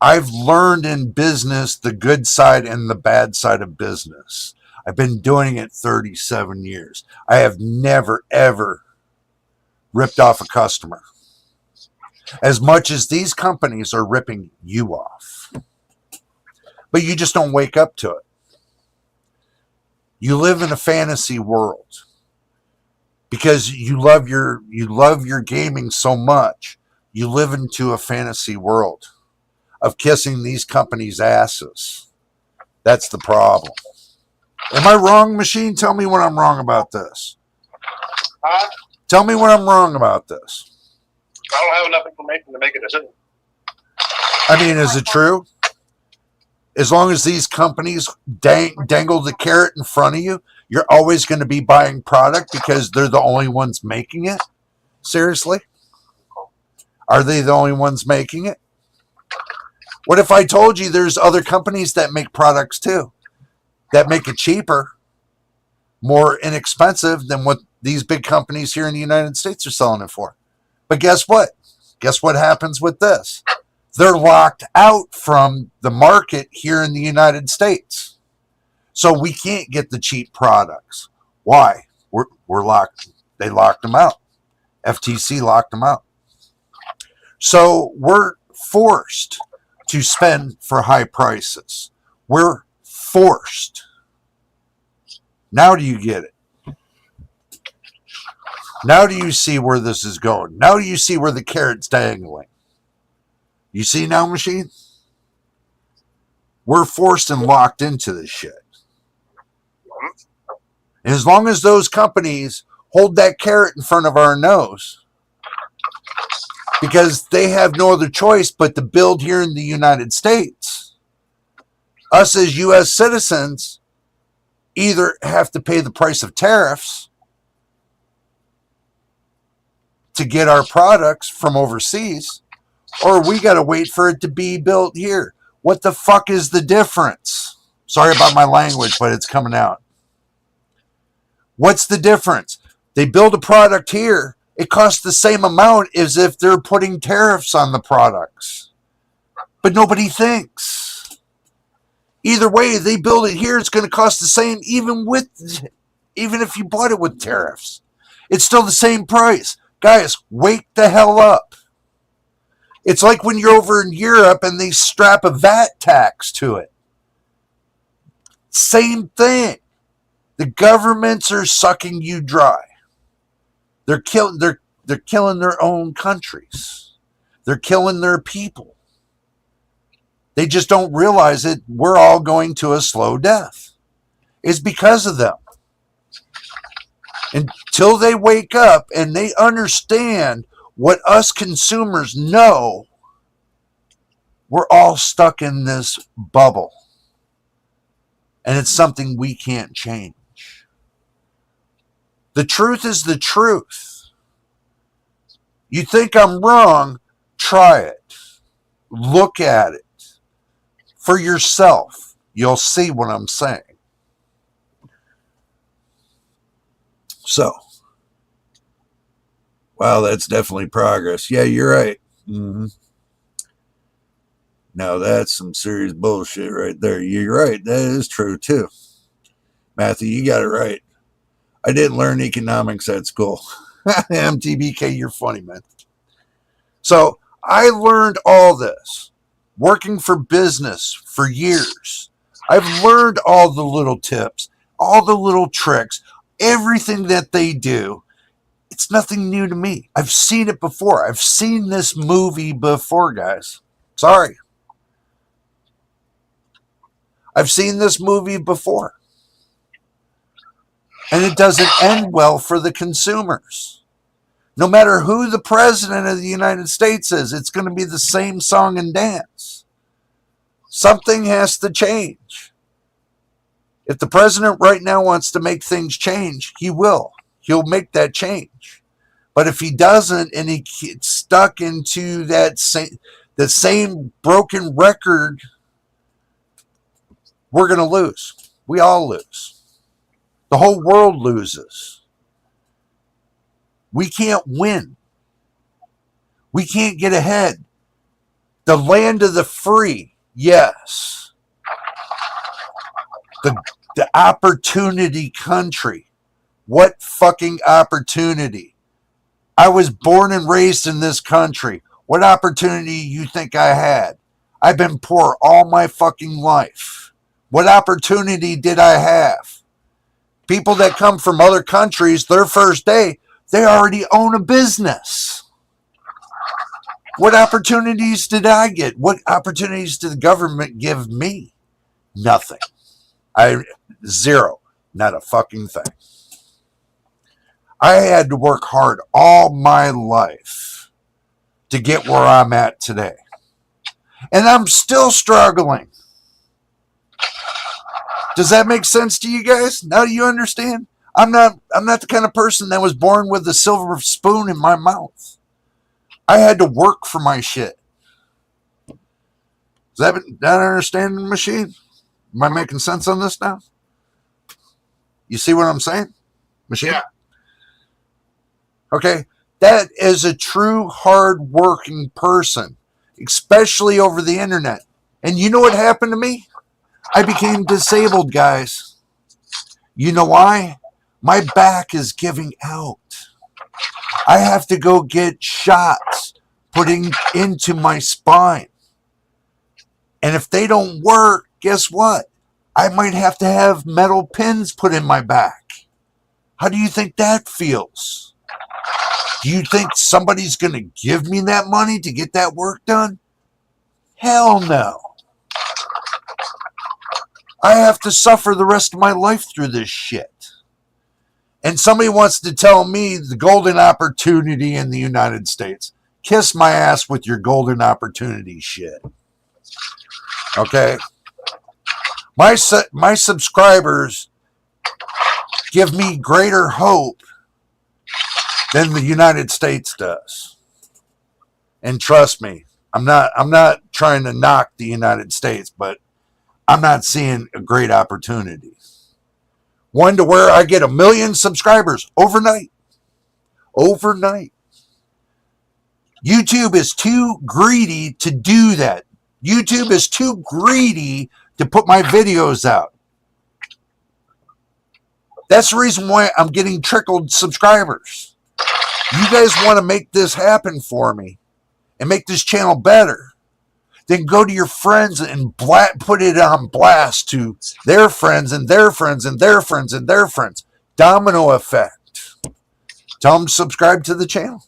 I've learned in business the good side and the bad side of business. I've been doing it 37 years. I have never, ever ripped off a customer as much as these companies are ripping you off. But you just don't wake up to it. You live in a fantasy world because you love your gaming so much. You live into a fantasy world of kissing these companies' asses. That's the problem. Am I wrong, machine? Tell me when I'm wrong about this. Tell me when I'm wrong about this. I don't have enough information to make a decision. I mean, is it true? As long as these companies dangle the carrot in front of you, you're always going to be buying product because they're the only ones making it? Seriously? Are they the only ones making it? What if I told you there's other companies that make products too, that make it cheaper, more inexpensive than what these big companies here in the United States are selling it for? But guess what? Guess what happens with this? They're locked out from the market here in the United States. So we can't get the cheap products. Why? We're locked. They locked them out. FTC locked them out. So we're forced to spend for high prices. We're forced. Now do you get it? Now do you see where this is going? Now do you see where the carrot's dangling? You see now, machine? We're forced and locked into this shit. And as long as those companies hold that carrot in front of our nose, because they have no other choice but to build here in the United States, us as U.S. citizens either have to pay the price of tariffs to get our products from overseas, or we got to wait for it to be built here. What the fuck is the difference? Sorry about my language, but it's coming out. What's the difference? They build a product here. It costs the same amount as if they're putting tariffs on the products. But nobody thinks. Either way, they build it here, it's going to cost the same even if you bought it with tariffs. It's still the same price. Guys, wake the hell up. It's like when you're over in Europe and they strap a VAT tax to it. Same thing. The governments are sucking you dry. They're killing their own countries. They're killing their people. They just don't realize it. We're all going to a slow death. It's because of them. Until they wake up and they understand what us consumers know, we're all stuck in this bubble. And it's something we can't change. The truth is the truth. You think I'm wrong? Try it. Look at it. For yourself. You'll see what I'm saying. So. Wow, that's definitely progress. Yeah, you're right. Mm-hmm. Now that's some serious bullshit right there. You're right. That is true too. Matthew, you got it right. I didn't learn economics at school. MTBK, you're funny, man. So I learned all this working for business for years. I've learned all the little tips, all the little tricks, everything that they do. It's nothing new to me. I've seen it before. I've seen this movie before, guys. Sorry. I've seen this movie before. And it doesn't end well for the consumers. No matter who the president of the United States is, it's going to be the same song and dance. Something has to change. If the president right now wants to make things change, he will. He'll make that change. But if he doesn't and he gets stuck into the same broken record, we're going to lose. We all lose. The whole world loses. We can't win. We can't get ahead. The land of the free, yes. The opportunity country. What fucking opportunity? I was born and raised in this country. What opportunity you think I had? I've been poor all my fucking life. What opportunity did I have? People that come from other countries, their first day, they already own a business. What opportunities did I get? What opportunities did the government give me? Nothing. Zero. Not a fucking thing. I had to work hard all my life to get where I'm at today. And I'm still struggling. Does that make sense to you guys? Now do you understand? I'm not the kind of person that was born with a silver spoon in my mouth. I had to work for my shit. Is that understanding machine? Am I making sense on this now? You see what I'm saying? Machine? Yeah. Okay. That is a true hard-working person, especially over the internet. And you know what happened to me? I became disabled, guys. You know why? My back is giving out. I have to go get shots putting into my spine. And if they don't work, guess what? I might have to have metal pins put in my back. How do you think that feels? Do you think somebody's going to give me that money to get that work done? Hell no. I have to suffer the rest of my life through this shit. And somebody wants to tell me the golden opportunity in the United States. Kiss my ass with your golden opportunity shit. Okay? My subscribers give me greater hope than the United States does. And trust me, I'm not trying to knock the United States, but I'm not seeing a great opportunity. One to where I get 1 million subscribers overnight. Overnight. YouTube is too greedy to do that. YouTube is too greedy to put my videos out. That's the reason why I'm getting trickled subscribers. You guys want to make this happen for me and make this channel better, then go to your friends and put it on blast to their friends and their friends and their friends and their friends. Domino effect. Tell them to subscribe to the channel.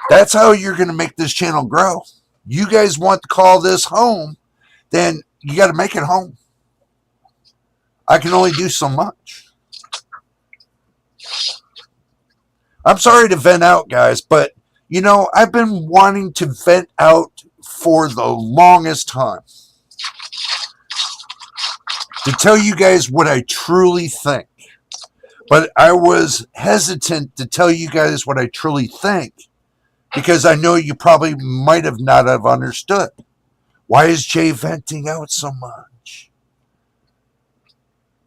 That's how you're going to make this channel grow. You guys want to call this home, then you got to make it home. I can only do so much. I'm sorry to vent out, guys, but you know, I've been wanting to vent out for the longest time. To tell you guys what I truly think. But I was hesitant to tell you guys what I truly think because I know you probably might have not have understood. Why is Jay venting out so much?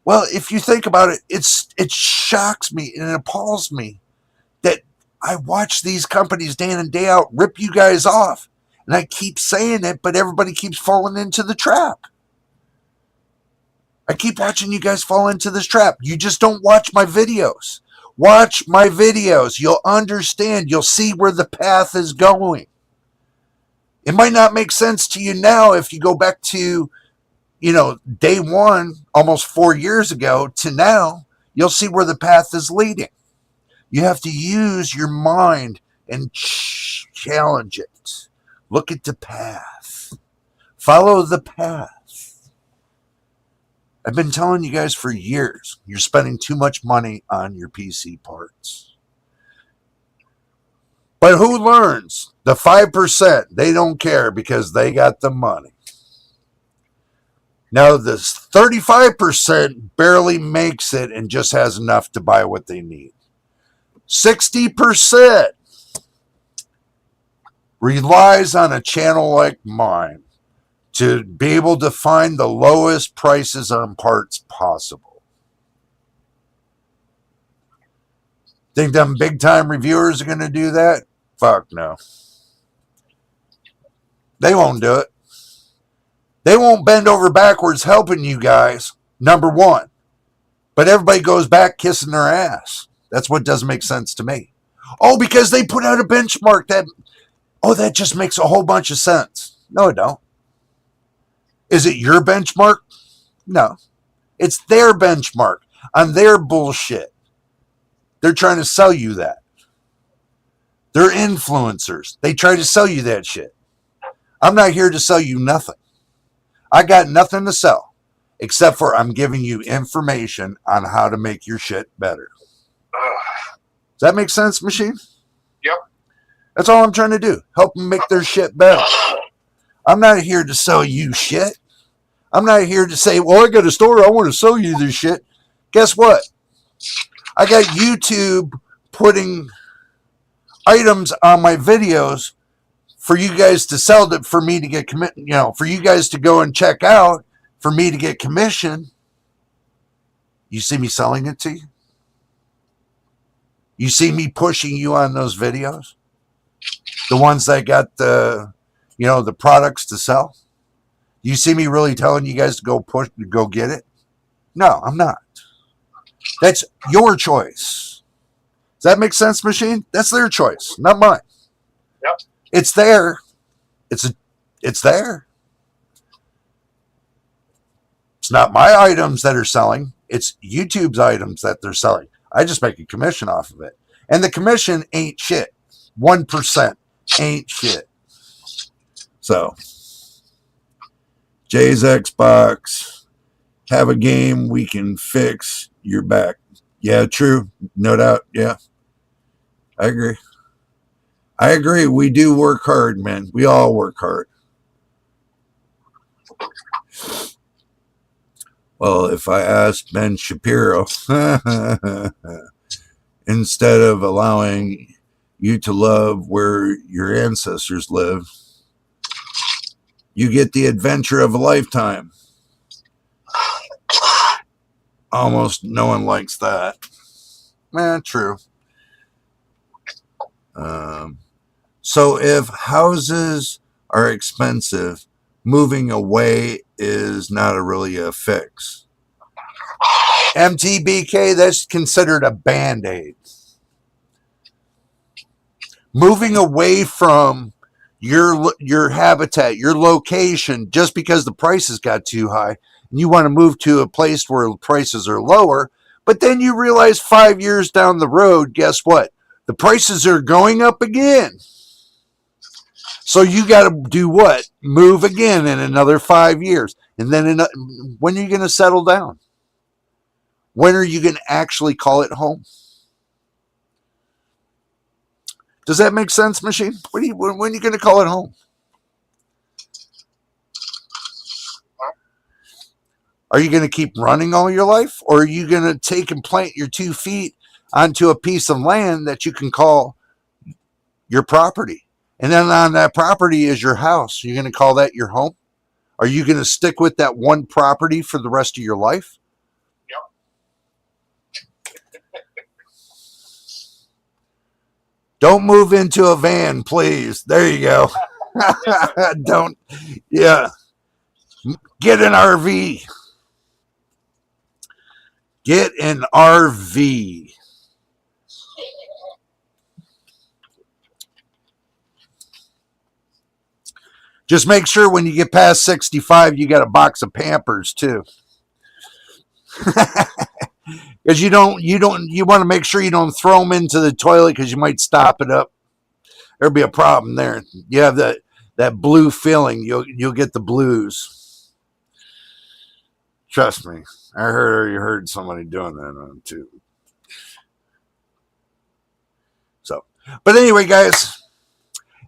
Well, if you think about it, it shocks me and it appalls me that I watch these companies day in and day out rip you guys off. And I keep saying it, but everybody keeps falling into the trap. I keep watching you guys fall into this trap. You just don't watch my videos. Watch my videos. You'll understand. You'll see where the path is going. It might not make sense to you now if you go back to, day one, almost 4 years ago to now. You'll see where the path is leading. You have to use your mind and challenge it. Look at the path. Follow the path. I've been telling you guys for years, you're spending too much money on your PC parts. But who learns? The 5%, they don't care because they got the money. Now, this 35% barely makes it and just has enough to buy what they need. 60% relies on a channel like mine to be able to find the lowest prices on parts possible. Think them big time reviewers are going to do that? Fuck no. They won't do it. They won't bend over backwards helping you guys, number one. But everybody goes back kissing their ass. That's what doesn't make sense to me. Oh, because they put out a benchmark that just makes a whole bunch of sense. No, it don't. Is it your benchmark? No. It's their benchmark on their bullshit. They're trying to sell you that. They're influencers. They try to sell you that shit. I'm not here to sell you nothing. I got nothing to sell except for I'm giving you information on how to make your shit better. Does that make sense, machine? Yep. That's all I'm trying to do. Help them make their shit better. I'm not here to sell you shit. I'm not here to say, well, I got a store, I want to sell you this shit. Guess what? I got YouTube putting items on my videos for you guys to sell it, for me to get for you guys to go and check out, for me to get commission. You see me selling it to you? You see me pushing you on those videos? The ones that got the, the products to sell? You see me really telling you guys to go push, to go get it? No, I'm not. That's your choice. Does that make sense, Machine? That's their choice, not mine. Yep. It's there. It's there. It's not my items that are selling. It's YouTube's items that they're selling. I just make a commission off of it. And the commission ain't shit. 1% ain't shit. So, Jay's Xbox, have a game we can fix your back. Yeah, true. No doubt. Yeah. I agree. We do work hard, man. We all work hard. Well, if I asked Ben Shapiro, instead of allowing you to love where your ancestors live, you get the adventure of a lifetime. Almost no one likes that. True. So if houses are expensive, moving away is not really a fix. MTBK, that's considered a Band-Aid. Moving away from your habitat, your location, just because the prices got too high, and you want to move to a place where prices are lower, but then you realize 5 years down the road, guess what? The prices are going up again. So you got to do what? Move again in another 5 years. And then when are you going to settle down? When are you going to actually call it home? Does that make sense, Machine? When are you going to call it home? Are you going to keep running all your life? Or are you going to take and plant your 2 feet onto a piece of land that you can call your property? And then on that property is your house. You're going to call that your home? Are you going to stick with that one property for the rest of your life? Yep. Don't move into a van, please. There you go. Don't. Yeah. Get an RV. Get an RV. Just make sure when you get past 65, you got a box of Pampers too. Because you want to make sure you don't throw them into the toilet because you might stop it up. There'll be a problem there. You have that blue feeling. You'll get the blues. Trust me. I heard somebody doing that on too. So, but anyway, guys.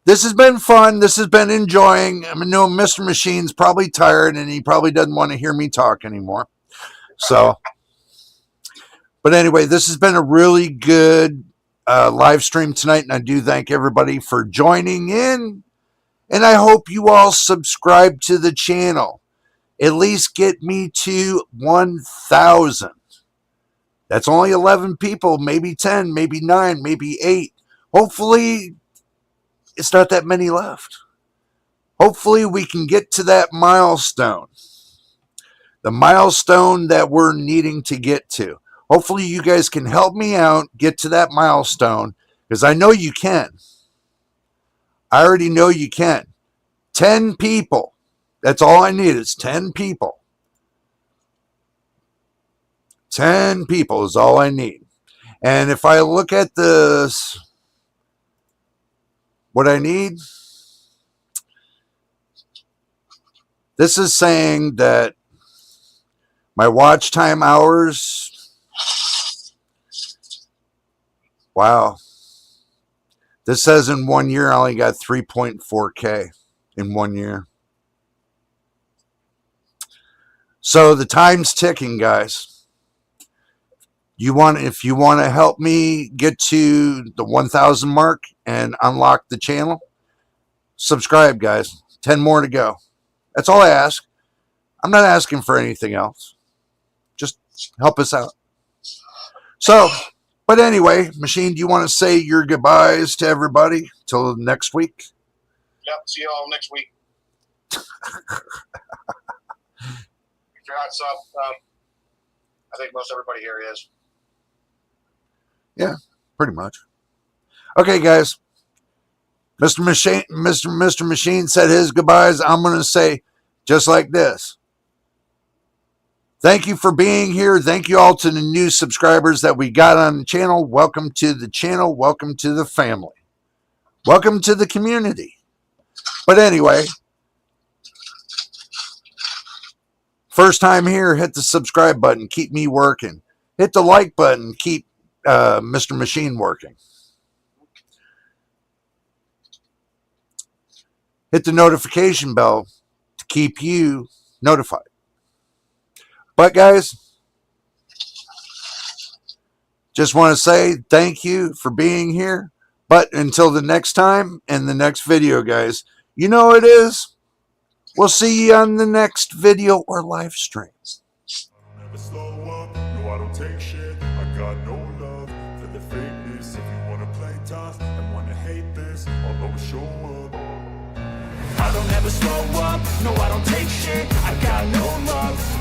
This has been fun. This has been enjoying. I know Mr. Machine's probably tired and he probably doesn't want to hear me talk anymore. So, but anyway, this has been a really good live stream tonight. And I do thank everybody for joining in. And I hope you all subscribe to the channel. At least get me to 1,000. That's only 11 people, maybe 10, maybe 9, maybe 8. Hopefully, it's not that many left. Hopefully we can get to that milestone. The milestone that we're needing to get to. Hopefully you guys can help me out, get to that milestone, because I know you can. I already know you can. 10 people. That's all I need is 10 people. 10 people is all I need. And if I look at this, what I need, this is saying that my watch time hours, wow, This says in 1 year, I only got 3.4K in 1 year. So the time's ticking, guys. If you want to help me get to the 1,000 mark and unlock the channel, subscribe, guys. 10 more to go. That's all I ask. I'm not asking for anything else. Just help us out. So, but anyway, Machine, do you want to say your goodbyes to everybody till next week? Yep, see you all next week. If you're not I think most everybody here is. Yeah, pretty much. Okay, guys. Mr. Machine said his goodbyes. I'm going to say just like this. Thank you for being here. Thank you all to the new subscribers that we got on the channel. Welcome to the channel. Welcome to the family. Welcome to the community. But anyway, first time here, hit the subscribe button. Keep me working. Hit the like button. Keep Mr. Machine working. Hit the notification bell to keep you notified. But guys, just want to say thank you for being here. But until the next time and the next video, guys, you know it is. We'll see you on the next video or live stream. Never slow up, no I don't take shit. I got no love for the fakeness. If you wanna play tough and wanna hate this, I'll always show up. I don't ever slow up, no I don't take shit. I got no love